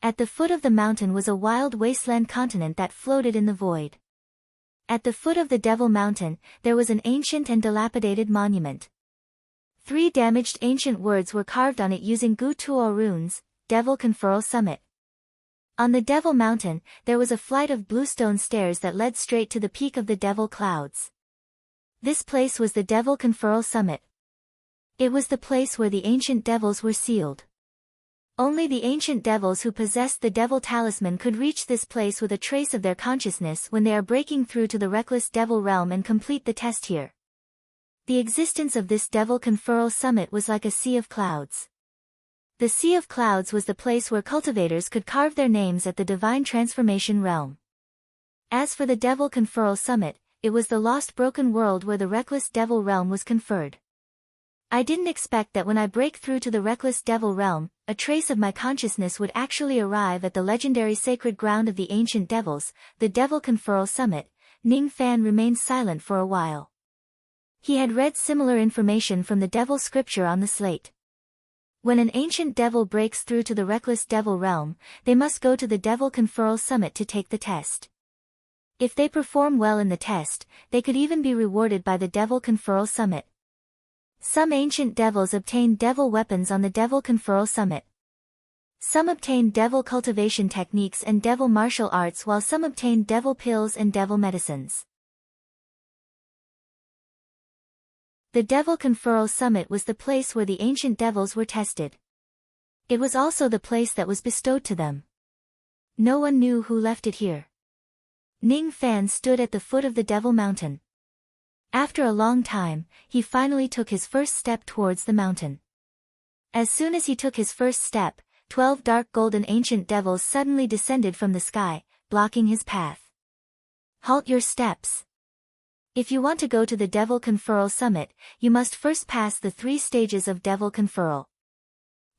At the foot of the mountain was a wild wasteland continent that floated in the void. At the foot of the devil mountain, there was an ancient and dilapidated monument. 3 damaged ancient words were carved on it using Gu Tuo runes, Devil Conferral Summit. On the Devil Mountain, there was a flight of bluestone stairs that led straight to the peak of the Devil Clouds. This place was the Devil Conferral Summit. It was the place where the ancient devils were sealed. Only the ancient devils who possessed the Devil Talisman could reach this place with a trace of their consciousness when they are breaking through to the reckless Devil realm and complete the test here. The existence of this Devil Conferral Summit was like a sea of clouds. The Sea of Clouds was the place where cultivators could carve their names at the Divine Transformation realm. As for the Devil Conferral Summit, it was the lost broken world where the reckless devil realm was conferred. I didn't expect that when I break through to the reckless devil realm, a trace of my consciousness would actually arrive at the legendary sacred ground of the ancient devils, the Devil Conferral Summit. Ning Fan remained silent for a while. He had read similar information from the devil scripture on the slate. When an ancient devil breaks through to the reckless devil realm, they must go to the Devil Conferral Summit to take the test. If they perform well in the test, they could even be rewarded by the Devil Conferral Summit. Some ancient devils obtained devil weapons on the Devil Conferral Summit. Some obtained devil cultivation techniques and devil martial arts while some obtained devil pills and devil medicines. The Devil Conferral Summit was the place where the ancient devils were tested. It was also the place that was bestowed to them. No one knew who left it here. Ning Fan stood at the foot of the Devil Mountain. After a long time, he finally took his first step towards the mountain. As soon as he took his first step, 12 dark golden ancient devils suddenly descended from the sky, blocking his path. Halt your steps. If you want to go to the Devil Conferral Summit, you must first pass the 3 stages of Devil Conferral.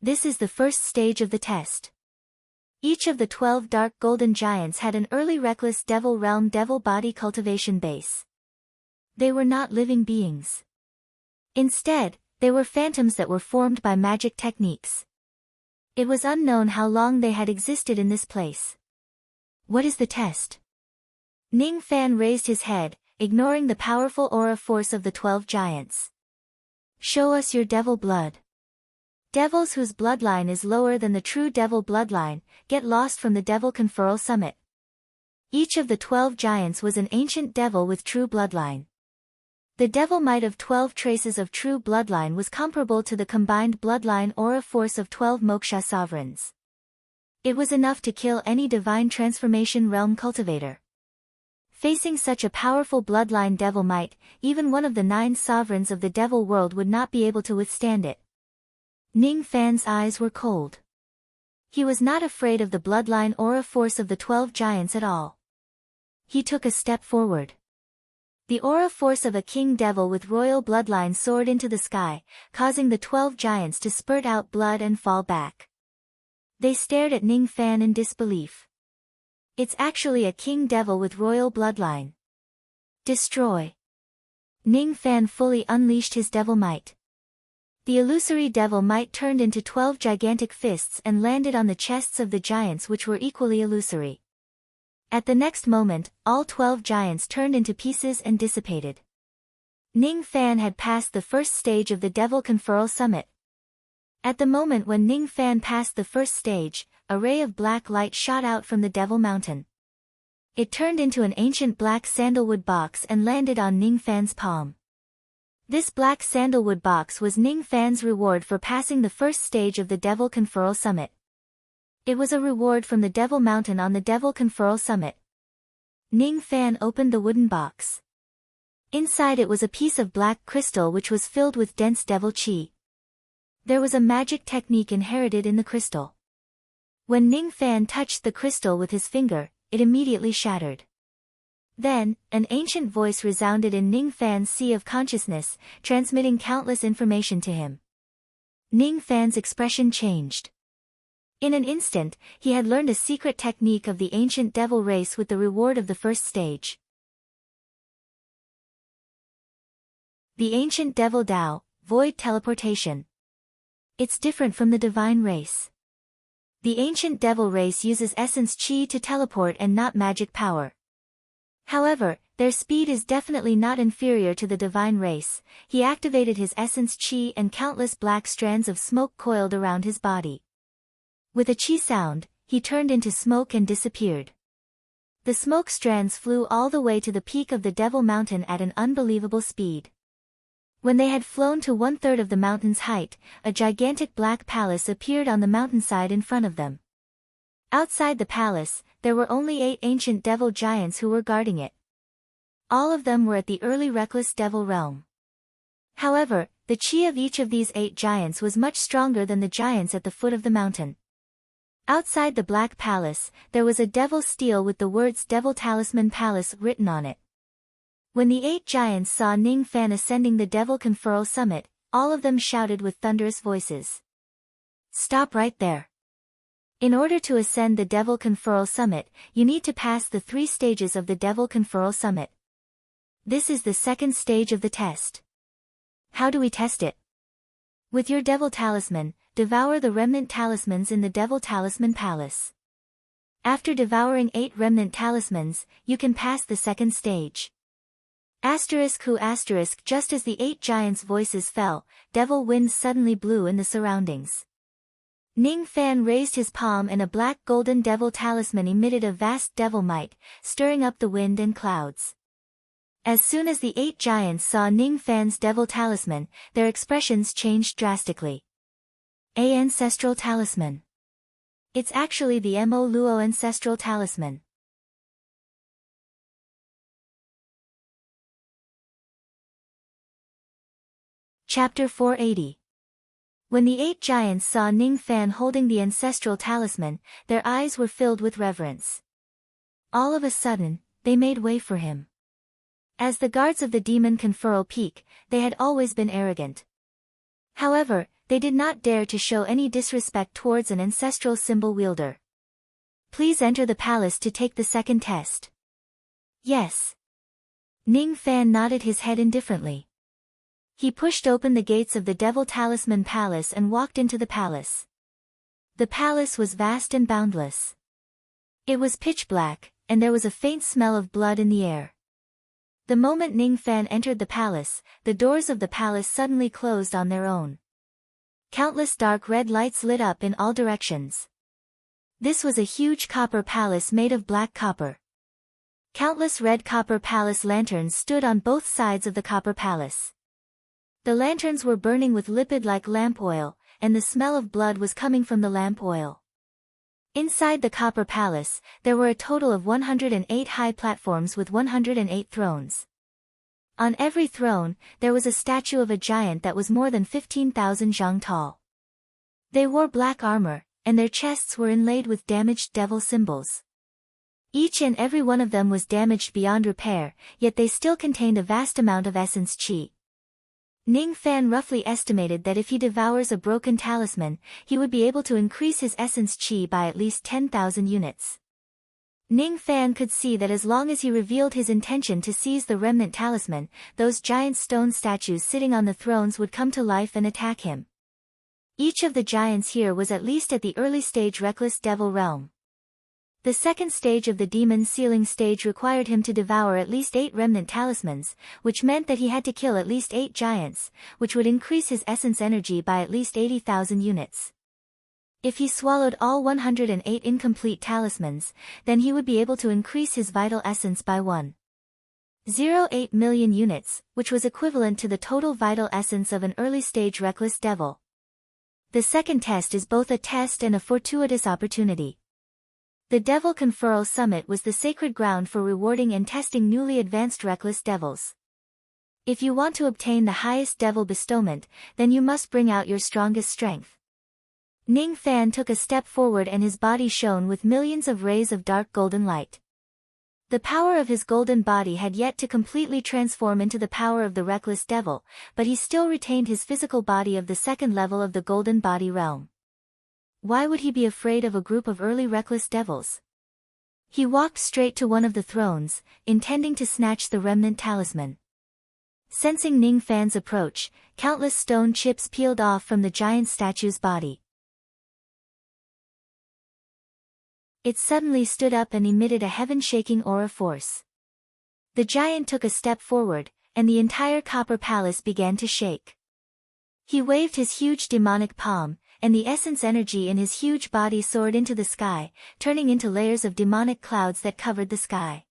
This is the first stage of the test. Each of the 12 dark golden giants had an early reckless devil realm devil body cultivation base. They were not living beings. Instead, they were phantoms that were formed by magic techniques. It was unknown how long they had existed in this place. What is the test? Ning Fan raised his head, ignoring the powerful aura force of the 12 giants. Show us your devil blood. Devils whose bloodline is lower than the true devil bloodline, get lost from the Devil Conferral Summit. Each of the 12 giants was an ancient devil with true bloodline. The devil might of 12 traces of true bloodline was comparable to the combined bloodline aura force of 12 moksha sovereigns. It was enough to kill any divine transformation realm cultivator. Facing such a powerful bloodline devil might, even one of the 9 sovereigns of the devil world would not be able to withstand it. Ning Fan's eyes were cold. He was not afraid of the bloodline aura force of the 12 giants at all. He took a step forward. The aura force of a king devil with royal bloodline soared into the sky, causing the 12 giants to spurt out blood and fall back. They stared at Ning Fan in disbelief. It's actually a king devil with royal bloodline. Destroy. Ning Fan fully unleashed his devil might. The illusory devil might turned into 12 gigantic fists and landed on the chests of the giants, which were equally illusory. At the next moment, all 12 giants turned into pieces and dissipated. Ning Fan had passed the first stage of the Devil Conferral Summit. At the moment when Ning Fan passed the first stage, a ray of black light shot out from the Devil Mountain. It turned into an ancient black sandalwood box and landed on Ning Fan's palm. This black sandalwood box was Ning Fan's reward for passing the first stage of the Devil Conferral Summit. It was a reward from the Devil Mountain on the Devil Conferral Summit. Ning Fan opened the wooden box. Inside it was a piece of black crystal which was filled with dense devil chi. There was a magic technique inherited in the crystal. When Ning Fan touched the crystal with his finger, it immediately shattered. Then, an ancient voice resounded in Ning Fan's sea of consciousness, transmitting countless information to him. Ning Fan's expression changed. In an instant, he had learned a secret technique of the ancient devil race with the reward of the first stage. The ancient devil Tao, void teleportation. It's different from the divine race. The ancient devil race uses essence chi to teleport and not magic power. However, their speed is definitely not inferior to the divine race. He activated his essence chi and countless black strands of smoke coiled around his body. With a chi sound, he turned into smoke and disappeared. The smoke strands flew all the way to the peak of the Devil Mountain at an unbelievable speed. When they had flown to 1/3 of the mountain's height, a gigantic black palace appeared on the mountainside in front of them. Outside the palace, there were only 8 ancient devil giants who were guarding it. All of them were at the early reckless devil realm. However, the chi of each of these 8 giants was much stronger than the giants at the foot of the mountain. Outside the Black Palace, there was a devil stele with the words Devil Talisman Palace written on it. When the 8 giants saw Ning Fan ascending the Devil Conferral Summit, all of them shouted with thunderous voices. Stop right there. In order to ascend the Devil Conferral Summit, you need to pass the 3 stages of the Devil Conferral Summit. This is the second stage of the test. How do we test it? With your Devil Talisman, devour the remnant talismans in the Devil Talisman Palace. After devouring 8 remnant talismans, you can pass the second stage. ****, just as the 8 giants' voices fell, devil winds suddenly blew in the surroundings. Ning Fan raised his palm and a black golden devil talisman emitted a vast devil might, stirring up the wind and clouds. As soon as the 8 giants saw Ning Fan's devil talisman, their expressions changed drastically. A ancestral talisman. It's actually the Mo Luo ancestral talisman. Chapter 480. When the 8 giants saw Ning Fan holding the ancestral talisman, their eyes were filled with reverence. All of a sudden, they made way for him. As the guards of the Demon Conferral Peak, they had always been arrogant. However, they did not dare to show any disrespect towards an ancestral symbol wielder. Please enter the palace to take the second test. Yes. Ning Fan nodded his head indifferently. He pushed open the gates of the Devil Talisman Palace and walked into the palace. The palace was vast and boundless. It was pitch black, and there was a faint smell of blood in the air. The moment Ning Fan entered the palace, the doors of the palace suddenly closed on their own. Countless dark red lights lit up in all directions. This was a huge copper palace made of black copper. Countless red copper palace lanterns stood on both sides of the copper palace. The lanterns were burning with lipid-like lamp oil, and the smell of blood was coming from the lamp oil. Inside the copper palace, there were a total of 108 high platforms with 108 thrones. On every throne, there was a statue of a giant that was more than 15,000 zhang tall. They wore black armor, and their chests were inlaid with damaged devil symbols. Each and every one of them was damaged beyond repair, yet they still contained a vast amount of essence qi. Ning Fan roughly estimated that if he devours a broken talisman, he would be able to increase his essence qi by at least 10,000 units. Ning Fan could see that as long as he revealed his intention to seize the remnant talisman, those giant stone statues sitting on the thrones would come to life and attack him. Each of the giants here was at least at the early stage reckless devil realm. The second stage of the demon sealing stage required him to devour at least 8 remnant talismans, which meant that he had to kill at least 8 giants, which would increase his essence energy by at least 80,000 units. If he swallowed all 108 incomplete talismans, then he would be able to increase his vital essence by 1.08 million units, which was equivalent to the total vital essence of an early stage reckless devil. The second test is both a test and a fortuitous opportunity. The Devil Conferral Summit was the sacred ground for rewarding and testing newly advanced reckless devils. If you want to obtain the highest devil bestowment, then you must bring out your strongest strength. Ning Fan took a step forward and his body shone with millions of rays of dark golden light. The power of his golden body had yet to completely transform into the power of the reckless devil, but he still retained his physical body of the second level of the golden body realm. Why would he be afraid of a group of early reckless devils? He walked straight to one of the thrones, intending to snatch the remnant talisman. Sensing Ning Fan's approach, countless stone chips peeled off from the giant statue's body. It suddenly stood up and emitted a heaven-shaking aura force. The giant took a step forward, and the entire copper palace began to shake. He waved his huge demonic palm, and the essence energy in his huge body soared into the sky, turning into layers of demonic clouds that covered the sky.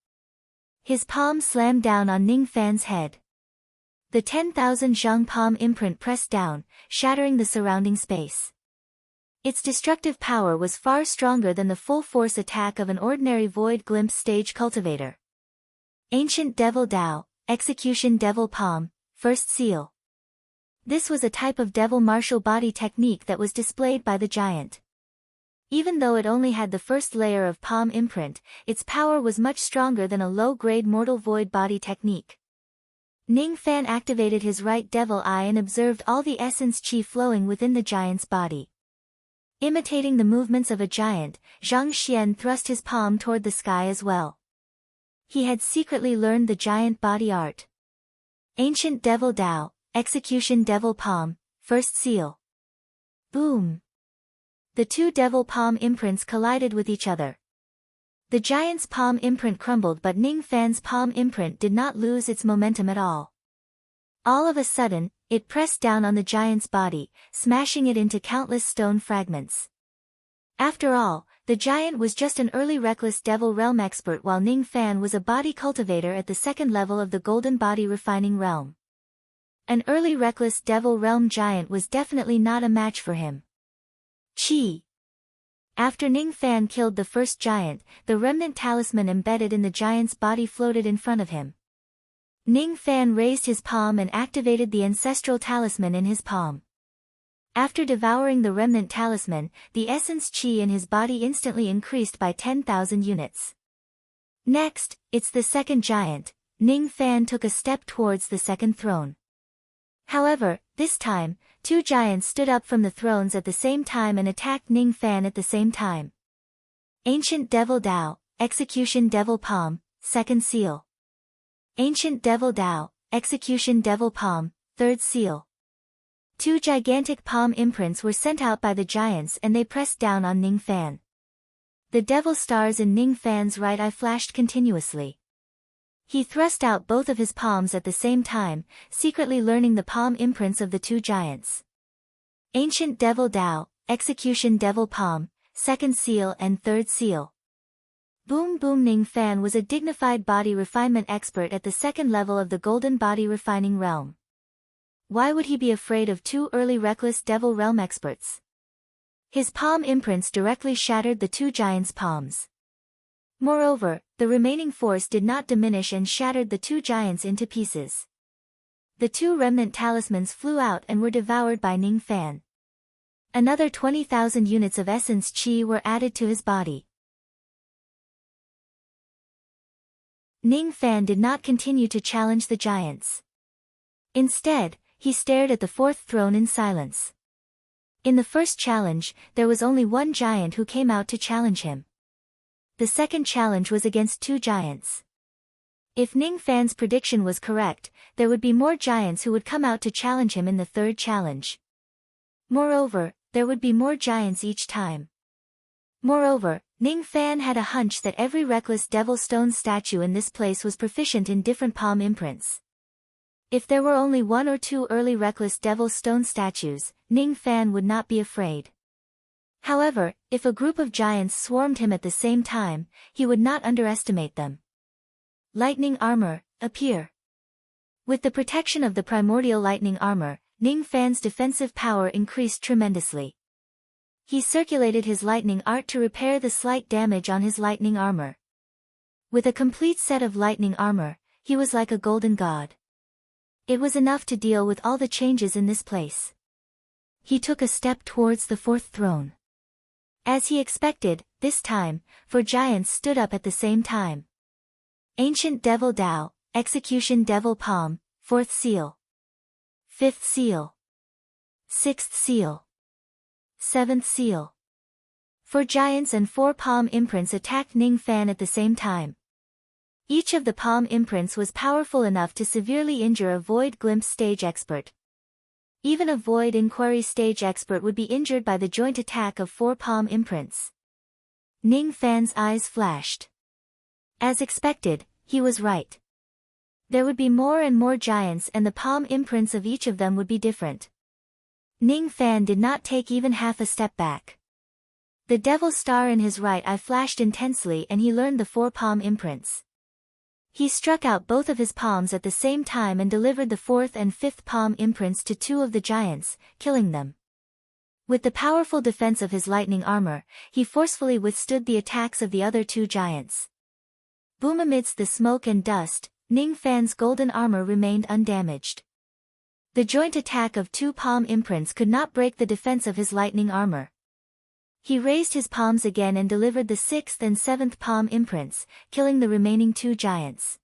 His palm slammed down on Ning Fan's head. The 10,000 zhang palm imprint pressed down, shattering the surrounding space. Its destructive power was far stronger than the full-force attack of an ordinary void glimpse stage cultivator. Ancient Devil Dao, Execution Devil Palm, First Seal. This was a type of devil martial body technique that was displayed by the giant. Even though it only had the first layer of palm imprint, its power was much stronger than a low-grade mortal void body technique. Ning Fan activated his right devil eye and observed all the essence qi flowing within the giant's body. Imitating the movements of a giant, Zhang Xian thrust his palm toward the sky as well. He had secretly learned the giant body art. Ancient Devil Dao, Execution Devil Palm, First Seal. Boom! The two devil palm imprints collided with each other. The giant's palm imprint crumbled, but Ning Fan's palm imprint did not lose its momentum at all. All of a sudden, it pressed down on the giant's body, smashing it into countless stone fragments. After all, the giant was just an early reckless devil realm expert, while Ning Fan was a body cultivator at the second level of the golden body refining realm. An early reckless devil realm giant was definitely not a match for him. Chi. After Ning Fan killed the first giant, the remnant talisman embedded in the giant's body floated in front of him. Ning Fan raised his palm and activated the ancestral talisman in his palm. After devouring the remnant talisman, the essence qi in his body instantly increased by 10,000 units. Next, it's the second giant. Ning Fan took a step towards the second throne. However, this time, two giants stood up from the thrones at the same time and attacked Ning Fan at the same time. Ancient Devil Dao, Execution Devil Palm, Second Seal. Ancient Devil Dao, Execution Devil Palm, Third Seal. Two gigantic palm imprints were sent out by the giants and they pressed down on Ning Fan. The devil stars in Ning Fan's right eye flashed continuously. He thrust out both of his palms at the same time, secretly learning the palm imprints of the two giants. Ancient Devil Dao, Execution Devil Palm, Second Seal and Third Seal. Boom Boom Ning Fan was a dignified body refinement expert at the second level of the Golden Body Refining Realm. Why would he be afraid of two early reckless Devil Realm experts? His palm imprints directly shattered the two giants' palms. Moreover, the remaining force did not diminish and shattered the two giants into pieces. The two remnant talismans flew out and were devoured by Ning Fan. Another 20,000 units of essence chi were added to his body. Ning Fan did not continue to challenge the giants. Instead, he stared at the fourth throne in silence. In the first challenge, there was only one giant who came out to challenge him. The second challenge was against two giants. If Ning Fan's prediction was correct, there would be more giants who would come out to challenge him in the third challenge. Moreover, there would be more giants each time. Moreover, Ning Fan had a hunch that every reckless Devil Stone statue in this place was proficient in different palm imprints. If there were only one or two early reckless Devil Stone statues, Ning Fan would not be afraid. However, if a group of giants swarmed him at the same time, he would not underestimate them. Lightning Armor, appear. With the protection of the primordial lightning armor, Ning Fan's defensive power increased tremendously. He circulated his lightning art to repair the slight damage on his lightning armor. With a complete set of lightning armor, he was like a golden god. It was enough to deal with all the changes in this place. He took a step towards the fourth throne. As he expected, this time, 4 giants stood up at the same time. Ancient Devil Dao, Execution Devil Palm, 4th Seal. 5th Seal. 6th Seal. 7th Seal. 4 giants and 4 palm imprints attacked Ning Fan at the same time. Each of the palm imprints was powerful enough to severely injure a Void Glimpse stage expert. Even a Void Inquiry stage expert would be injured by the joint attack of 4 palm imprints. Ning Fan's eyes flashed. As expected, he was right. There would be more and more giants and the palm imprints of each of them would be different. Ning Fan did not take even half a step back. The devil star in his right eye flashed intensely and he learned the 4 palm imprints. He struck out both of his palms at the same time and delivered the 4th and 5th palm imprints to 2 of the giants, killing them. With the powerful defense of his lightning armor, he forcefully withstood the attacks of the other 2 giants. Boom! Amidst the smoke and dust, Ning Fan's golden armor remained undamaged. The joint attack of 2 palm imprints could not break the defense of his lightning armor. He raised his palms again and delivered the 6th and 7th palm imprints, killing the remaining 2 giants.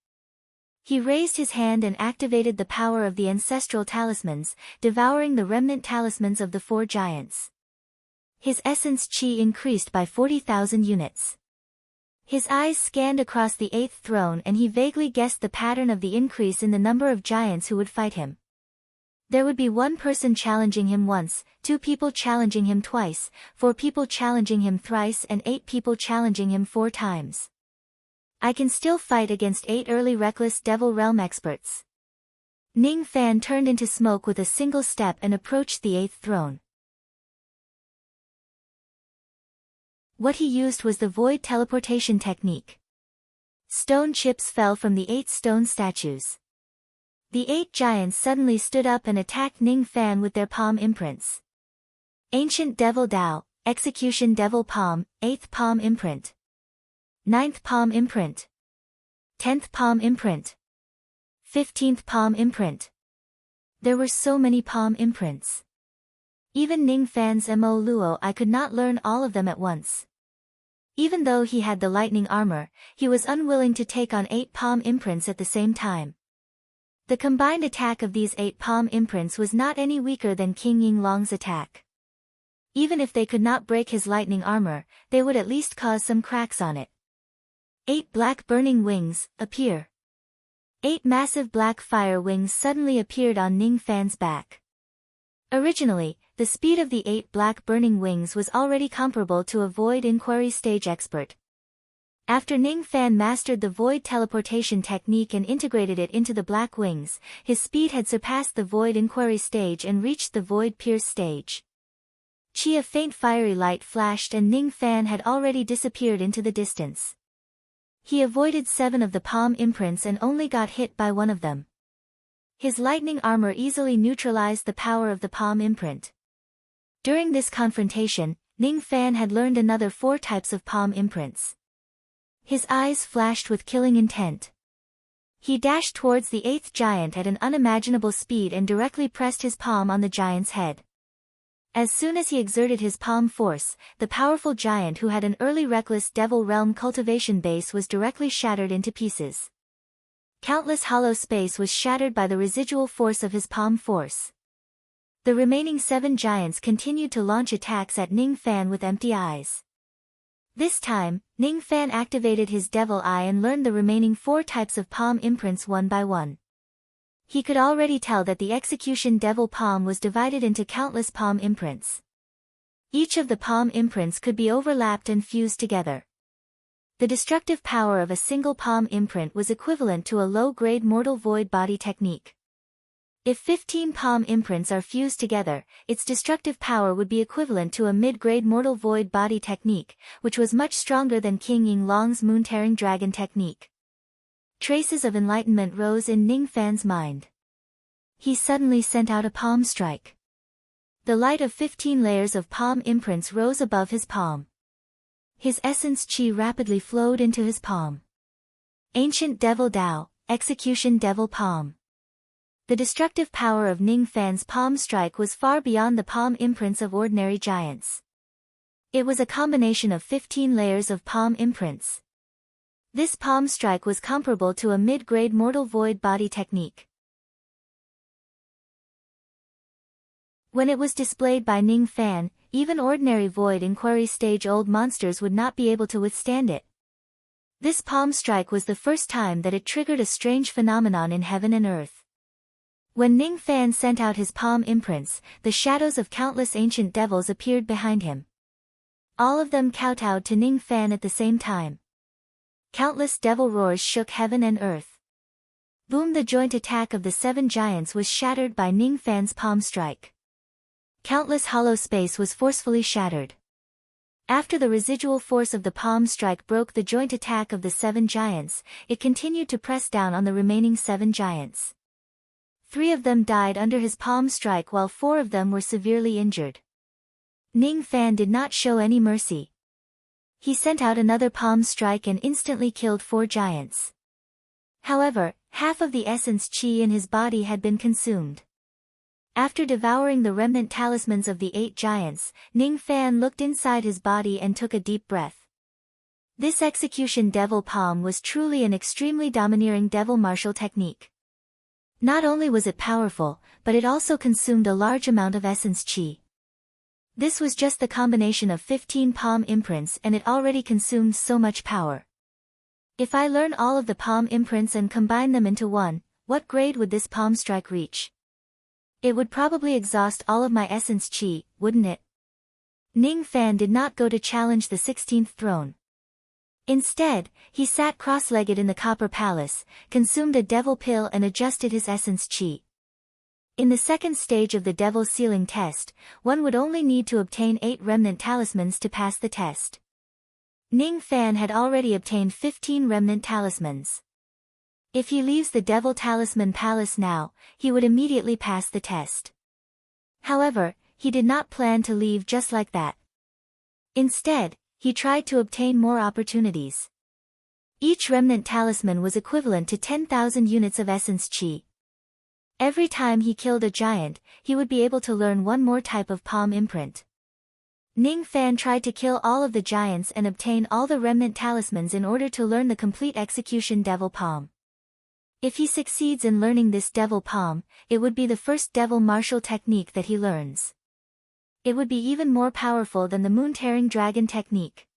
He raised his hand and activated the power of the ancestral talismans, devouring the remnant talismans of the 4 giants. His essence chi increased by 40,000 units. His eyes scanned across the 8th throne and he vaguely guessed the pattern of the increase in the number of giants who would fight him. There would be 1 person challenging him once, 2 people challenging him twice, 4 people challenging him thrice and 8 people challenging him 4 times. I can still fight against 8 early reckless Devil Realm experts. Ning Fan turned into smoke with a single step and approached the 8th throne. What he used was the void teleportation technique. Stone chips fell from the 8 stone statues. The 8 giants suddenly stood up and attacked Ning Fan with their palm imprints. Ancient Devil Dao, Execution Devil Palm, 8th palm imprint. 9th palm imprint. 10th palm imprint. 15th palm imprint. There were so many palm imprints. Even Ning Fan's Mo Luo I could not learn all of them at once. Even though he had the lightning armor, he was unwilling to take on 8 palm imprints at the same time. The combined attack of these 8 palm imprints was not any weaker than King Yinglong's attack. Even if they could not break his lightning armor, they would at least cause some cracks on it. 8 black burning wings, appear. 8 massive black fire wings suddenly appeared on Ning Fan's back. Originally, the speed of the 8 black burning wings was already comparable to a Void Inquiry stage expert. After Ning Fan mastered the void teleportation technique and integrated it into the black wings, his speed had surpassed the Void Inquiry stage and reached the Void Pierce stage. A faint fiery light flashed and Ning Fan had already disappeared into the distance. He avoided 7 of the palm imprints and only got hit by one of them. His lightning armor easily neutralized the power of the palm imprint. During this confrontation, Ning Fan had learned another 4 types of palm imprints. His eyes flashed with killing intent. He dashed towards the 8th giant at an unimaginable speed and directly pressed his palm on the giant's head. As soon as he exerted his palm force, the powerful giant who had an early reckless Devil Realm cultivation base was directly shattered into pieces. Countless hollow space was shattered by the residual force of his palm force. The remaining 7 giants continued to launch attacks at Ning Fan with empty eyes. This time, Ning Fan activated his Devil Eye and learned the remaining 4 types of palm imprints one by one. He could already tell that the execution devil palm was divided into countless palm imprints. Each of the palm imprints could be overlapped and fused together. The destructive power of a single palm imprint was equivalent to a low-grade mortal void body technique. If 15 palm imprints are fused together, its destructive power would be equivalent to a mid-grade mortal void body technique, which was much stronger than King Ying Long's moon-tearing dragon technique. Traces of enlightenment rose in Ning Fan's mind. He suddenly sent out a palm strike. The light of 15 layers of palm imprints rose above his palm. His essence qi rapidly flowed into his palm. Ancient Devil Dao, Execution Devil Palm. The destructive power of Ning Fan's palm strike was far beyond the palm imprints of ordinary giants. It was a combination of 15 layers of palm imprints. This palm strike was comparable to a mid-grade mortal void body technique. When it was displayed by Ning Fan, even ordinary void inquiry stage old monsters would not be able to withstand it. This palm strike was the first time that it triggered a strange phenomenon in heaven and earth. When Ning Fan sent out his palm imprints, the shadows of countless ancient devils appeared behind him. All of them kowtowed to Ning Fan at the same time. Countless devil roars shook heaven and earth. Boom! The joint attack of the 7 giants was shattered by Ning Fan's palm strike. Countless hollow space was forcefully shattered. After the residual force of the palm strike broke the joint attack of the 7 giants, it continued to press down on the remaining 7 giants. 3 of them died under his palm strike while 4 of them were severely injured. Ning Fan did not show any mercy. He sent out another palm strike and instantly killed 4 giants. However, half of the essence qi in his body had been consumed. After devouring the remnant talismans of the 8 giants, Ning Fan looked inside his body and took a deep breath. This execution devil palm was truly an extremely domineering devil martial technique. Not only was it powerful, but it also consumed a large amount of essence qi. This was just the combination of 15 palm imprints and it already consumed so much power. If I learn all of the palm imprints and combine them into one, what grade would this palm strike reach? It would probably exhaust all of my essence qi, wouldn't it? Ning Fan did not go to challenge the 16th throne. Instead, he sat cross-legged in the Copper Palace, consumed a devil pill and adjusted his essence qi. In the second stage of the Devil Sealing test, one would only need to obtain 8 remnant talismans to pass the test. Ning Fan had already obtained 15 remnant talismans. If he leaves the Devil Talisman Palace now, he would immediately pass the test. However, he did not plan to leave just like that. Instead, he tried to obtain more opportunities. Each remnant talisman was equivalent to 10,000 units of essence qi. Every time he killed a giant, he would be able to learn one more type of palm imprint. Ning Fan tried to kill all of the giants and obtain all the remnant talismans in order to learn the complete execution devil palm. If he succeeds in learning this devil palm, it would be the first devil martial technique that he learns. It would be even more powerful than the moon-tearing dragon technique.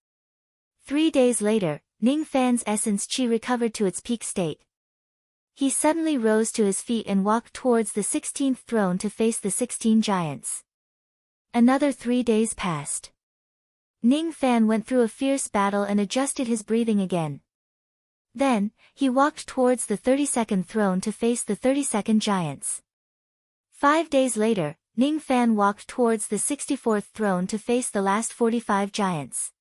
3 days later, Ning Fan's essence qi recovered to its peak state. He suddenly rose to his feet and walked towards the 16th throne to face the 16 giants. Another 3 days passed. Ning Fan went through a fierce battle and adjusted his breathing again. Then, he walked towards the 32nd throne to face the 32nd giants. 5 days later, Ning Fan walked towards the 64th throne to face the last 45 giants.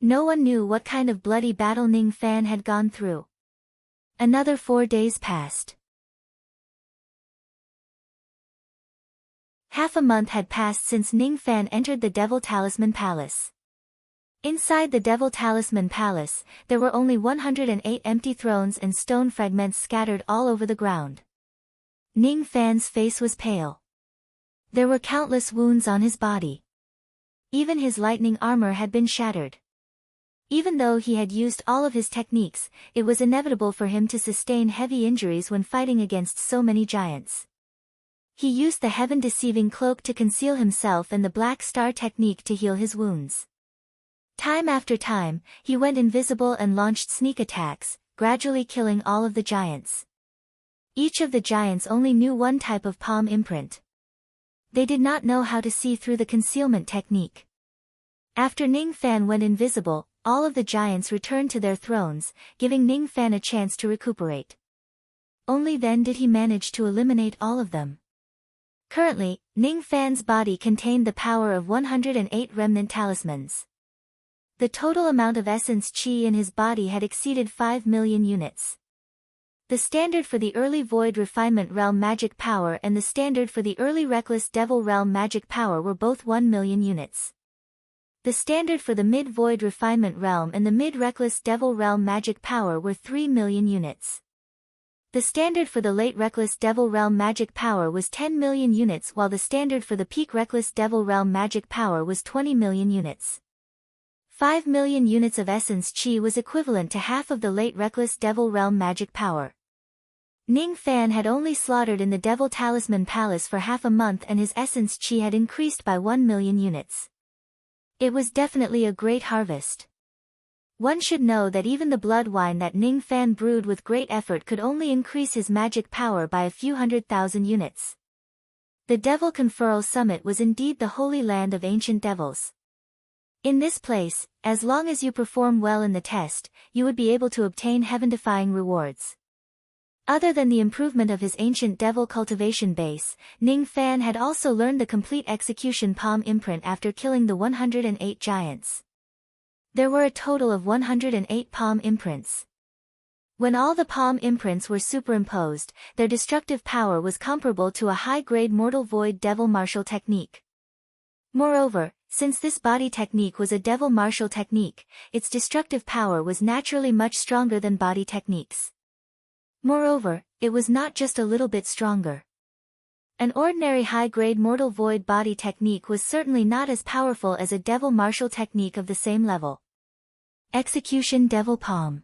No one knew what kind of bloody battle Ning Fan had gone through. Another 4 days passed. Half a month had passed since Ning Fan entered the Devil Talisman Palace. Inside the Devil Talisman Palace, there were only 108 empty thrones and stone fragments scattered all over the ground. Ning Fan's face was pale. There were countless wounds on his body. Even his lightning armor had been shattered. Even though he had used all of his techniques, it was inevitable for him to sustain heavy injuries when fighting against so many giants. He used the heaven-deceiving cloak to conceal himself and the Black Star technique to heal his wounds. Time after time, he went invisible and launched sneak attacks, gradually killing all of the giants. Each of the giants only knew one type of palm imprint. They did not know how to see through the concealment technique. After Ning Fan went invisible, all of the giants returned to their thrones, giving Ning Fan a chance to recuperate. Only then did he manage to eliminate all of them. Currently, Ning Fan's body contained the power of 108 remnant talismans. The total amount of essence qi in his body had exceeded 5 million units. The standard for the early Void Refinement Realm magic power and the standard for the early Reckless Devil Realm magic power were both 1 million units. The standard for the Mid-Void Refinement Realm and the Mid-Reckless Devil Realm magic power were 3 million units. The standard for the Late Reckless Devil Realm magic power was 10 million units while the standard for the Peak Reckless Devil Realm magic power was 20 million units. 5 million units of essence qi was equivalent to half of the Late Reckless Devil Realm magic power. Ning Fan had only slaughtered in the Devil Talisman Palace for half a month and his essence qi had increased by 1 million units. It was definitely a great harvest. One should know that even the blood wine that Ning Fan brewed with great effort could only increase his magic power by a few 100,000 units. The Devil Conferral Summit was indeed the holy land of ancient devils. In this place, as long as you perform well in the test, you would be able to obtain heaven-defying rewards. Other than the improvement of his ancient devil cultivation base, Ning Fan had also learned the complete execution palm imprint after killing the 108 giants. There were a total of 108 palm imprints. When all the palm imprints were superimposed, their destructive power was comparable to a high-grade Mortal Void Devil Martial technique. Moreover, since this body technique was a Devil Martial technique, its destructive power was naturally much stronger than body techniques. Moreover, it was not just a little bit stronger. An ordinary high-grade Mortal Void body technique was certainly not as powerful as a Devil Martial technique of the same level. Execution Devil Palm.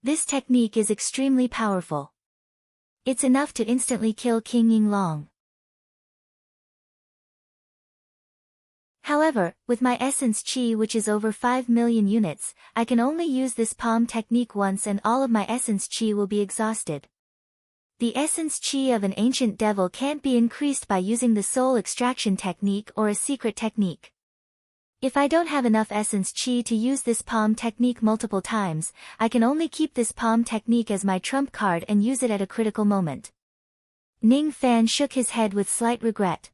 This technique is extremely powerful. It's enough to instantly kill King Yinglong. However, with my essence qi which is over 5 million units, I can only use this palm technique once and all of my essence qi will be exhausted. The essence qi of an ancient devil can't be increased by using the soul extraction technique or a secret technique. If I don't have enough essence qi to use this palm technique multiple times, I can only keep this palm technique as my trump card and use it at a critical moment. Ning Fan shook his head with slight regret.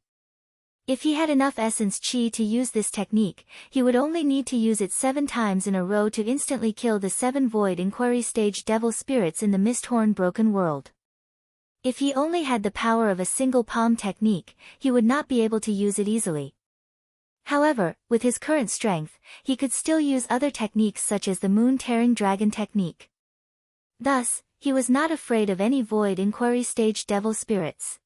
If he had enough essence qi to use this technique, he would only need to use it 7 times in a row to instantly kill the 7 Void Inquiry Stage devil spirits in the Misthorn Broken World. If he only had the power of a single palm technique, he would not be able to use it easily. However, with his current strength, he could still use other techniques such as the Moon-Tearing Dragon technique. Thus, he was not afraid of any Void Inquiry Stage devil spirits.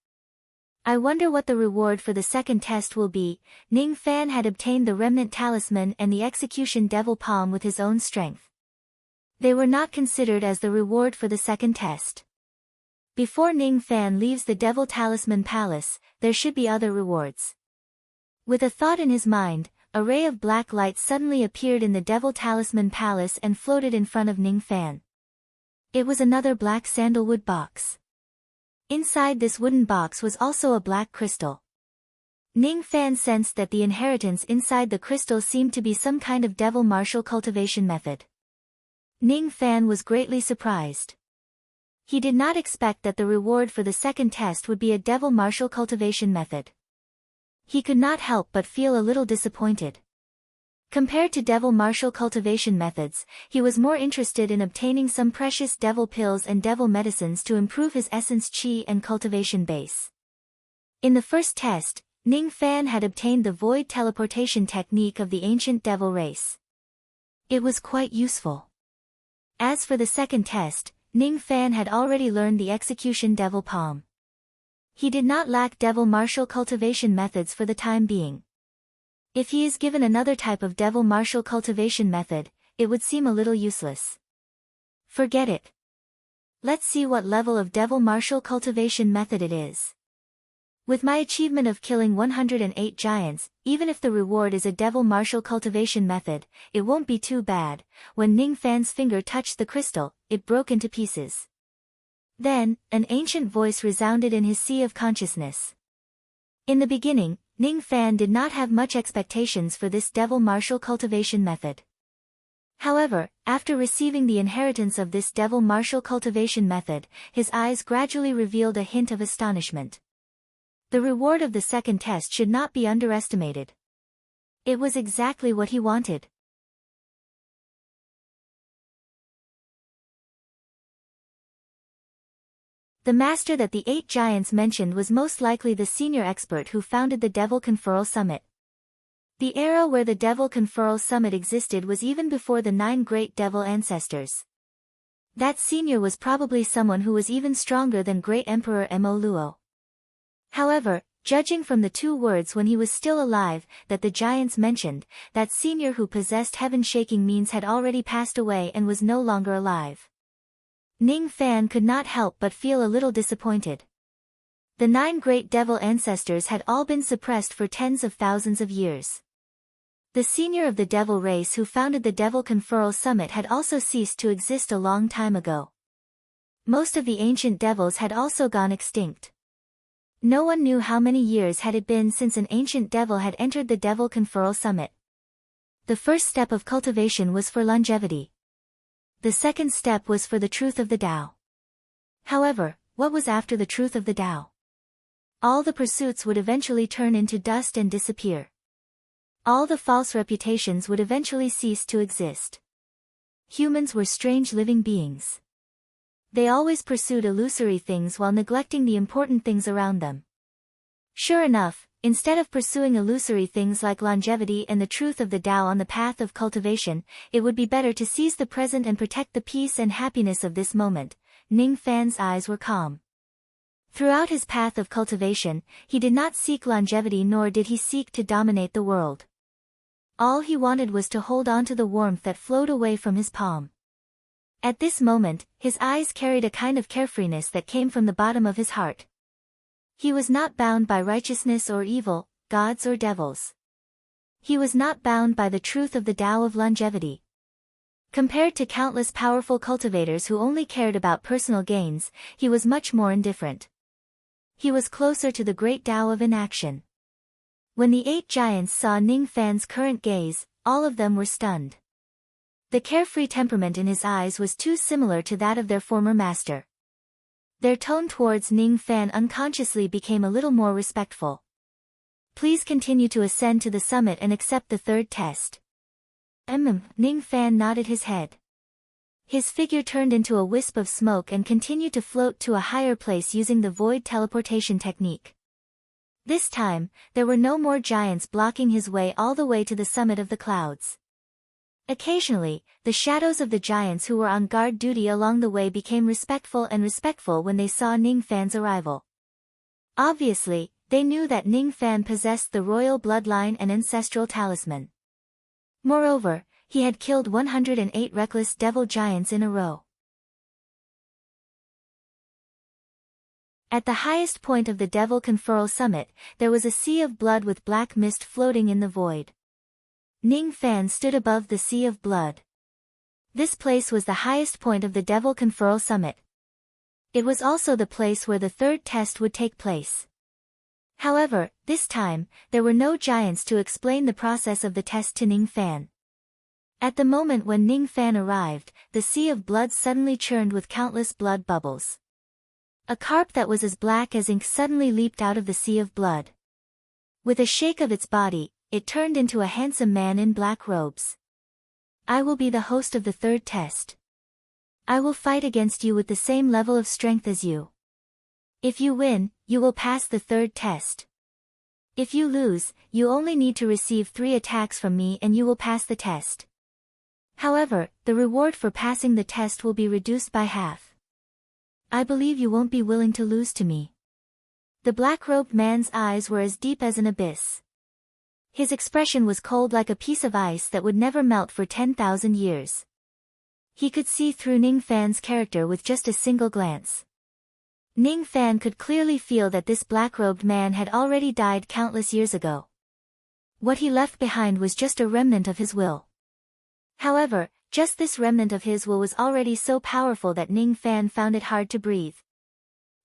I wonder what the reward for the second test will be. Ning Fan had obtained the Remnant Talisman and the Execution Devil Palm with his own strength. They were not considered as the reward for the second test. Before Ning Fan leaves the Devil Talisman Palace, there should be other rewards. With a thought in his mind, a ray of black light suddenly appeared in the Devil Talisman Palace and floated in front of Ning Fan. It was another black sandalwood box. Inside this wooden box was also a black crystal. Ning Fan sensed that the inheritance inside the crystal seemed to be some kind of devil martial cultivation method. Ning Fan was greatly surprised. He did not expect that the reward for the second test would be a devil martial cultivation method. He could not help but feel a little disappointed. Compared to devil marshal cultivation methods, he was more interested in obtaining some precious devil pills and devil medicines to improve his essence chi and cultivation base. In the first test, Ning Fan had obtained the void teleportation technique of the ancient devil race. It was quite useful. As for the second test, Ning Fan had already learned the execution devil palm. He did not lack devil marshal cultivation methods for the time being. If he is given another type of devil marshal cultivation method, it would seem a little useless. Forget it. Let's see what level of devil marshal cultivation method it is. With my achievement of killing 108 giants, even if the reward is a devil marshal cultivation method, it won't be too bad. When Ning Fan's finger touched the crystal, it broke into pieces. Then, an ancient voice resounded in his sea of consciousness. In the beginning, Ning Fan did not have much expectations for this devil marshal cultivation method. However, after receiving the inheritance of this devil marshal cultivation method, his eyes gradually revealed a hint of astonishment. The reward of the second test should not be underestimated. It was exactly what he wanted. The master that the 8 giants mentioned was most likely the senior expert who founded the Devil Conferral Summit. The era where the Devil Conferral Summit existed was even before the 9 great devil ancestors. That senior was probably someone who was even stronger than Great Emperor Mo Luo. However, judging from the 2 words when he was still alive that the giants mentioned, that senior who possessed heaven-shaking means had already passed away and was no longer alive. Ning Fan could not help but feel a little disappointed. The 9 great devil ancestors had all been suppressed for tens of thousands of years. The senior of the devil race who founded the Devil Conferral Summit had also ceased to exist a long time ago. Most of the ancient devils had also gone extinct. No one knew how many years had it been since an ancient devil had entered the Devil Conferral Summit. The first step of cultivation was for longevity. The second step was for the truth of the Tao. However, what was after the truth of the Tao? All the pursuits would eventually turn into dust and disappear. All the false reputations would eventually cease to exist. Humans were strange living beings. They always pursued illusory things while neglecting the important things around them. Sure enough, instead of pursuing illusory things like longevity and the truth of the Tao on the path of cultivation, it would be better to seize the present and protect the peace and happiness of this moment. Ning Fan's eyes were calm. Throughout his path of cultivation, he did not seek longevity nor did he seek to dominate the world. All he wanted was to hold on to the warmth that flowed away from his palm. At this moment, his eyes carried a kind of carefreeness that came from the bottom of his heart. He was not bound by righteousness or evil, gods or devils. He was not bound by the truth of the Tao of longevity. Compared to countless powerful cultivators who only cared about personal gains, he was much more indifferent. He was closer to the great Tao of inaction. When the 8 giants saw Ning Fan's current gaze, all of them were stunned. The carefree temperament in his eyes was too similar to that of their former master. Their tone towards Ning Fan unconsciously became a little more respectful. Please continue to ascend to the summit and accept the third test. Ning Fan nodded his head. His figure turned into a wisp of smoke and continued to float to a higher place using the void teleportation technique. This time, there were no more giants blocking his way all the way to the summit of the clouds. Occasionally, the shadows of the giants who were on guard duty along the way became respectful when they saw Ning Fan's arrival. Obviously, they knew that Ning Fan possessed the royal bloodline and ancestral talisman. Moreover, he had killed 108 reckless devil giants in a row. At the highest point of the Devil Conferral Summit, there was a sea of blood with black mist floating in the void. Ning Fan stood above the sea of blood. This place was the highest point of the Devil Conferral Summit. It was also the place where the third test would take place. However, this time, there were no giants to explain the process of the test to Ning Fan. At the moment when Ning Fan arrived, the sea of blood suddenly churned with countless blood bubbles. A carp that was as black as ink suddenly leaped out of the sea of blood. With a shake of its body, it turned into a handsome man in black robes. I will be the host of the third test. I will fight against you with the same level of strength as you. If you win, you will pass the third test. If you lose, you only need to receive 3 attacks from me and you will pass the test. However, the reward for passing the test will be reduced by half. I believe you won't be willing to lose to me. The black-robed man's eyes were as deep as an abyss. His expression was cold like a piece of ice that would never melt for 10,000 years. He could see through Ning Fan's character with just a single glance. Ning Fan could clearly feel that this black-robed man had already died countless years ago. What he left behind was just a remnant of his will. However, just this remnant of his will was already so powerful that Ning Fan found it hard to breathe.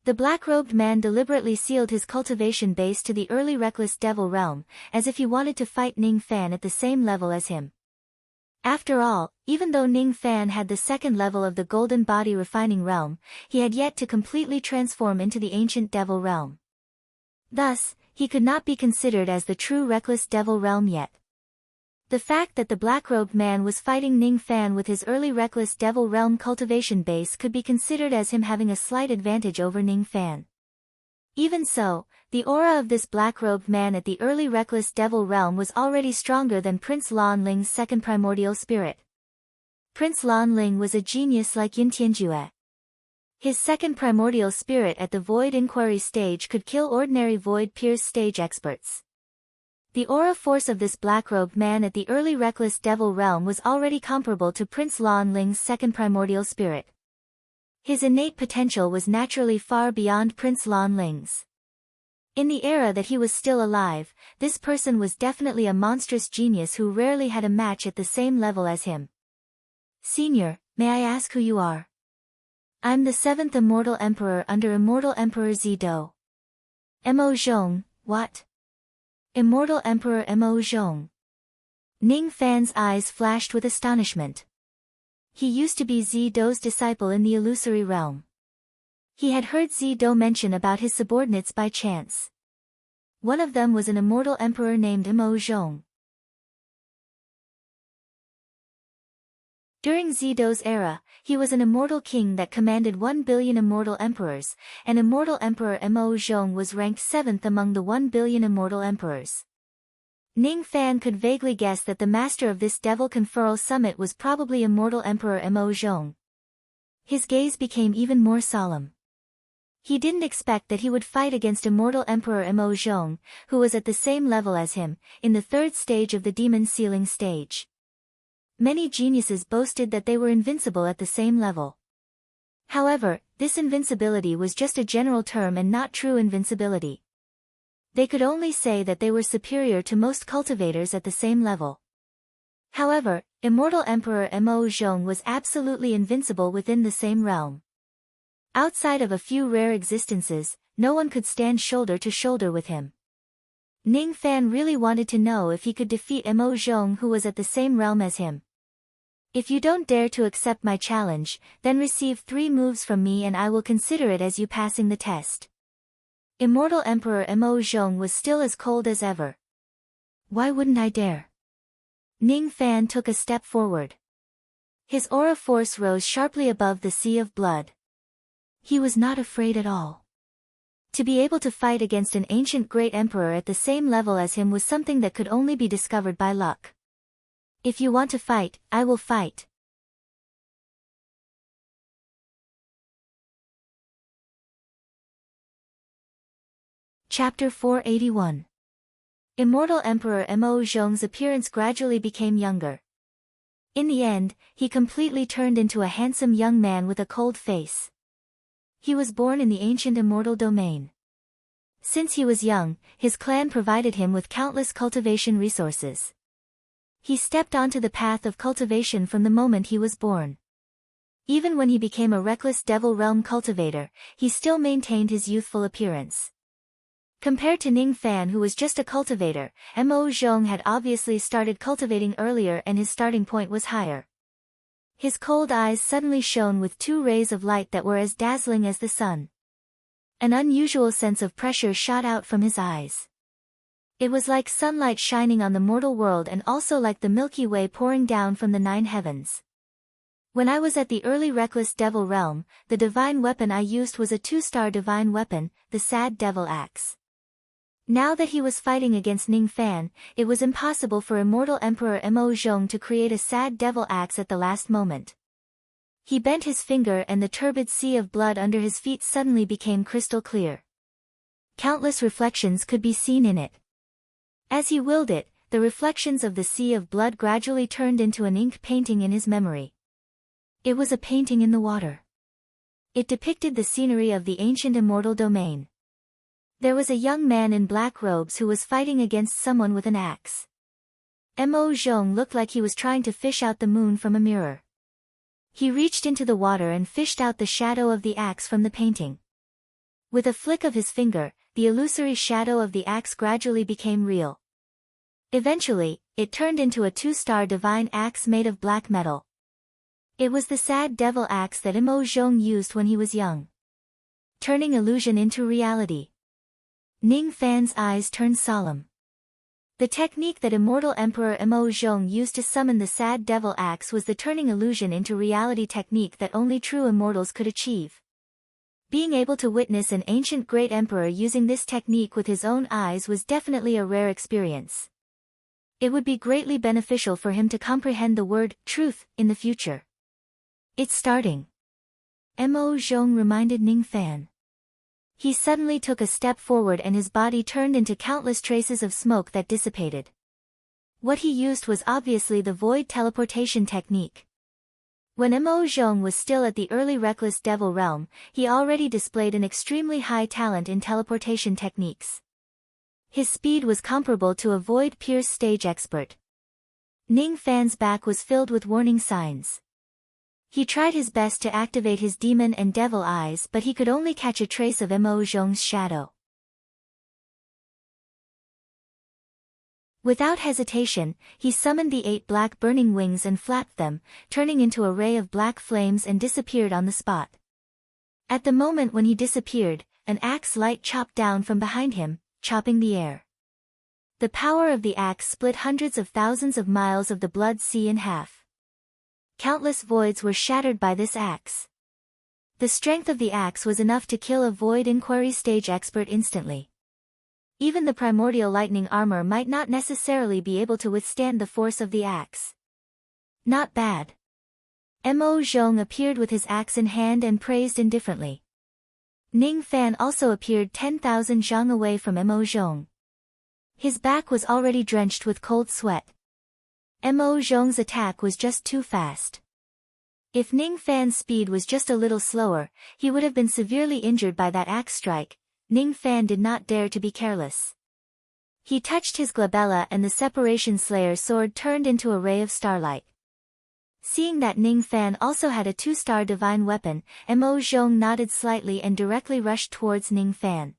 The black-robed man deliberately sealed his cultivation base to the early reckless devil realm, as if he wanted to fight Ning Fan at the same level as him. After all, even though Ning Fan had the second level of the golden body refining realm, he had yet to completely transform into the ancient devil realm. Thus, he could not be considered as the true reckless devil realm yet. The fact that the black-robed man was fighting Ning Fan with his early reckless devil realm cultivation base could be considered as him having a slight advantage over Ning Fan. Even so, the aura of this black-robed man at the early reckless devil realm was already stronger than Prince Lan Ling's second primordial spirit. Prince Lan Ling was a genius like Yin Tianjue. His second primordial spirit at the Void Inquiry stage could kill ordinary Void Pierce stage experts. The aura force of this black-robed man at the early reckless devil realm was already comparable to Prince Lan Ling's second primordial spirit. His innate potential was naturally far beyond Prince Lan Ling's. In the era that he was still alive, this person was definitely a monstrous genius who rarely had a match at the same level as him. Senior, may I ask who you are? I'm the 7th Immortal Emperor under Immortal Emperor Zido. Mo Zhong, what? Immortal Emperor Mo Zhong. Ning Fan's eyes flashed with astonishment. He used to be Zido's disciple in the illusory realm. He had heard Zido mention about his subordinates by chance. One of them was an immortal emperor named Mo Zhong. During Zido's era, he was an immortal king that commanded 1 billion immortal emperors, and Immortal Emperor Mo Zhong was ranked 7th among the 1 billion immortal emperors. Ning Fan could vaguely guess that the master of this devil conferral summit was probably Immortal Emperor Mo Zhong. His gaze became even more solemn. He didn't expect that he would fight against Immortal Emperor Mo Zhong, who was at the same level as him, in the 3rd stage of the demon sealing stage. Many geniuses boasted that they were invincible at the same level. However, this invincibility was just a general term and not true invincibility. They could only say that they were superior to most cultivators at the same level. However, Immortal Emperor Mo Zhong was absolutely invincible within the same realm. Outside of a few rare existences, no one could stand shoulder to shoulder with him. Ning Fan really wanted to know if he could defeat Mo Zhong, who was at the same realm as him. If you don't dare to accept my challenge, then receive 3 moves from me and I will consider it as you passing the test. Immortal Emperor Mo Zhong was still as cold as ever. Why wouldn't I dare? Ning Fan took a step forward. His aura force rose sharply above the sea of blood. He was not afraid at all. To be able to fight against an ancient great emperor at the same level as him was something that could only be discovered by luck. If you want to fight, I will fight. Chapter 481. Immortal Emperor Mo Zhong's appearance gradually became younger. In the end, he completely turned into a handsome young man with a cold face. He was born in the ancient immortal domain. Since he was young, his clan provided him with countless cultivation resources. He stepped onto the path of cultivation from the moment he was born. Even when he became a reckless devil realm cultivator, he still maintained his youthful appearance. Compared to Ning Fan, who was just a cultivator, Mo Zhong had obviously started cultivating earlier and his starting point was higher. His cold eyes suddenly shone with 2 rays of light that were as dazzling as the sun. An unusual sense of pressure shot out from his eyes. It was like sunlight shining on the mortal world and also like the Milky Way pouring down from the 9 heavens. When I was at the early reckless devil realm, the divine weapon I used was a 2-star divine weapon, the sad devil axe. Now that he was fighting against Ning Fan, it was impossible for immortal Emperor Mo Zhong to create a sad devil axe at the last moment. He bent his finger and the turbid sea of blood under his feet suddenly became crystal clear. Countless reflections could be seen in it. As he willed it, the reflections of the sea of blood gradually turned into an ink painting in his memory. It was a painting in the water. It depicted the scenery of the ancient immortal domain. There was a young man in black robes who was fighting against someone with an axe. Mo Zhong looked like he was trying to fish out the moon from a mirror. He reached into the water and fished out the shadow of the axe from the painting. With a flick of his finger, the illusory shadow of the axe gradually became real. Eventually, it turned into a 2-star divine axe made of black metal. It was the sad devil axe that Mo Zhong used when he was young. Turning illusion into reality. Ning Fan's eyes turned solemn. The technique that immortal Emperor Mo Zhong used to summon the sad devil axe was the turning illusion into reality technique that only true immortals could achieve. Being able to witness an ancient great emperor using this technique with his own eyes was definitely a rare experience. It would be greatly beneficial for him to comprehend the word truth in the future. It's starting. Mo Zhong reminded Ning Fan. He suddenly took a step forward and his body turned into countless traces of smoke that dissipated. What he used was obviously the void teleportation technique. When Mo Zhong was still at the early reckless devil realm, he already displayed an extremely high talent in teleportation techniques. His speed was comparable to a void-pierce stage expert. Ning Fan's back was filled with warning signs. He tried his best to activate his demon and devil eyes but he could only catch a trace of Mo Zhong's shadow. Without hesitation, he summoned the 8 black burning wings and flapped them, turning into a ray of black flames and disappeared on the spot. At the moment when he disappeared, an axe light chopped down from behind him, chopping the air. The power of the axe split hundreds of thousands of miles of the blood sea in half. Countless voids were shattered by this axe. The strength of the axe was enough to kill a void inquiry stage expert instantly. Even the primordial lightning armor might not necessarily be able to withstand the force of the axe. Not bad. Mo Zhong appeared with his axe in hand and praised indifferently. Ning Fan also appeared 10,000 zhang away from Mo Zhong. His back was already drenched with cold sweat. Mo Zhong's attack was just too fast. If Ning Fan's speed was just a little slower, he would have been severely injured by that axe strike. Ning Fan did not dare to be careless. He touched his glabella and the Separation Slayer sword turned into a ray of starlight. Seeing that Ning Fan also had a 2-star divine weapon, Mo Zhong nodded slightly and directly rushed towards Ning Fan.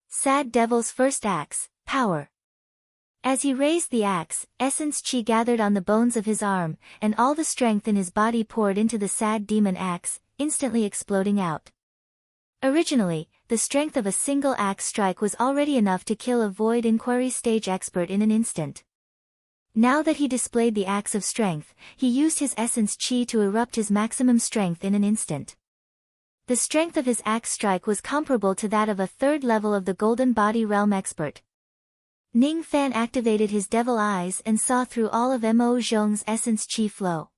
Sad Devil's first axe, power. As he raised the axe, essence chi gathered on the bones of his arm, and all the strength in his body poured into the sad demon axe, instantly exploding out. Originally, the strength of a single axe strike was already enough to kill a void inquiry stage expert in an instant. Now that he displayed the axe of strength, he used his essence chi to erupt his maximum strength in an instant. The strength of his axe strike was comparable to that of a 3rd level of the Golden Body Realm expert. Ning Fan activated his devil eyes and saw through all of Mo Zhong's essence chi flow.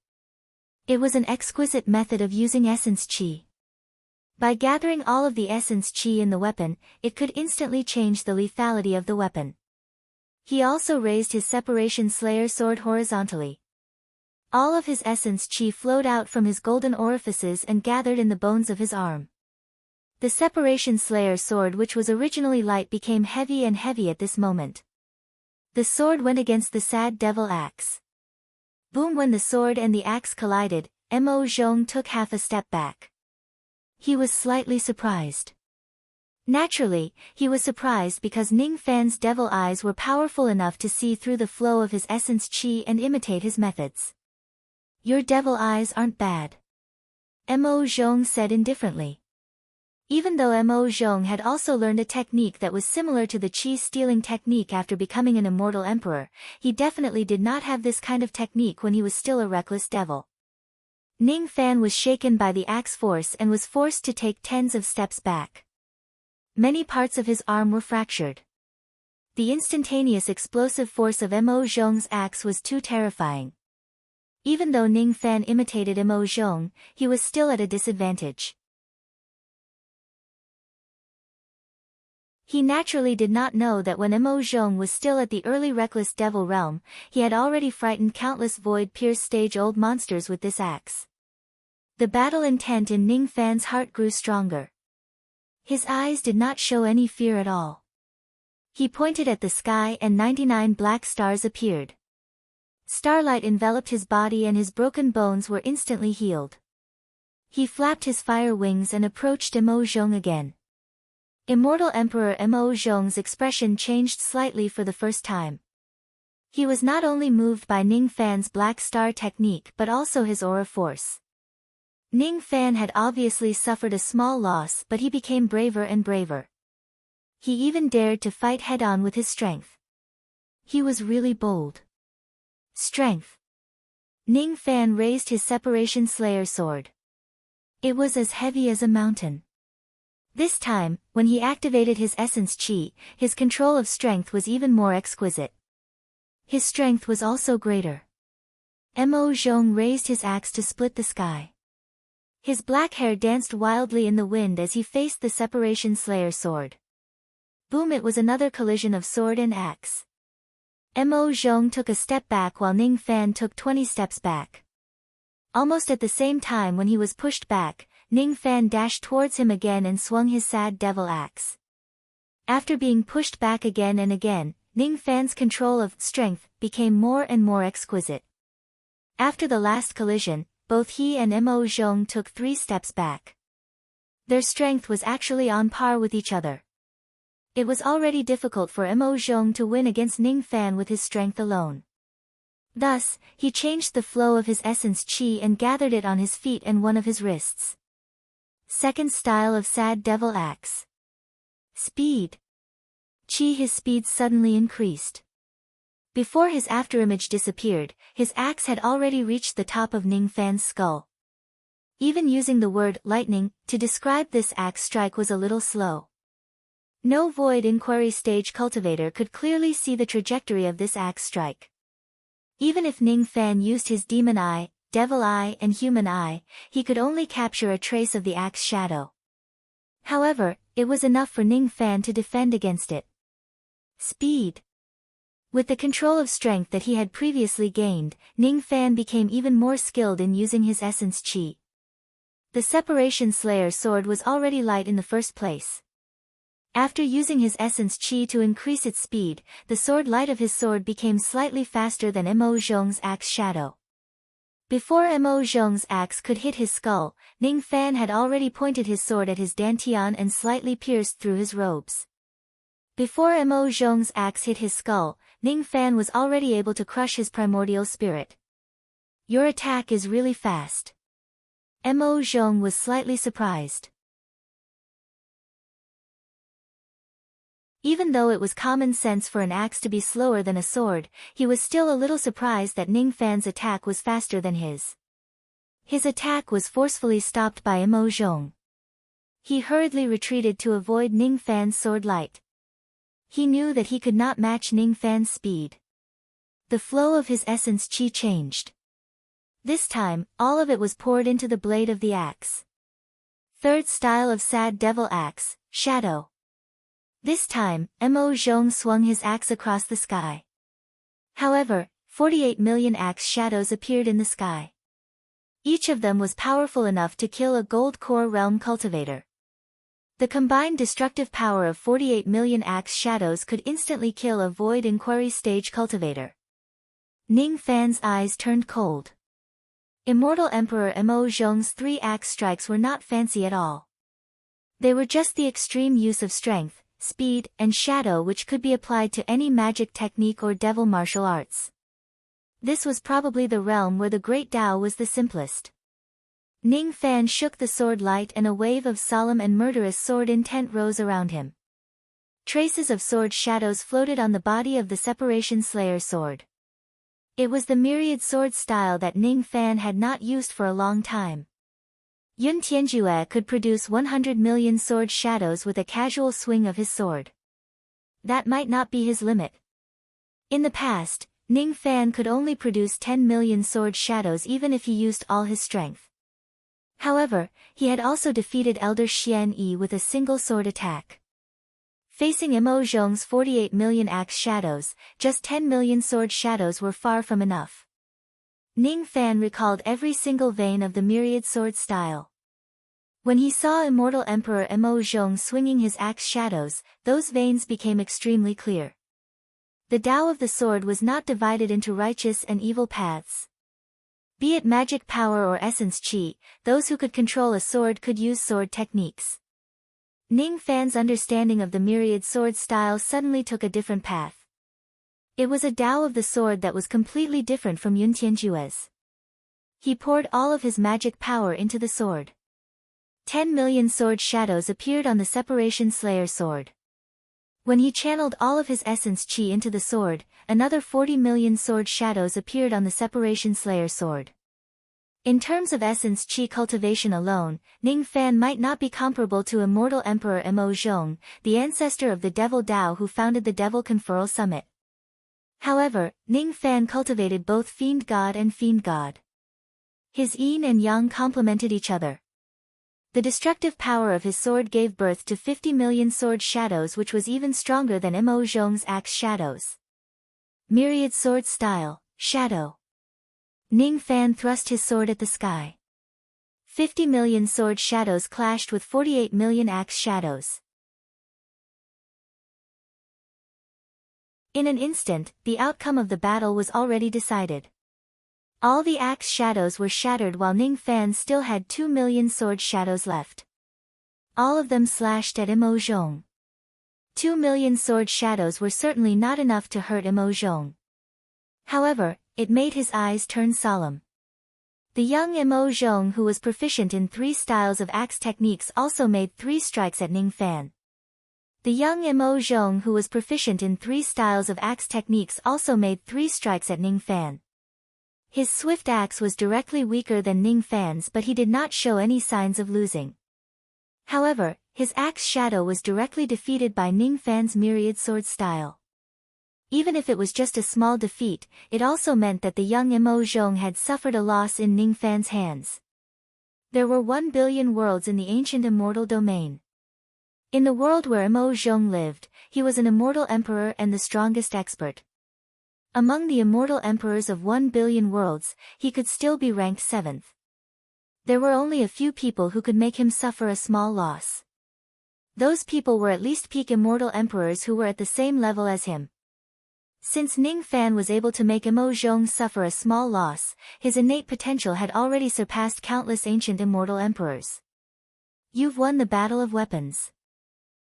It was an exquisite method of using essence chi. By gathering all of the essence chi in the weapon, it could instantly change the lethality of the weapon. He also raised his Separation Slayer sword horizontally. All of his essence chi flowed out from his golden orifices and gathered in the bones of his arm. The Separation Slayer sword, which was originally light, became heavy and heavy at this moment. The sword went against the sad devil axe. Boom! When the sword and the axe collided, Mo Zhong took half a step back. He was slightly surprised. Naturally, he was surprised because Ning Fan's devil eyes were powerful enough to see through the flow of his essence chi and imitate his methods. Your devil eyes aren't bad, Mo Zhong said indifferently. Even though Mo Zhong had also learned a technique that was similar to the chi-stealing technique after becoming an immortal emperor, he definitely did not have this kind of technique when he was still a reckless devil. Ning Fan was shaken by the axe force and was forced to take tens of steps back. Many parts of his arm were fractured. The instantaneous explosive force of Mo Zhong's axe was too terrifying. Even though Ning Fan imitated Mo Zhong, he was still at a disadvantage. He naturally did not know that when Mo Zhong was still at the early reckless devil realm, he had already frightened countless void-pierce stage-old monsters with this axe. The battle intent in Ning Fan's heart grew stronger. His eyes did not show any fear at all. He pointed at the sky and 99 black stars appeared. Starlight enveloped his body and his broken bones were instantly healed. He flapped his fire wings and approached Mo Zhong again. Immortal Emperor Mo Zhong's expression changed slightly for the first time. He was not only moved by Ning Fan's Black Star technique but also his aura force. Ning Fan had obviously suffered a small loss, but he became braver and braver. He even dared to fight head-on with his strength. He was really bold. Strength. Ning Fan raised his Separation Slayer sword. It was as heavy as a mountain. This time, when he activated his essence chi, his control of strength was even more exquisite. His strength was also greater. Mo Zhong raised his axe to split the sky. His black hair danced wildly in the wind as he faced the Separation Slayer sword. Boom! It was another collision of sword and axe. Mo Zhong took a step back while Ning Fan took 20 steps back. Almost at the same time when he was pushed back, Ning Fan dashed towards him again and swung his sad devil axe. After being pushed back again and again, Ning Fan's control of strength became more and more exquisite. After the last collision, both he and Mo Zhong took 3 steps back. Their strength was actually on par with each other. It was already difficult for Mo Zhong to win against Ning Fan with his strength alone. Thus, he changed the flow of his essence chi and gathered it on his feet and one of his wrists. Second style of Sad Devil Axe. Speed. Chi. His speed suddenly increased. Before his afterimage disappeared, his axe had already reached the top of Ning Fan's skull. Even using the word lightning to describe this axe strike was a little slow. No Void Inquiry stage cultivator could clearly see the trajectory of this axe strike. Even if Ning Fan used his demon eye, devil eye and human eye, he could only capture a trace of the axe shadow. However, it was enough for Ning Fan to defend against it. Speed. With the control of strength that he had previously gained, Ning Fan became even more skilled in using his essence chi. The Separation Slayer sword was already light in the first place. After using his essence chi to increase its speed, the sword light of his sword became slightly faster than Mo Zhong's axe shadow. Before Mo Zhong's axe could hit his skull, Ning Fan had already pointed his sword at his dantian and slightly pierced through his robes. Before Mo Zhong's axe hit his skull, Ning Fan was already able to crush his primordial spirit. Your attack is really fast. Mo Zhong was slightly surprised. Even though it was common sense for an axe to be slower than a sword, he was still a little surprised that Ning Fan's attack was faster than his. His attack was forcefully stopped by Mo Zhong. He hurriedly retreated to avoid Ning Fan's sword light. He knew that he could not match Ning Fan's speed. The flow of his essence chi changed. This time, all of it was poured into the blade of the axe. Third style of Sad Devil Axe, Shadow. This time, Mo Zhong swung his axe across the sky. However, 48 million axe shadows appeared in the sky. Each of them was powerful enough to kill a Gold Core Realm cultivator. The combined destructive power of 48 million axe shadows could instantly kill a Void Inquiry stage cultivator. Ning Fan's eyes turned cold. Immortal Emperor Mo Zhong's 3 axe strikes were not fancy at all. They were just the extreme use of strength, speed, and shadow which could be applied to any magic technique or devil martial arts. This was probably the realm where the Great Tao was the simplest. Ning Fan shook the sword light and a wave of solemn and murderous sword intent rose around him. Traces of sword shadows floated on the body of the Separation Slayer sword. It was the myriad sword style that Ning Fan had not used for a long time. Yun Tianjue could produce 100 million sword shadows with a casual swing of his sword. That might not be his limit. In the past, Ning Fan could only produce 10 million sword shadows even if he used all his strength. However, he had also defeated Elder Xian Yi with a single sword attack. Facing Mo Zhong's 48 million axe shadows, just 10 million sword shadows were far from enough. Ning Fan recalled every single vein of the myriad sword style. When he saw Immortal Emperor Mo Zhong swinging his axe shadows, those veins became extremely clear. The Tao of the sword was not divided into righteous and evil paths. Be it magic power or essence chi, those who could control a sword could use sword techniques. Ning Fan's understanding of the myriad sword style suddenly took a different path. It was a Tao of the sword that was completely different from Yun Tianjue's. He poured all of his magic power into the sword. 10 million sword shadows appeared on the Separation Slayer sword. When he channeled all of his essence chi into the sword, another 40 million sword shadows appeared on the Separation Slayer sword. In terms of essence chi cultivation alone, Ning Fan might not be comparable to Immortal Emperor Mo Zhong, the ancestor of the Devil Tao who founded the Devil Conferral Summit. However, Ning Fan cultivated both Fiend God and Fiend God. His yin and yang complemented each other. The destructive power of his sword gave birth to 50 million sword shadows, which was even stronger than Mo Zhong's axe shadows. Myriad sword style, shadow. Ning Fan thrust his sword at the sky. 50 million sword shadows clashed with 48 million axe shadows. In an instant, the outcome of the battle was already decided. All the axe shadows were shattered while Ning Fan still had 2 million sword shadows left. All of them slashed at Mo Zhong. 2 million sword shadows were certainly not enough to hurt Mo Zhong. However, it made his eyes turn solemn. The young Mo Zhong, who was proficient in 3 styles of axe techniques, also made 3 strikes at Ning Fan. The young Mo Zhong, who was proficient in 3 styles of axe techniques, also made 3 strikes at Ning Fan. His swift axe was directly weaker than Ning Fan's, but he did not show any signs of losing. However, his axe shadow was directly defeated by Ning Fan's myriad sword style. Even if it was just a small defeat, it also meant that the young Mo Zhong had suffered a loss in Ning Fan's hands. There were 1 billion worlds in the ancient immortal domain. In the world where Mo Zhong lived, he was an immortal emperor and the strongest expert. Among the immortal emperors of 1 billion worlds, he could still be ranked 7th. There were only a few people who could make him suffer a small loss. Those people were at least peak immortal emperors who were at the same level as him. Since Ning Fan was able to make Mo Zhong suffer a small loss, his innate potential had already surpassed countless ancient immortal emperors. You've won the battle of weapons.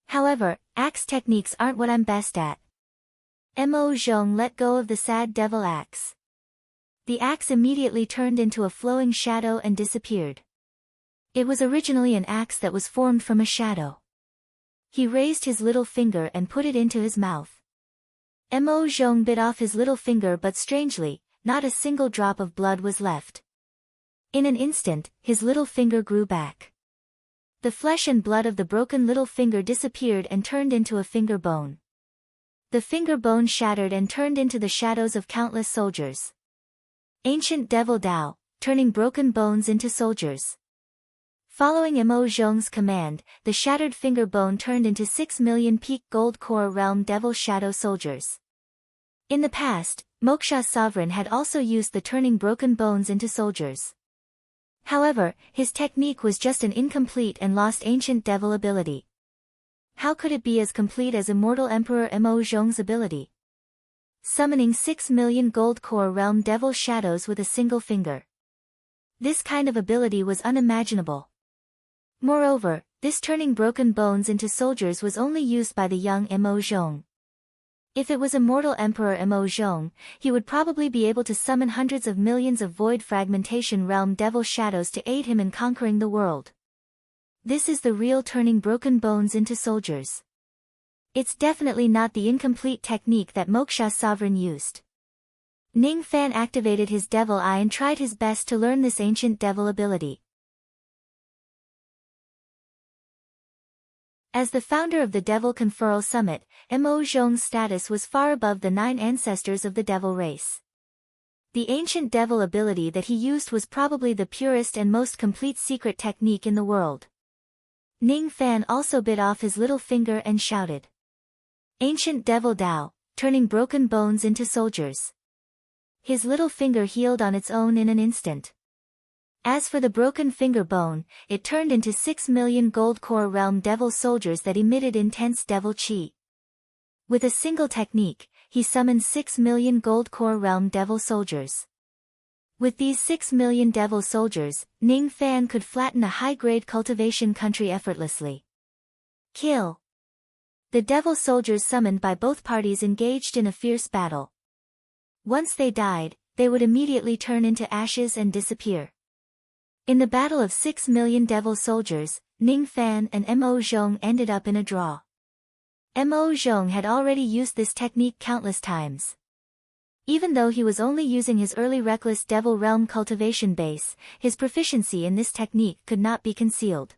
However, axe techniques aren't what I'm best at. Mo Zhong let go of the sad devil axe. The axe immediately turned into a flowing shadow and disappeared. It was originally an axe that was formed from a shadow. He raised his little finger and put it into his mouth. Mo Zhong bit off his little finger, but strangely, not a single drop of blood was left. In an instant, his little finger grew back. The flesh and blood of the broken little finger disappeared and turned into a finger bone. The finger bone shattered and turned into the shadows of countless soldiers. Ancient Devil Tao, turning broken bones into soldiers. Following Mo Zhong's command, the shattered finger bone turned into 6 million peak gold core realm devil shadow soldiers. In the past, Moksha's sovereign had also used the turning broken bones into soldiers. However, his technique was just an incomplete and lost ancient devil ability. How could it be as complete as Immortal Emperor Mo Zhong's ability? Summoning 6 million gold core realm devil shadows with a single finger. This kind of ability was unimaginable. Moreover, this turning broken bones into soldiers was only used by the young Mo Zhong. If it was immortal Emperor Mo Zhong, he would probably be able to summon hundreds of millions of void fragmentation realm devil shadows to aid him in conquering the world. This is the real turning broken bones into soldiers. It's definitely not the incomplete technique that Moksha's sovereign used. Ning Fan activated his devil eye and tried his best to learn this ancient devil ability. As the founder of the Devil Conferral Summit, Mo Zhong's status was far above the 9 ancestors of the devil race. The ancient devil ability that he used was probably the purest and most complete secret technique in the world. Ning Fan also bit off his little finger and shouted, "Ancient Devil Dao, turning broken bones into soldiers." His little finger healed on its own in an instant. As for the broken finger bone, it turned into 6 million gold core realm devil soldiers that emitted intense devil chi. With a single technique, he summoned 6 million gold core realm devil soldiers. With these 6 million devil soldiers, Ning Fan could flatten a high-grade cultivation country effortlessly. Kill. The devil soldiers summoned by both parties engaged in a fierce battle. Once they died, they would immediately turn into ashes and disappear. In the battle of 6 million devil soldiers, Ning Fan and Mo Zhong ended up in a draw. Mo Zhong had already used this technique countless times. Even though he was only using his early reckless devil realm cultivation base, his proficiency in this technique could not be concealed.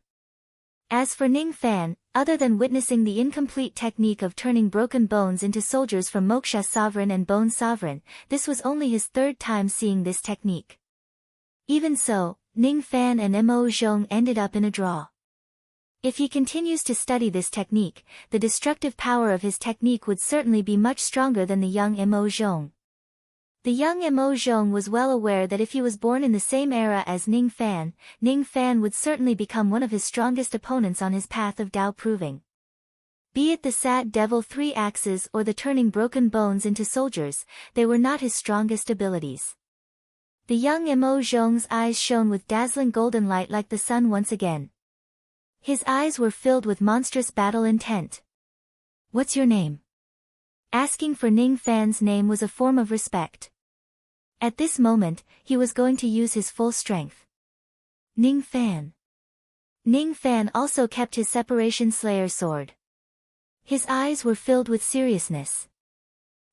As for Ning Fan, other than witnessing the incomplete technique of turning broken bones into soldiers from Moksha Sovereign and Bone Sovereign, this was only his 3rd time seeing this technique. Even so, Ning Fan and Mo Zhong ended up in a draw. If he continues to study this technique, the destructive power of his technique would certainly be much stronger than the young Mo Zhong. The young Mo Zhong was well aware that if he was born in the same era as Ning Fan would certainly become one of his strongest opponents on his path of Dao proving. Be it the sad devil 3 axes or the turning broken bones into soldiers, they were not his strongest abilities. The young Mo Zhong's eyes shone with dazzling golden light like the sun once again. His eyes were filled with monstrous battle intent. "What's your name?" Asking for Ning Fan's name was a form of respect. At this moment, he was going to use his full strength. Ning Fan. Ning Fan also kept his Separation Slayer sword. His eyes were filled with seriousness.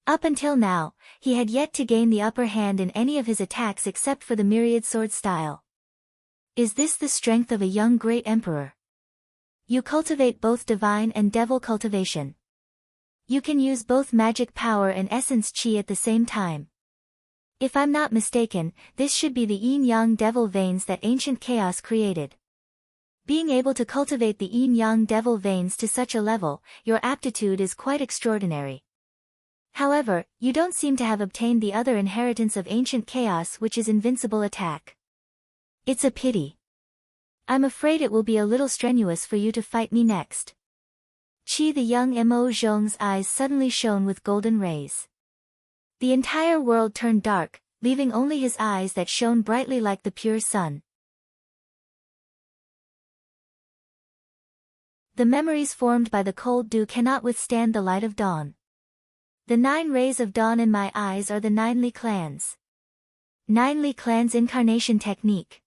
Up until now, he had yet to gain the upper hand in any of his attacks except for the myriad sword style. Is this the strength of a young great emperor? You cultivate both divine and devil cultivation. You can use both magic power and essence chi at the same time. If I'm not mistaken, this should be the yin-yang devil veins that ancient chaos created. Being able to cultivate the yin-yang devil veins to such a level, your aptitude is quite extraordinary. However, you don't seem to have obtained the other inheritance of ancient chaos, which is invincible attack. It's a pity. I'm afraid it will be a little strenuous for you to fight me next. The young Mo Zhong's eyes suddenly shone with golden rays. The entire world turned dark, leaving only his eyes that shone brightly like the pure sun. The memories formed by the cold dew cannot withstand the light of dawn. The 9 rays of dawn in my eyes are the 9 Li clans. 9 Li clans incarnation technique.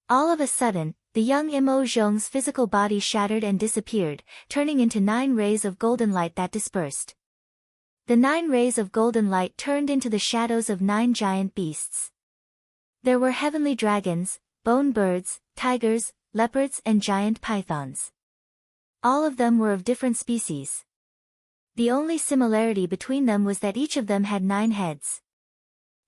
All of a sudden, the young Mo Zhong's physical body shattered and disappeared, turning into 9 rays of golden light that dispersed. The 9 rays of golden light turned into the shadows of 9 giant beasts. There were heavenly dragons, bone birds, tigers, leopards and giant pythons. All of them were of different species. The only similarity between them was that each of them had 9 heads.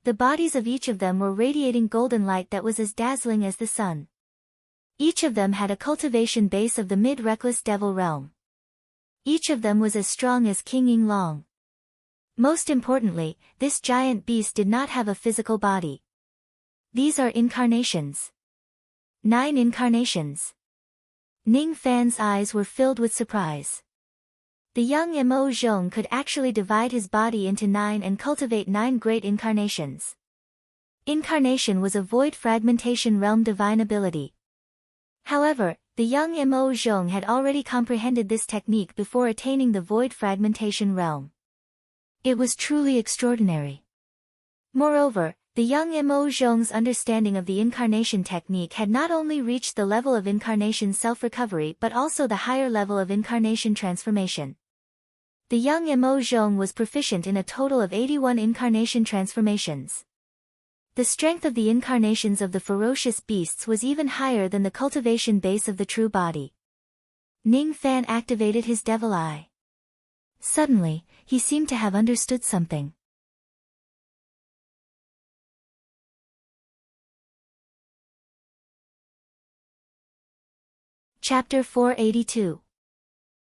The bodies of each of them were radiating golden light that was as dazzling as the sun. Each of them had a cultivation base of the mid-reckless devil realm. Each of them was as strong as King Ying Long. Most importantly, this giant beast did not have a physical body. These are incarnations. 9 incarnations. Ning Fan's eyes were filled with surprise. The young Mo Zhong could actually divide his body into 9 and cultivate 9 great incarnations. Incarnation was a void fragmentation realm divine ability. However, the young Mo Zhong had already comprehended this technique before attaining the void fragmentation realm. It was truly extraordinary. Moreover, the young Mo Zhong's understanding of the incarnation technique had not only reached the level of incarnation self-recovery but also the higher level of incarnation transformation. The young Mo Zhong was proficient in a total of 81 incarnation transformations. The strength of the incarnations of the ferocious beasts was even higher than the cultivation base of the true body. Ning Fan activated his devil eye. Suddenly, he seemed to have understood something. Chapter 482.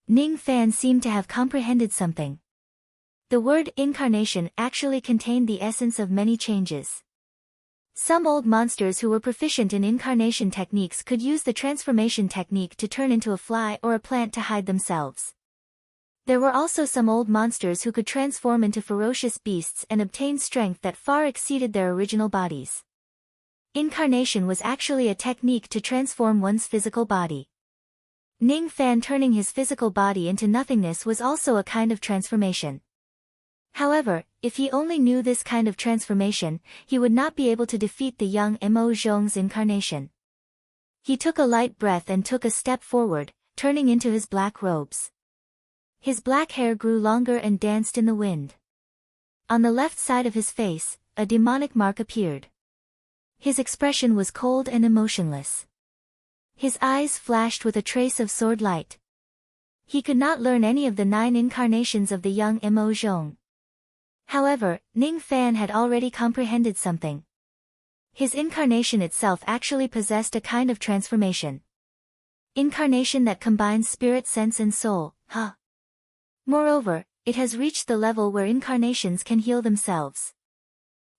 Ning Fan seemed to have comprehended something. The word incarnation actually contained the essence of many changes. Some old monsters who were proficient in incarnation techniques could use the transformation technique to turn into a fly or a plant to hide themselves. There were also some old monsters who could transform into ferocious beasts and obtain strength that far exceeded their original bodies. Incarnation was actually a technique to transform one's physical body. Ning Fan turning his physical body into nothingness was also a kind of transformation. However, if he only knew this kind of transformation, he would not be able to defeat the young Mo Zhong's incarnation. He took a light breath and took a step forward, turning into his black robes. His black hair grew longer and danced in the wind. On the left side of his face, a demonic mark appeared. His expression was cold and emotionless. His eyes flashed with a trace of sword light. He could not learn any of the 9 incarnations of the young Mo Zhong. However, Ning Fan had already comprehended something. His incarnation itself actually possessed a kind of transformation. Incarnation that combines spirit, sense and soul, Moreover, it has reached the level where incarnations can heal themselves.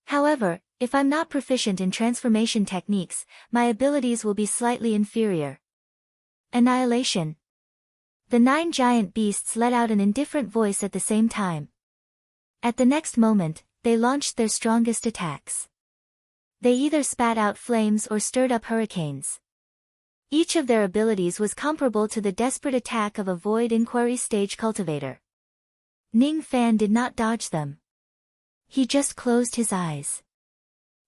However, if I'm not proficient in transformation techniques, my abilities will be slightly inferior. Annihilation. The 9 giant beasts let out an indifferent voice at the same time. At the next moment, they launched their strongest attacks. They either spat out flames or stirred up hurricanes. Each of their abilities was comparable to the desperate attack of a void inquiry stage cultivator. Ning Fan did not dodge them. He just closed his eyes.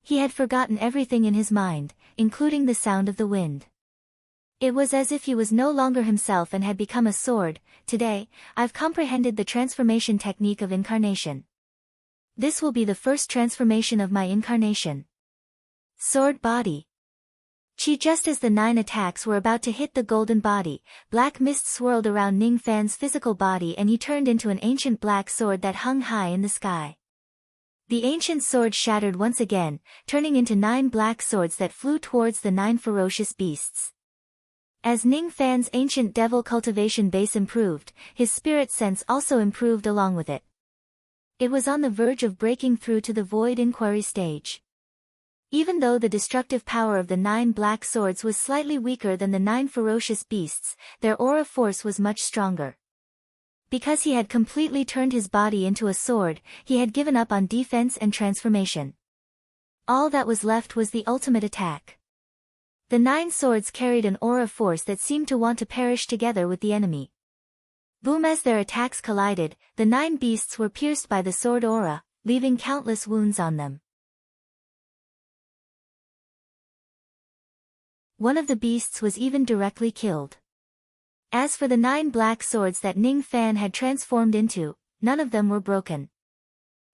He had forgotten everything in his mind, including the sound of the wind. It was as if he was no longer himself and had become a sword. Today, I've comprehended the transformation technique of incarnation. This will be the first transformation of my incarnation. Sword body. Just as the 9 attacks were about to hit the golden body, black mist swirled around Ning Fan's physical body and he turned into an ancient black sword that hung high in the sky. The ancient sword shattered once again, turning into 9 black swords that flew towards the 9 ferocious beasts. As Ning Fan's ancient devil cultivation base improved, his spirit sense also improved along with it. It was on the verge of breaking through to the void inquiry stage. Even though the destructive power of the 9 black swords was slightly weaker than the 9 ferocious beasts, their aura force was much stronger. Because he had completely turned his body into a sword, he had given up on defense and transformation. All that was left was the ultimate attack. The 9 swords carried an aura force that seemed to want to perish together with the enemy. Boom! As their attacks collided, the 9 beasts were pierced by the sword aura, leaving countless wounds on them. One of the beasts was even directly killed. As for the 9 black swords that Ning Fan had transformed into, none of them were broken.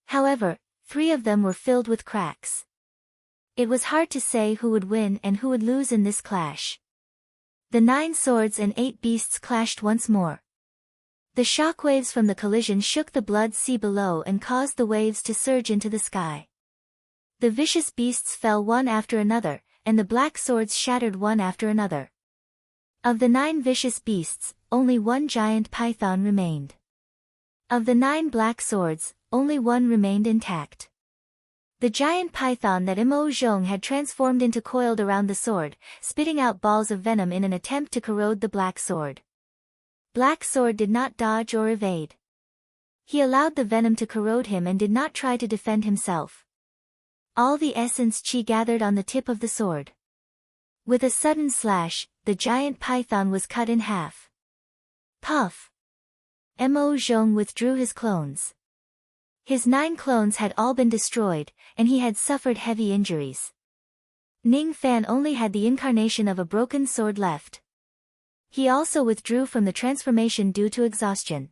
However, 3 of them were filled with cracks. It was hard to say who would win and who would lose in this clash. The 9 swords and 8 beasts clashed once more. The shockwaves from the collision shook the blood sea below and caused the waves to surge into the sky. The vicious beasts fell one after another, and the black swords shattered one after another. Of the 9 vicious beasts, only 1 giant python remained. Of the 9 black swords, only 1 remained intact. The giant python that Mo Zhong had transformed into coiled around the sword, spitting out balls of venom in an attempt to corrode the black sword. Black sword did not dodge or evade. He allowed the venom to corrode him and did not try to defend himself. All the essence chi gathered on the tip of the sword. With a sudden slash, the giant python was cut in half. Puff! Mo Zhong withdrew his clones. His 9 clones had all been destroyed, and he had suffered heavy injuries. Ning Fan only had the incarnation of a broken sword left. He also withdrew from the transformation due to exhaustion.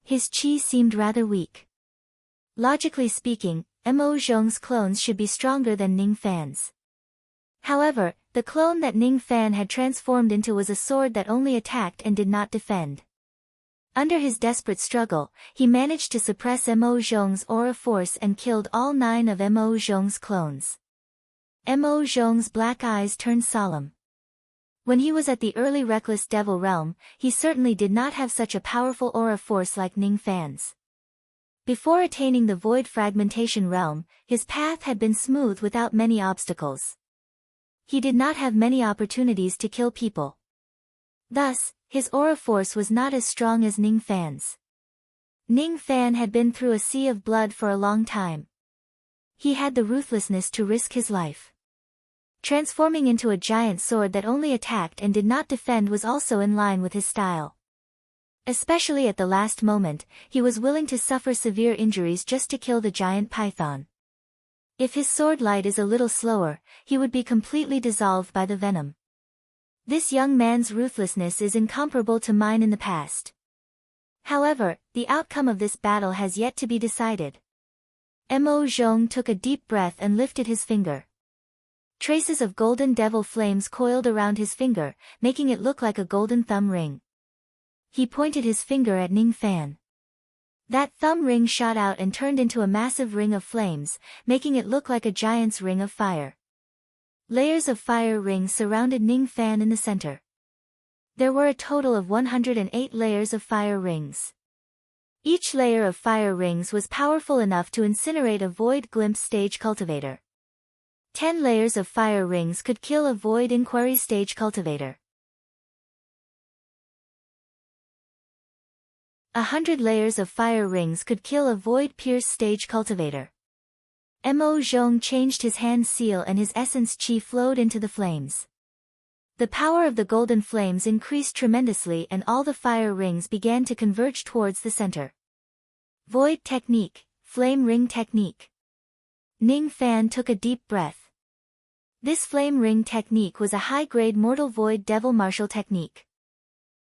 His chi seemed rather weak. Logically speaking, Mo Zhong's clones should be stronger than Ning Fan's. However, the clone that Ning Fan had transformed into was a sword that only attacked and did not defend. Under his desperate struggle, he managed to suppress Mo Zhong's aura force and killed all 9 of Mo Zhong's clones. Mo Zhong's black eyes turned solemn. When he was at the early reckless devil realm, he certainly did not have such a powerful aura force like Ning Fan's. Before attaining the void fragmentation realm, his path had been smooth without many obstacles. He did not have many opportunities to kill people. Thus, his aura force was not as strong as Ning Fan's. Ning Fan had been through a sea of blood for a long time. He had the ruthlessness to risk his life. Transforming into a giant sword that only attacked and did not defend was also in line with his style. Especially at the last moment, he was willing to suffer severe injuries just to kill the giant python. If his sword light is a little slower, he would be completely dissolved by the venom. This young man's ruthlessness is incomparable to mine in the past. However, the outcome of this battle has yet to be decided. Mo Zhong took a deep breath and lifted his finger. Traces of golden devil flames coiled around his finger, making it look like a golden thumb ring. He pointed his finger at Ning Fan. That thumb ring shot out and turned into a massive ring of flames, making it look like a giant's ring of fire. Layers of fire rings surrounded Ning Fan in the center. There were a total of 108 layers of fire rings. Each layer of fire rings was powerful enough to incinerate a void glimpse stage cultivator. 10 layers of fire rings could kill a void inquiry stage cultivator. 100 layers of fire rings could kill a void pierce stage cultivator. Mo Zhong changed his hand seal and his essence chi flowed into the flames. The power of the golden flames increased tremendously and all the fire rings began to converge towards the center. Void technique, flame ring technique. Ning Fan took a deep breath. This flame ring technique was a high-grade mortal void devil martial technique.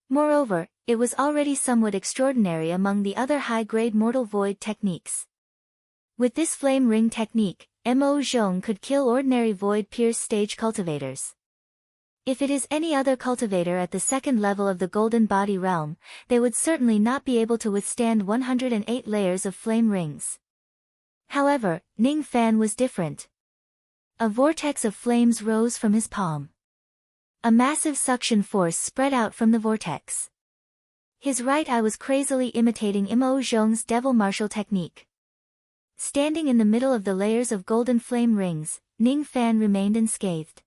Moreover, it was already somewhat extraordinary among the other high-grade mortal void techniques. With this flame ring technique, Mo Zhong could kill ordinary void pierce stage cultivators. If it is any other cultivator at the second level of the golden body realm, they would certainly not be able to withstand 108 layers of flame rings. However, Ning Fan was different. A vortex of flames rose from his palm. A massive suction force spread out from the vortex. His right eye was crazily imitating Mo Zhong's devil martial technique. Standing in the middle of the layers of golden flame rings, Ning Fan remained unscathed.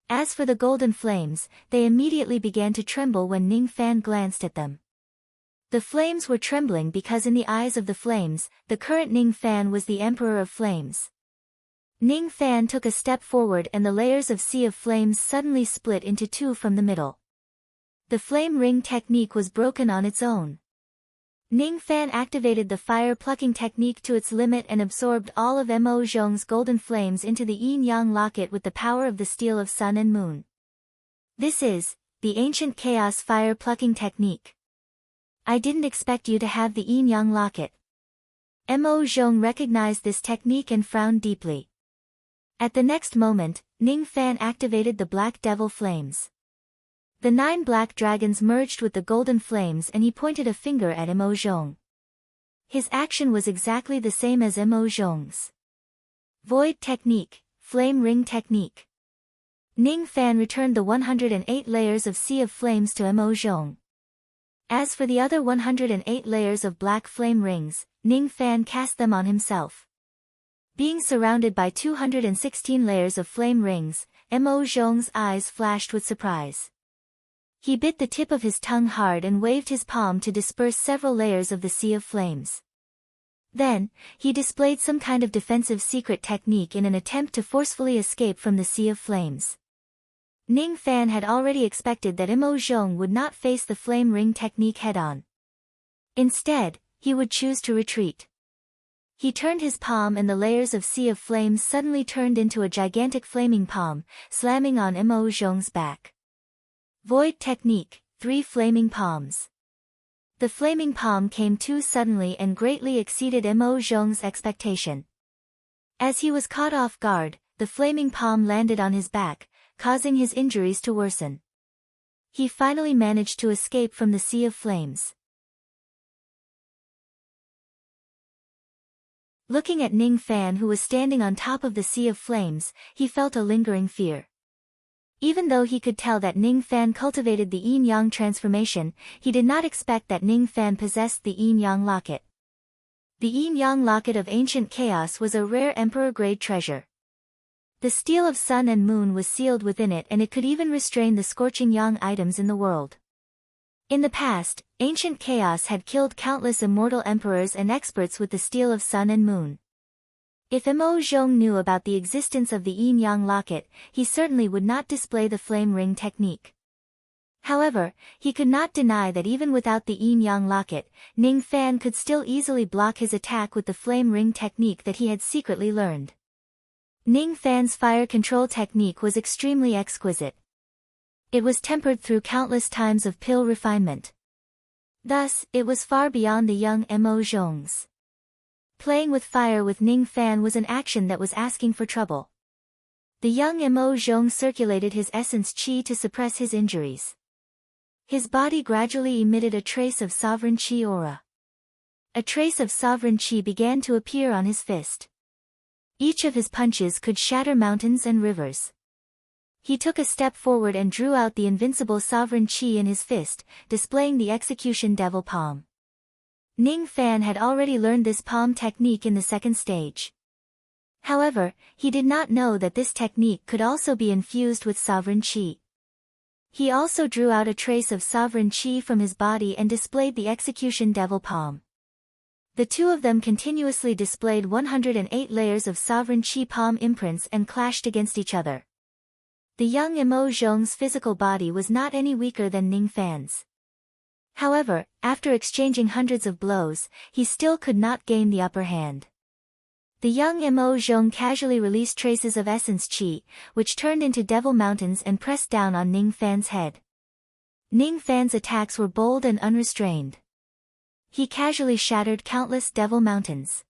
As for the golden flames, they immediately began to tremble when Ning Fan glanced at them. The flames were trembling because in the eyes of the flames, the current Ning Fan was the Emperor of Flames. Ning Fan took a step forward and the layers of sea of flames suddenly split into 2 from the middle. The flame ring technique was broken on its own. Ning Fan activated the fire plucking technique to its limit and absorbed all of Mo Zhong's golden flames into the yin-yang locket with the power of the steel of sun and moon. This is the ancient chaos fire plucking technique. I didn't expect you to have the yin-yang locket. Mo Zhong recognized this technique and frowned deeply. At the next moment, Ning Fan activated the black devil flames. The 9 black dragons merged with the golden flames and he pointed a finger at Mo Zhong. His action was exactly the same as Mo Zhong's. Void technique, flame ring technique. Ning Fan returned the 108 layers of sea of flames to Mo Zhong. As for the other 108 layers of black flame rings, Ning Fan cast them on himself. Being surrounded by 216 layers of flame rings, Mo Zhong's eyes flashed with surprise. He bit the tip of his tongue hard and waved his palm to disperse several layers of the sea of flames. Then, he displayed some kind of defensive secret technique in an attempt to forcefully escape from the sea of flames. Ning Fan had already expected that Mo Zhong would not face the flame ring technique head-on. Instead, he would choose to retreat. He turned his palm and the layers of sea of flames suddenly turned into a gigantic flaming palm, slamming on Mo Zhong's back. Void technique, 3 flaming palms. The flaming palm came too suddenly and greatly exceeded Mo Zhong's expectation. As he was caught off guard, the flaming palm landed on his back, causing his injuries to worsen. He finally managed to escape from the sea of flames. Looking at Ning Fan, who was standing on top of the sea of flames, he felt a lingering fear. Even though he could tell that Ning Fan cultivated the yin-yang transformation, he did not expect that Ning Fan possessed the yin-yang locket. The yin-yang locket of ancient chaos was a rare emperor-grade treasure. The steel of sun and moon was sealed within it, and it could even restrain the scorching yang items in the world. In the past, ancient chaos had killed countless immortal emperors and experts with the steel of sun and moon. If Mo Zhong knew about the existence of the yin-yang locket, he certainly would not display the flame ring technique. However, he could not deny that even without the yin-yang locket, Ning Fan could still easily block his attack with the flame ring technique that he had secretly learned. Ning Fan's fire control technique was extremely exquisite. It was tempered through countless times of pill refinement. Thus, it was far beyond the young Mo Zhong's. Playing with fire with Ning Fan was an action that was asking for trouble. The young Mo Zhong circulated his essence qi to suppress his injuries. His body gradually emitted a trace of sovereign qi aura. A trace of sovereign qi began to appear on his fist. Each of his punches could shatter mountains and rivers. He took a step forward and drew out the invincible sovereign qi in his fist, displaying the execution devil palm. Ning Fan had already learned this palm technique in the second stage. However, he did not know that this technique could also be infused with sovereign qi. He also drew out a trace of sovereign qi from his body and displayed the execution devil palm. The two of them continuously displayed 108 layers of sovereign qi palm imprints and clashed against each other. The young Mo Zhong's physical body was not any weaker than Ning Fan's. However, after exchanging hundreds of blows, he still could not gain the upper hand. The young Mo Zhong casually released traces of essence qi, which turned into devil mountains and pressed down on Ning Fan's head. Ning Fan's attacks were bold and unrestrained. He casually shattered countless devil mountains.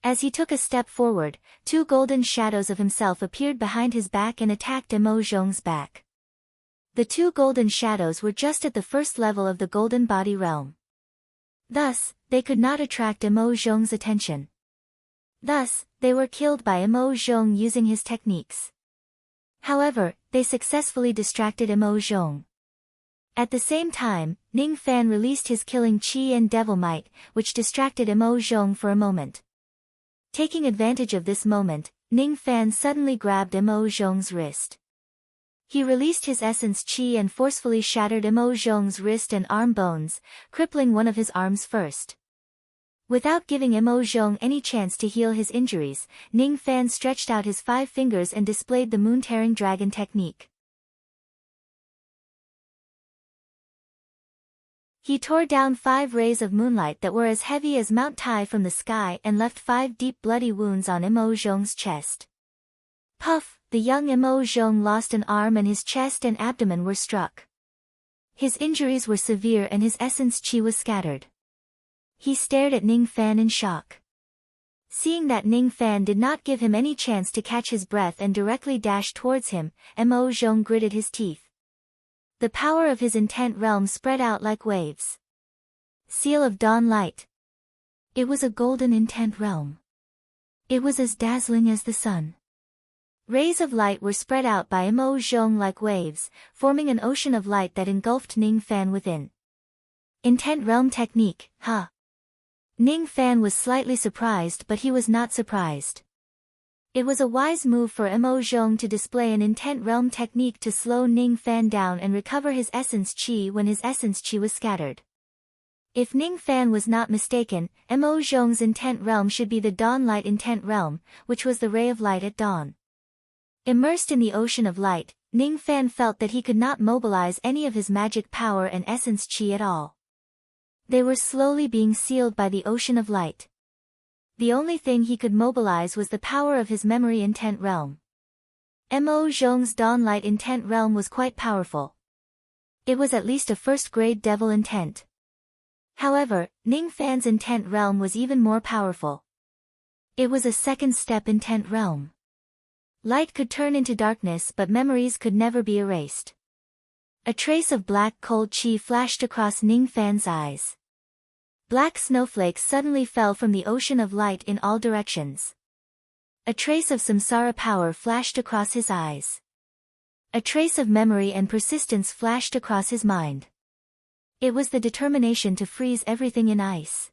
As he took a step forward, 2 golden shadows of himself appeared behind his back and attacked Mo Zhong's back. The 2 golden shadows were just at the first level of the golden body realm. Thus, they could not attract Mo Zhong's attention. Thus, they were killed by Mo Zhong using his techniques. However, they successfully distracted Mo Zhong. At the same time, Ning Fan released his killing qi and devil might, which distracted Mo Zhong for a moment. Taking advantage of this moment, Ning Fan suddenly grabbed Mo Zhong's wrist. He released his essence qi and forcefully shattered Mo Zhong's wrist and arm bones, crippling one of his arms first. Without giving Mo Zhong any chance to heal his injuries, Ning Fan stretched out his 5 fingers and displayed the moon-tearing dragon technique. He tore down 5 rays of moonlight that were as heavy as Mount Tai from the sky and left 5 deep bloody wounds on Mo Zhong's chest. Puff! The young Mo Zhong lost an arm and his chest and abdomen were struck. His injuries were severe and his essence qi was scattered. He stared at Ning Fan in shock. Seeing that Ning Fan did not give him any chance to catch his breath and directly dashed towards him, Mo Zhong gritted his teeth. The power of his intent realm spread out like waves. Seal of Dawn Light. It was a golden intent realm. It was as dazzling as the sun. Rays of light were spread out by Mo Zhong like waves, forming an ocean of light that engulfed Ning Fan within. Intent realm technique, huh? Ning Fan was slightly surprised, but he was not surprised. It was a wise move for Mo Zhong to display an intent realm technique to slow Ning Fan down and recover his essence qi when his essence qi was scattered. If Ning Fan was not mistaken, Mo Zhong's intent realm should be the Dawn Light intent realm, which was the ray of light at dawn. Immersed in the ocean of light, Ning Fan felt that he could not mobilize any of his magic power and essence qi at all. They were slowly being sealed by the ocean of light. The only thing he could mobilize was the power of his memory intent realm. Mo Zhong's Dawnlight intent realm was quite powerful. It was at least a first-grade devil intent. However, Ning Fan's intent realm was even more powerful. It was a second-step intent realm. Light could turn into darkness, but memories could never be erased. A trace of black cold chi flashed across Ning Fan's eyes. Black snowflakes suddenly fell from the ocean of light in all directions. A trace of samsara power flashed across his eyes. A trace of memory and persistence flashed across his mind. It was the determination to freeze everything in ice.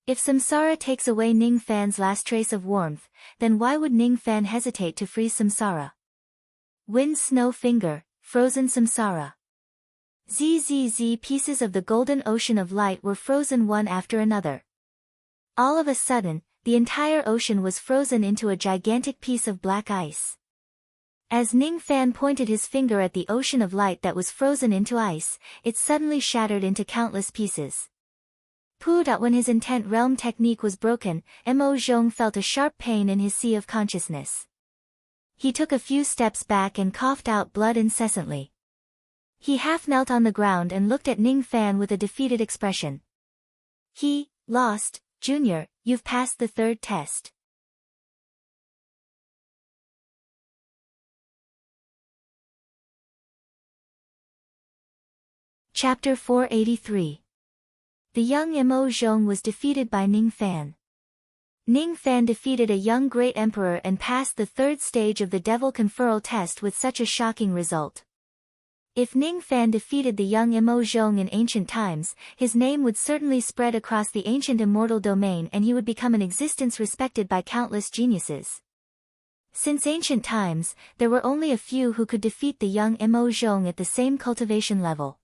If samsara takes away Ning Fan's last trace of warmth, then why would Ning Fan hesitate to freeze samsara? Wind Snow Finger, frozen samsara. ZZZ pieces of the golden ocean of light were frozen one after another. All of a sudden, the entire ocean was frozen into a gigantic piece of black ice. As Ning Fan pointed his finger at the ocean of light that was frozen into ice, it suddenly shattered into countless pieces. When his intent realm technique was broken, Mo Zhong felt a sharp pain in his sea of consciousness. He took a few steps back and coughed out blood incessantly. He half knelt on the ground and looked at Ning Fan with a defeated expression. Lost, Junior, you've passed the third test. Chapter 483. The young Mo Zhong was defeated by Ning Fan. Ning Fan defeated a young great emperor and passed the third stage of the devil conferral test with such a shocking result. If Ning Fan defeated the young Mo Zhong in ancient times, his name would certainly spread across the ancient immortal domain and he would become an existence respected by countless geniuses. Since ancient times, there were only a few who could defeat the young Mo Zhong at the same cultivation level.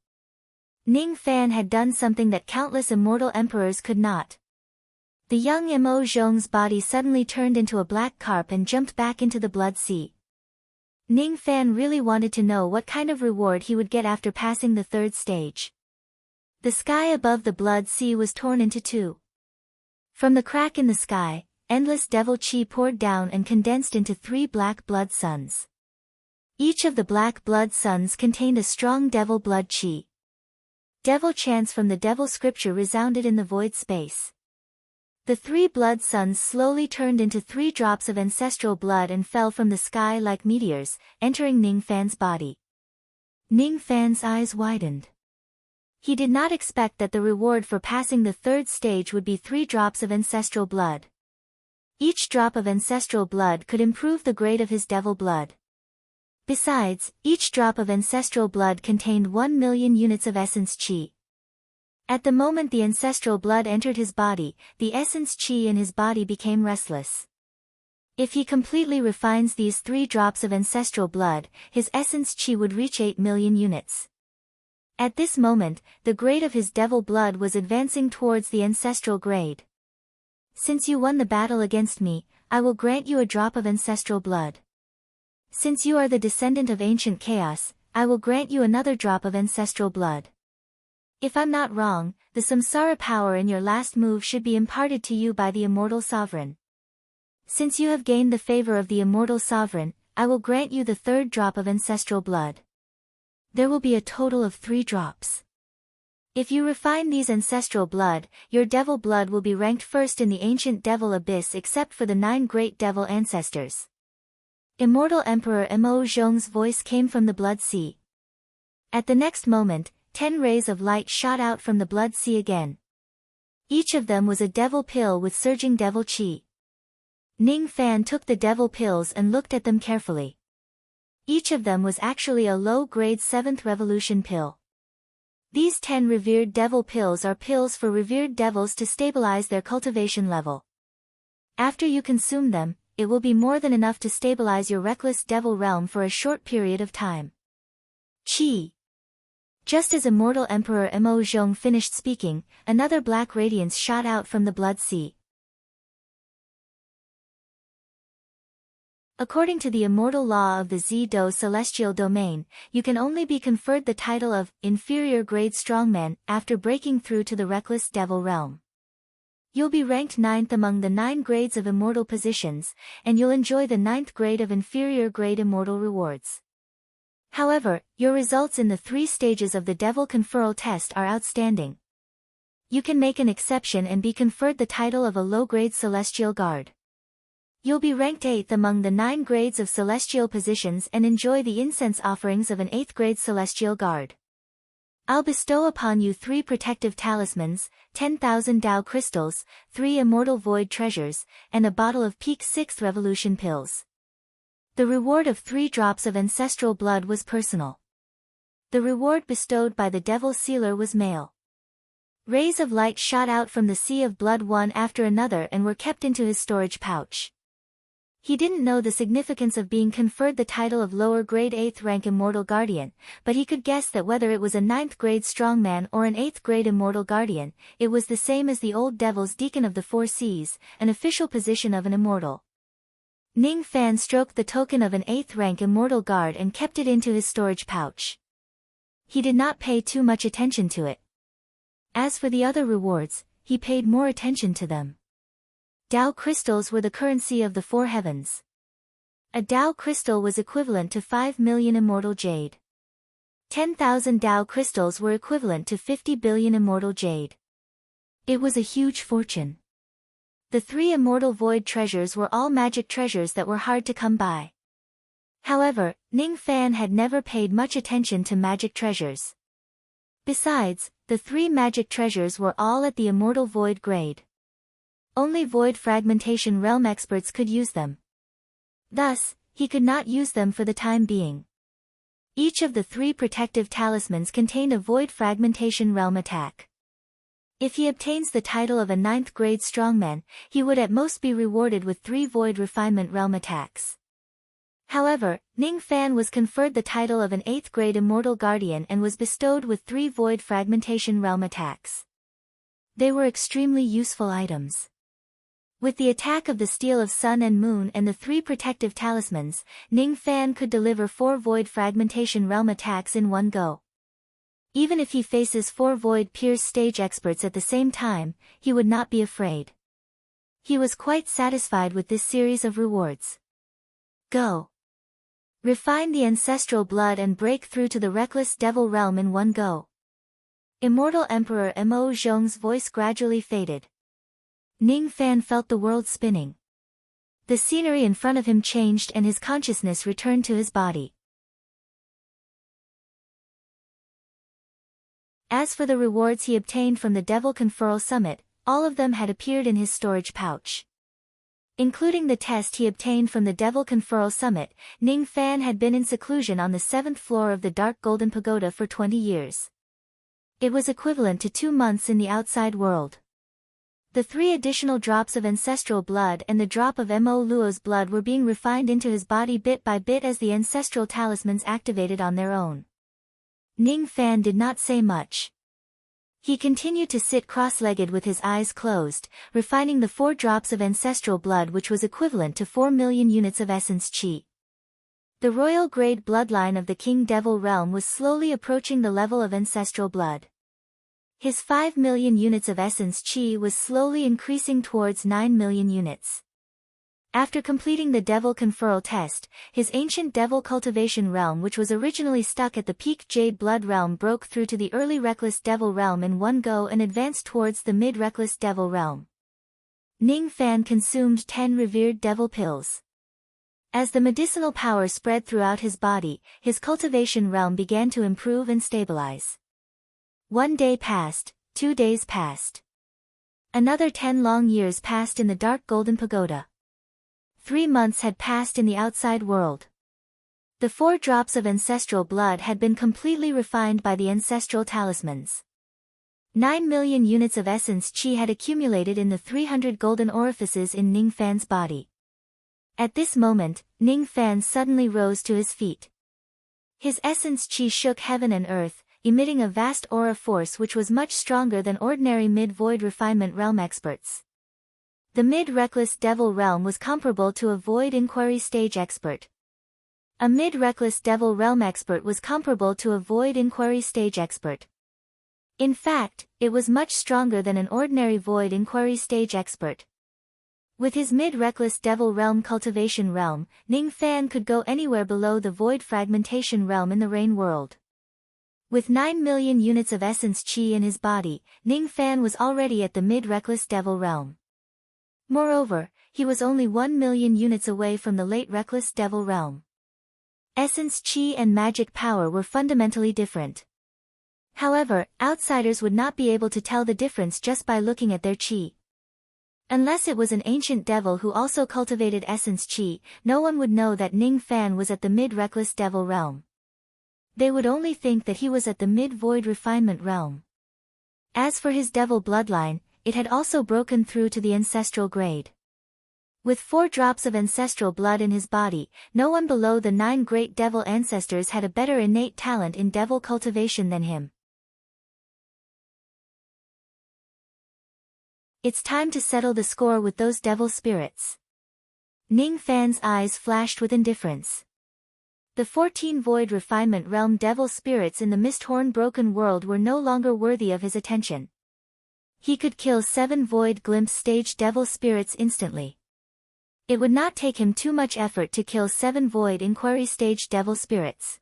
Ning Fan had done something that countless immortal emperors could not. The young Mo Zhong's body suddenly turned into a black carp and jumped back into the blood sea. Ning Fan really wanted to know what kind of reward he would get after passing the third stage. The sky above the blood sea was torn into two. From the crack in the sky, endless devil chi poured down and condensed into 3 black blood suns. Each of the black blood suns contained a strong devil blood chi. Devil chants from the devil scripture resounded in the void space. The 3 blood suns slowly turned into 3 drops of ancestral blood and fell from the sky like meteors, entering Ning Fan's body. Ning Fan's eyes widened. He did not expect that the reward for passing the third stage would be 3 drops of ancestral blood. Each drop of ancestral blood could improve the grade of his devil blood. Besides, each drop of ancestral blood contained 1 million units of essence chi. At the moment the ancestral blood entered his body, the essence chi in his body became restless. If he completely refines these 3 drops of ancestral blood, his essence chi would reach 8 million units. At this moment, the grade of his devil blood was advancing towards the ancestral grade. Since you won the battle against me, I will grant you a drop of ancestral blood. Since you are the descendant of ancient chaos, I will grant you another drop of ancestral blood. If I'm not wrong, the samsara power in your last move should be imparted to you by the immortal sovereign. Since you have gained the favor of the immortal sovereign, I will grant you the 3rd drop of ancestral blood. There will be a total of 3 drops. If you refine these ancestral blood, your devil blood will be ranked first in the ancient devil abyss except for the 9 great devil ancestors. Immortal Emperor Mo Zhong's voice came from the blood sea. At the next moment, 10 rays of light shot out from the blood sea again. Each of them was a devil pill with surging devil chi. Ning Fan took the devil pills and looked at them carefully. Each of them was actually a low-grade 7th revolution pill. These 10 revered devil pills are pills for revered devils to stabilize their cultivation level. After you consume them, it will be more than enough to stabilize your reckless devil realm for a short period of time. Chi. Just as Immortal Emperor Mo Zhong finished speaking, another black radiance shot out from the blood sea. According to the immortal law of the Zi-Do celestial domain, you can only be conferred the title of inferior grade strongman after breaking through to the reckless devil realm. You'll be ranked 9th among the 9 grades of immortal positions, and you'll enjoy the 9th grade of inferior grade immortal rewards. However, your results in the 3 stages of the Devil Conferral test are outstanding. You can make an exception and be conferred the title of a low-grade Celestial Guard. You'll be ranked 8th among the 9 grades of celestial positions and enjoy the incense offerings of an 8th grade Celestial Guard. I'll bestow upon you 3 protective talismans, 10,000 Tao crystals, 3 immortal void treasures, and a bottle of peak 6th revolution pills. The reward of 3 drops of ancestral blood was personal. The reward bestowed by the Devil Sealer was male. Rays of light shot out from the sea of blood one after another and were kept into his storage pouch. He didn't know the significance of being conferred the title of lower grade 8th rank Immortal Guardian, but he could guess that whether it was a 9th grade Strongman or an 8th grade Immortal Guardian, it was the same as the old Devil's Deacon of the Four Seas, an official position of an immortal. Ning Fan stroked the token of an 8th rank Immortal Guard and kept it into his storage pouch. He did not pay too much attention to it. As for the other rewards, he paid more attention to them. Tao crystals were the currency of the 4 heavens. A Tao crystal was equivalent to 5 million immortal jade. 10,000 Tao crystals were equivalent to 50 billion immortal jade. It was a huge fortune. The 3 immortal void treasures were all magic treasures that were hard to come by. However, Ning Fan had never paid much attention to magic treasures. Besides, the 3 magic treasures were all at the immortal void grade. Only void fragmentation realm experts could use them. Thus, he could not use them for the time being. Each of the 3 protective talismans contained a void fragmentation realm attack. If he obtains the title of a 9th grade strongman, he would at most be rewarded with 3 void refinement realm attacks. However, Ning Fan was conferred the title of an 8th grade Immortal Guardian and was bestowed with 3 void fragmentation realm attacks. They were extremely useful items. With the attack of the Steel of Sun and Moon and the 3 protective talismans, Ning Fan could deliver 4 void fragmentation realm attacks in one go. Even if he faces 4 void pierce stage experts at the same time, he would not be afraid. He was quite satisfied with this series of rewards. Go. Refine the ancestral blood and break through to the reckless devil realm in one go. Immortal Emperor Mo Zhong's voice gradually faded. Ning Fan felt the world spinning. The scenery in front of him changed and his consciousness returned to his body. As for the rewards he obtained from the Devil Conferral Summit, all of them had appeared in his storage pouch. Including the test he obtained from the Devil Conferral Summit, Ning Fan had been in seclusion on the 7th floor of the Dark Golden Pagoda for 20 years. It was equivalent to 2 months in the outside world. The 3 additional drops of ancestral blood and the drop of Mo Luo's blood were being refined into his body bit by bit as the ancestral talismans activated on their own. Ning Fan did not say much. He continued to sit cross-legged with his eyes closed, refining the 4 drops of ancestral blood which was equivalent to 4 million units of essence chi. The royal grade bloodline of the King Devil realm was slowly approaching the level of ancestral blood. His 5 million units of essence chi was slowly increasing towards 9 million units. After completing the Devil Conferral test, his ancient Devil Cultivation realm which was originally stuck at the peak Jade Blood realm broke through to the early Reckless Devil realm in one go and advanced towards the mid-Reckless Devil realm. Ning Fan consumed 10 revered devil pills. As the medicinal power spread throughout his body, his cultivation realm began to improve and stabilize. 1 day passed, 2 days passed. Another 10 long years passed in the Dark Golden Pagoda. 3 months had passed in the outside world. The 4 drops of ancestral blood had been completely refined by the ancestral talismans. 9 million units of essence chi had accumulated in the 300 golden orifices in Ning Fan's body. At this moment, Ning Fan suddenly rose to his feet. His essence chi shook heaven and earth, emitting a vast aura force which was much stronger than ordinary mid-void refinement realm experts. The mid-reckless devil realm was comparable to a void inquiry stage expert. A mid-reckless devil realm expert was comparable to a void inquiry stage expert. In fact, it was much stronger than an ordinary void inquiry stage expert. With his mid-reckless devil realm cultivation realm, Ning Fan could go anywhere below the void fragmentation realm in the rain world. With 9 million units of essence chi in his body, Ning Fan was already at the mid-reckless devil realm. Moreover, he was only 1 million units away from the late reckless devil realm. Essence chi and magic power were fundamentally different. However, outsiders would not be able to tell the difference just by looking at their chi. Unless it was an ancient devil who also cultivated essence chi, no one would know that Ning Fan was at the mid-reckless devil realm. They would only think that he was at the mid-void refinement realm. As for his devil bloodline, it had also broken through to the ancestral grade. With 4 drops of ancestral blood in his body, no one below the 9 great devil ancestors had a better innate talent in devil cultivation than him. It's time to settle the score with those devil spirits. Ning Fan's eyes flashed with indifference. The 14 void refinement realm devil spirits in the Misthorn broken world were no longer worthy of his attention. He could kill 7 void glimpse stage devil spirits instantly. It would not take him too much effort to kill 7 void inquiry stage devil spirits.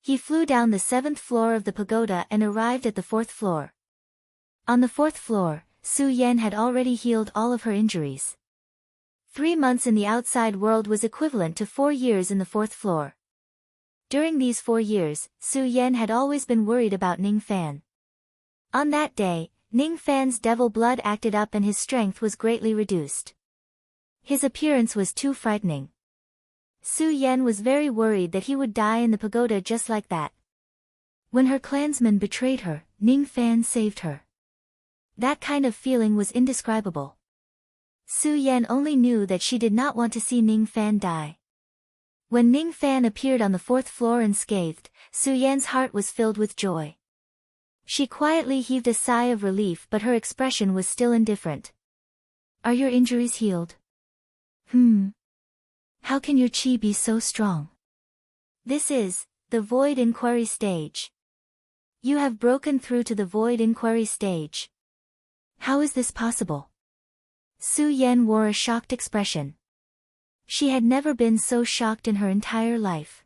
He flew down the 7th floor of the pagoda and arrived at the 4th floor. On the 4th floor, Su Yan had already healed all of her injuries. 3 months in the outside world was equivalent to 4 years in the 4th floor. During these 4 years, Su Yan had always been worried about Ning Fan. On that day, Ning Fan's devil blood acted up and his strength was greatly reduced. His appearance was too frightening. Su Yan was very worried that he would die in the pagoda just like that. When her clansmen betrayed her, Ning Fan saved her. That kind of feeling was indescribable. Su Yan only knew that she did not want to see Ning Fan die. When Ning Fan appeared on the 4th floor unscathed, Su Yan's heart was filled with joy. She quietly heaved a sigh of relief, but her expression was still indifferent. Are your injuries healed? How can your chi be so strong? This is the void inquiry stage. You have broken through to the void inquiry stage. How is this possible? Su Yan wore a shocked expression. She had never been so shocked in her entire life.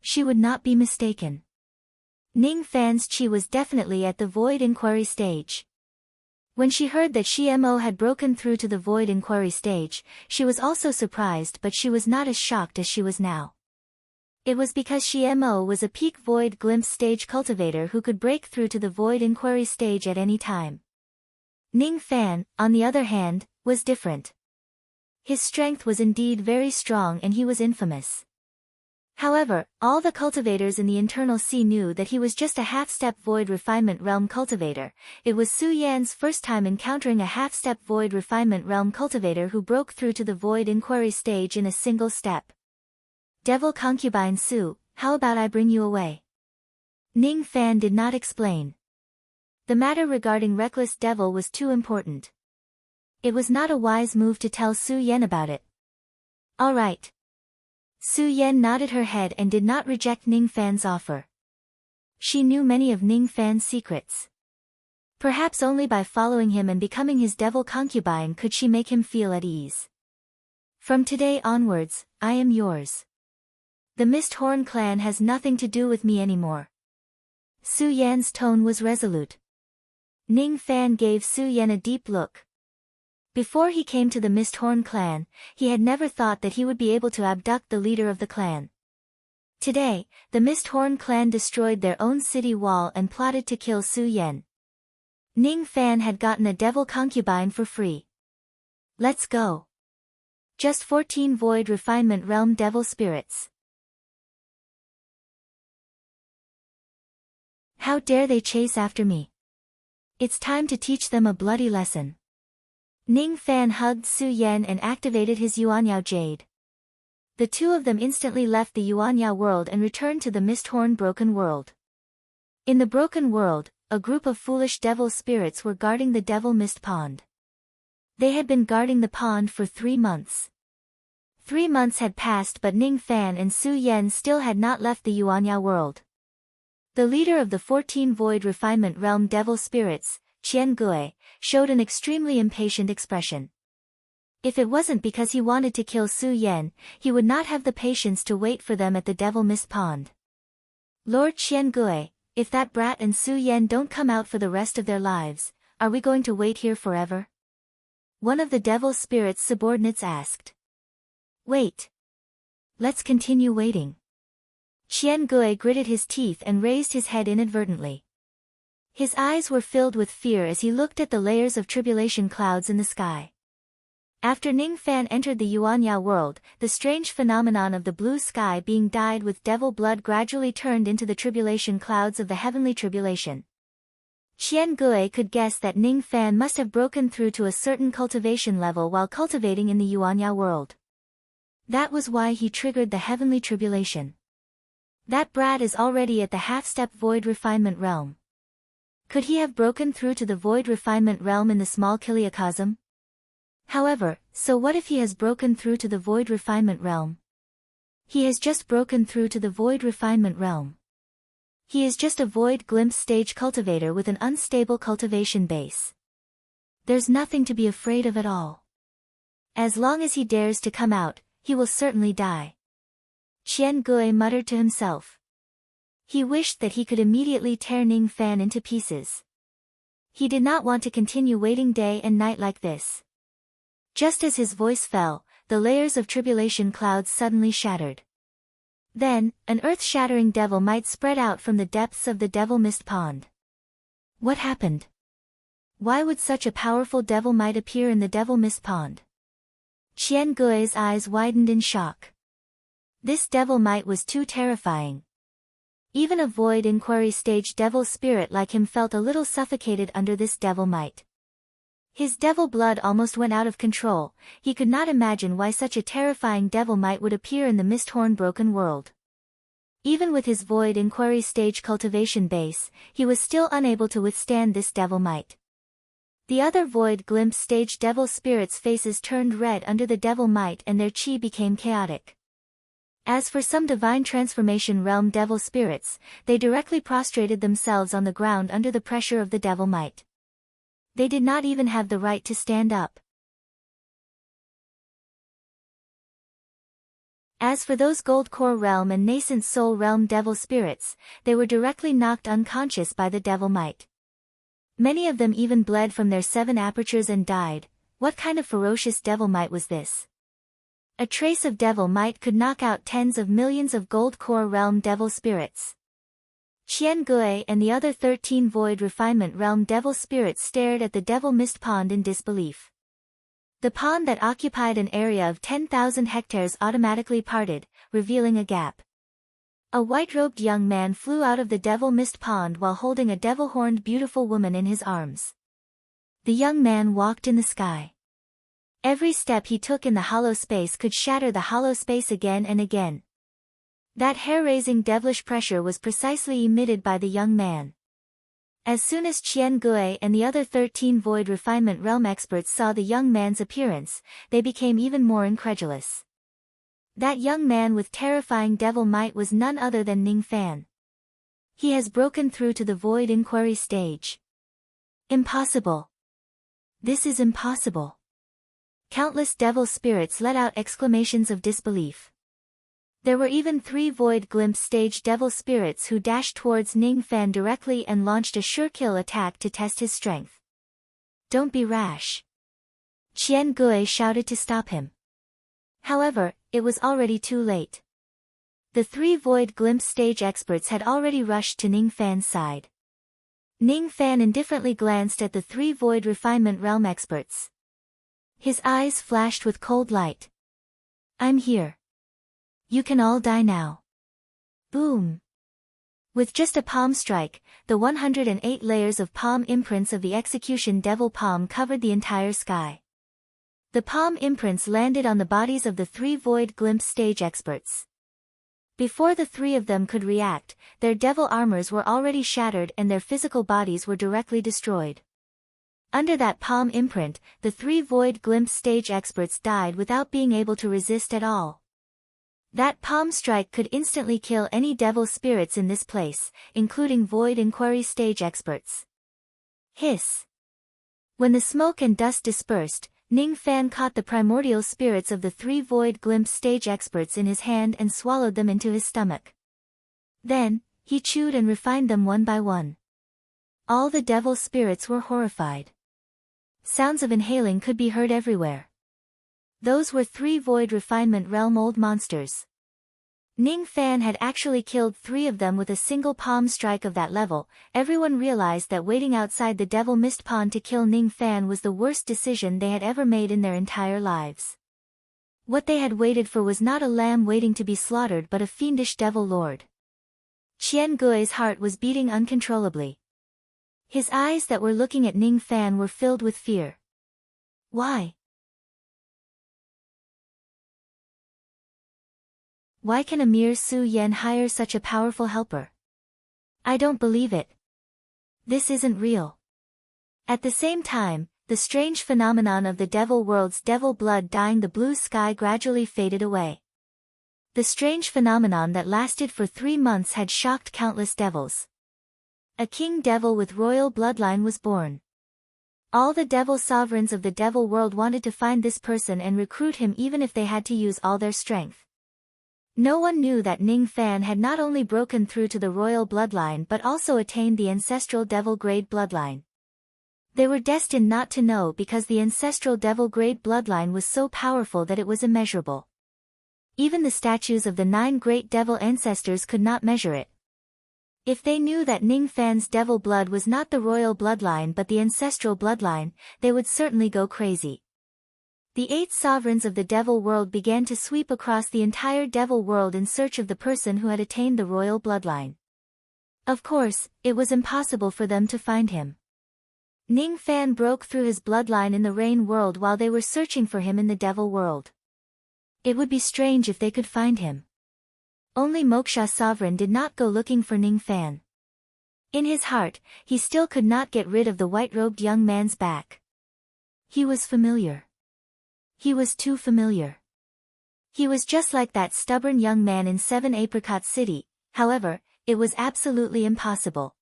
She would not be mistaken. Ning Fan's chi was definitely at the void inquiry stage. When she heard that Mo had broken through to the void inquiry stage, she was also surprised, but she was not as shocked as she was now. It was because Mo was a peak void glimpse stage cultivator who could break through to the void inquiry stage at any time. Ning Fan, on the other hand, was different. His strength was indeed very strong and he was infamous. However, all the cultivators in the internal sea knew that he was just a half-step void refinement realm cultivator. It was Su Yan's first time encountering a half-step void refinement realm cultivator who broke through to the void inquiry stage in a single step. Devil concubine Su, how about I bring you away? Ning Fan did not explain. The matter regarding Reckless Devil was too important. It was not a wise move to tell Su Yan about it. All right. Su Yan nodded her head and did not reject Ning Fan's offer. She knew many of Ning Fan's secrets. Perhaps only by following him and becoming his devil concubine could she make him feel at ease. From today onwards, I am yours. The Misthorn clan has nothing to do with me anymore. Su Yan's tone was resolute. Ning Fan gave Su Yan a deep look. Before he came to the Misthorn clan, he had never thought that he would be able to abduct the leader of the clan. Today, the Misthorn clan destroyed their own city wall and plotted to kill Su Yan. Ning Fan had gotten a devil concubine for free. Let's go. Just 14 void refinement realm devil spirits. How dare they chase after me? It's time to teach them a bloody lesson. Ning Fan hugged Su Yan and activated his Yuanyao Jade. The two of them instantly left the Yuanyao world and returned to the Misthorn broken world. In the broken world, a group of foolish devil spirits were guarding the devil mist pond. They had been guarding the pond for 3 months. 3 months had passed, but Ning Fan and Su Yan still had not left the Yuanyao world. The leader of the 14 Void Refinement Realm Devil Spirits, Qian Gui, showed an extremely impatient expression. If it wasn't because he wanted to kill Su Yan, he would not have the patience to wait for them at the Devil Mist Pond. Lord Qian Gui, if that brat and Su Yan don't come out for the rest of their lives, are we going to wait here forever? One of the Devil Spirit's subordinates asked. Wait. Let's continue waiting. Qian Gui gritted his teeth and raised his head inadvertently. His eyes were filled with fear as he looked at the layers of tribulation clouds in the sky. After Ning Fan entered the Yuanya world, the strange phenomenon of the blue sky being dyed with devil blood gradually turned into the tribulation clouds of the heavenly tribulation. Qian Gui could guess that Ning Fan must have broken through to a certain cultivation level while cultivating in the Yuanya world. That was why he triggered the heavenly tribulation. That brat is already at the half-step Void Refinement Realm. Could he have broken through to the Void Refinement Realm in the small Kiliacosm? However, so what if he has broken through to the Void Refinement Realm? He has just broken through to the Void Refinement Realm. He is just a Void Glimpse stage cultivator with an unstable cultivation base. There's nothing to be afraid of at all. As long as he dares to come out, he will certainly die. Qian Gui muttered to himself. He wished that he could immediately tear Ning Fan into pieces. He did not want to continue waiting day and night like this. Just as his voice fell, the layers of tribulation clouds suddenly shattered. Then, an earth-shattering devil might spread out from the depths of the Devil Mist Pond. What happened? Why would such a powerful devil might appear in the Devil Mist Pond? Qian Gui's eyes widened in shock. This devil might was too terrifying. Even a Void Inquiry stage devil spirit like him felt a little suffocated under this devil might. His devil blood almost went out of control. He could not imagine why such a terrifying devil might would appear in the Misthorn Broken world. Even with his Void Inquiry stage cultivation base, he was still unable to withstand this devil might. The other Void Glimpse stage devil spirits' faces turned red under the devil might and their chi became chaotic. As for some divine transformation realm devil spirits, they directly prostrated themselves on the ground under the pressure of the devil might. They did not even have the right to stand up. As for those Gold Core Realm and Nascent Soul Realm devil spirits, they were directly knocked unconscious by the devil might. Many of them even bled from their 7 apertures and died. What kind of ferocious devil might was this? A trace of devil might could knock out tens of millions of Gold Core Realm devil spirits. Qian Gui and the other 13 Void Refinement Realm devil spirits stared at the Devil Mist Pond in disbelief. The pond that occupied an area of 10,000 hectares automatically parted, revealing a gap. A white-robed young man flew out of the Devil Mist Pond while holding a devil-horned beautiful woman in his arms. The young man walked in the sky. Every step he took in the hollow space could shatter the hollow space again and again. That hair-raising devilish pressure was precisely emitted by the young man. As soon as Qian Gui and the other 13 Void Refinement Realm experts saw the young man's appearance, they became even more incredulous. That young man with terrifying devil might was none other than Ning Fan. He has broken through to the Void Inquiry stage. Impossible. This is impossible. Countless devil spirits let out exclamations of disbelief. There were even 3 Void Glimpse stage devil spirits who dashed towards Ning Fan directly and launched a sure-kill attack to test his strength. Don't be rash. Qian Gui shouted to stop him. However, it was already too late. The 3 Void Glimpse stage experts had already rushed to Ning Fan's side. Ning Fan indifferently glanced at the 3 Void Refinement Realm experts. His eyes flashed with cold light. I'm here. You can all die now. Boom. With just a palm strike, the 108 layers of palm imprints of the execution devil palm covered the entire sky. The palm imprints landed on the bodies of the 3 Void Glimpse stage experts. Before the 3 of them could react, their devil armors were already shattered and their physical bodies were directly destroyed. Under that palm imprint, the 3 Void Glimpse stage experts died without being able to resist at all. That palm strike could instantly kill any devil spirits in this place, including Void Inquiry stage experts. Hiss. When the smoke and dust dispersed, Ning Fan caught the primordial spirits of the 3 Void Glimpse stage experts in his hand and swallowed them into his stomach. Then, he chewed and refined them one by one. All the devil spirits were horrified. Sounds of inhaling could be heard everywhere. Those were 3 Void Refinement Realm old monsters. Ning Fan had actually killed 3 of them with a single palm strike of that level. Everyone realized that waiting outside the Devil Mist Pond to kill Ning Fan was the worst decision they had ever made in their entire lives. What they had waited for was not a lamb waiting to be slaughtered but a fiendish devil lord. Qian Gui's heart was beating uncontrollably. His eyes that were looking at Ning Fan were filled with fear. Why? Why can a mere Su Yen hire such a powerful helper? I don't believe it. This isn't real. At the same time, the strange phenomenon of the devil world's devil blood dyeing the blue sky gradually faded away. The strange phenomenon that lasted for 3 months had shocked countless devils. A king devil with royal bloodline was born. All the devil sovereigns of the devil world wanted to find this person and recruit him even if they had to use all their strength. No one knew that Ning Fan had not only broken through to the royal bloodline but also attained the ancestral devil grade bloodline. They were destined not to know because the ancestral devil grade bloodline was so powerful that it was immeasurable. Even the statues of the 9 great devil ancestors could not measure it. If they knew that Ning Fan's devil blood was not the royal bloodline but the ancestral bloodline, they would certainly go crazy. The 8 sovereigns of the devil world began to sweep across the entire devil world in search of the person who had attained the royal bloodline. Of course, it was impossible for them to find him. Ning Fan broke through his bloodline in the rain world while they were searching for him in the devil world. It would be strange if they could find him. Only Moksha Sovereign did not go looking for Ning Fan. In his heart, he still could not get rid of the white-robed young man's back. He was familiar. He was too familiar. He was just like that stubborn young man in 7 Apricot City, however, it was absolutely impossible.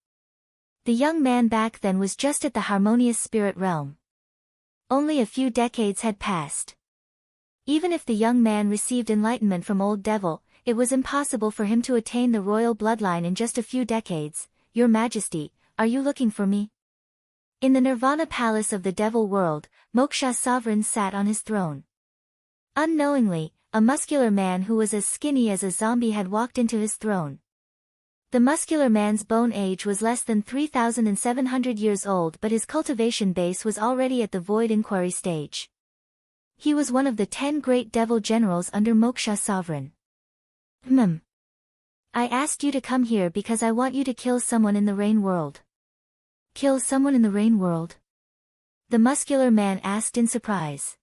The young man back then was just at the harmonious spirit realm. Only a few decades had passed. Even if the young man received enlightenment from Old Devil, it was impossible for him to attain the royal bloodline in just a few decades. Your Majesty, are you looking for me? In the Nirvana Palace of the Devil World, Moksha Sovereign sat on his throne. Unknowingly, a muscular man who was as skinny as a zombie had walked into his throne. The muscular man's bone age was less than 3,700 years old but his cultivation base was already at the Void Inquiry stage. He was one of the 10 great devil generals under Moksha Sovereign. I asked you to come here because I want you to kill someone in the rain world. Kill someone in the rain world? The muscular man asked in surprise.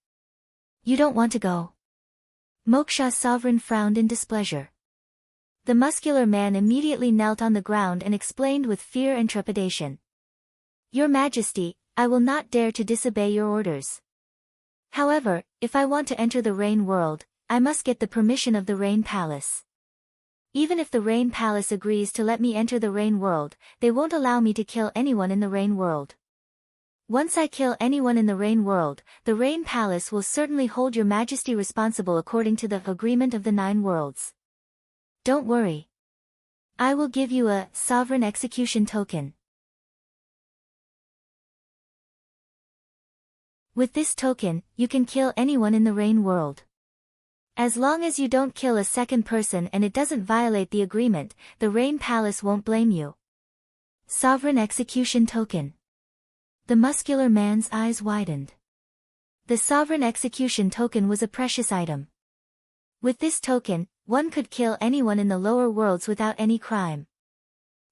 You don't want to go? Moksha Sovereign frowned in displeasure. The muscular man immediately knelt on the ground and explained with fear and trepidation. Your Majesty, I will not dare to disobey your orders. However, if I want to enter the rain world, I must get the permission of the Rain Palace. Even if the Rain Palace agrees to let me enter the rain world, they won't allow me to kill anyone in the rain world. Once I kill anyone in the rain world, the Rain Palace will certainly hold your Majesty responsible according to the agreement of the 9 worlds. Don't worry. I will give you a sovereign execution token. With this token, you can kill anyone in the rain world. As long as you don't kill a second person and it doesn't violate the agreement, the Rain Palace won't blame you. Sovereign execution token. The muscular man's eyes widened. The sovereign execution token was a precious item. With this token, one could kill anyone in the lower worlds without any crime.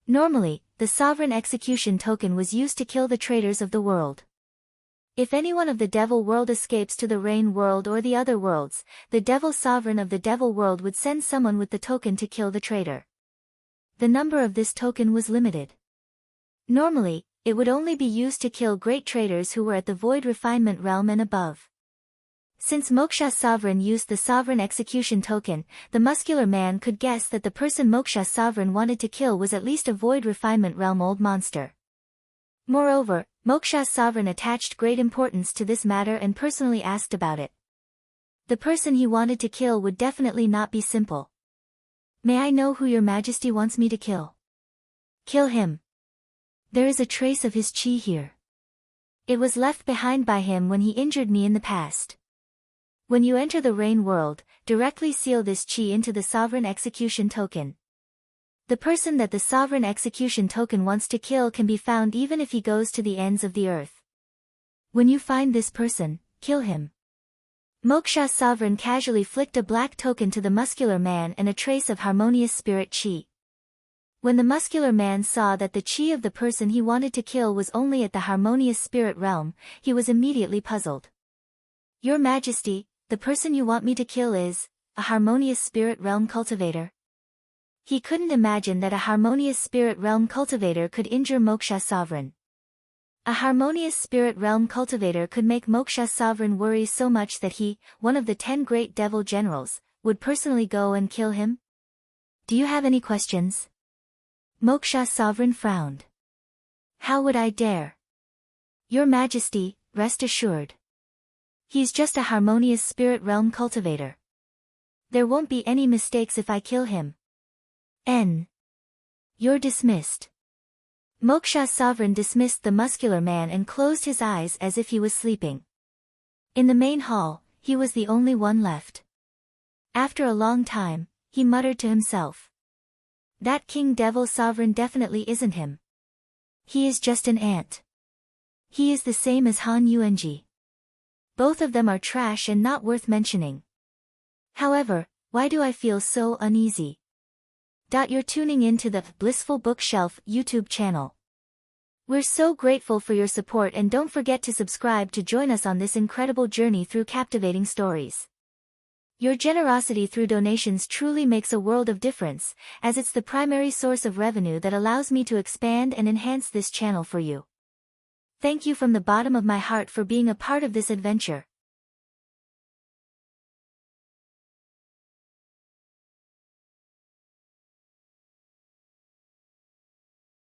Normally, the sovereign execution token was used to kill the traitors of the world. If anyone of the devil world escapes to the rain world or the other worlds, the devil sovereign of the devil world would send someone with the token to kill the traitor. The number of this token was limited. Normally, it would only be used to kill great traitors who were at the void refinement realm and above. Since Moksha's sovereign used the sovereign execution token, the muscular man could guess that the person Moksha's sovereign wanted to kill was at least a void refinement realm old monster. Moreover, Moksha's sovereign attached great importance to this matter and personally asked about it. The person he wanted to kill would definitely not be simple. May I know who your majesty wants me to kill? Kill him. There is a trace of his chi here. It was left behind by him when he injured me in the past. When you enter the rain world, directly seal this chi into the sovereign execution token. The person that the sovereign execution token wants to kill can be found even if he goes to the ends of the earth. When you find this person, kill him. Moksha's sovereign casually flicked a black token to the muscular man and a trace of harmonious spirit chi. When the muscular man saw that the chi of the person he wanted to kill was only at the harmonious spirit realm, he was immediately puzzled. Your Majesty, the person you want me to kill is a harmonious spirit realm cultivator. He couldn't imagine that a harmonious spirit realm cultivator could injure Moksha's sovereign. A harmonious spirit realm cultivator could make Moksha's sovereign worry so much that he, one of the 10 great devil generals, would personally go and kill him? Do you have any questions? Moksha's sovereign frowned. How would I dare? Your Majesty, rest assured. He's just a harmonious spirit realm cultivator. There won't be any mistakes if I kill him. You're dismissed. Moksha's sovereign dismissed the muscular man and closed his eyes as if he was sleeping. In the main hall, he was the only one left. After a long time, he muttered to himself. That King Devil sovereign definitely isn't him. He is just an ant. He is the same as Han Yuanji. Both of them are trash and not worth mentioning. However, why do I feel so uneasy? You're tuning in to the Blissful Bookshelf YouTube channel. We're so grateful for your support and don't forget to subscribe to join us on this incredible journey through captivating stories. Your generosity through donations truly makes a world of difference, as it's the primary source of revenue that allows me to expand and enhance this channel for you. Thank you from the bottom of my heart for being a part of this adventure.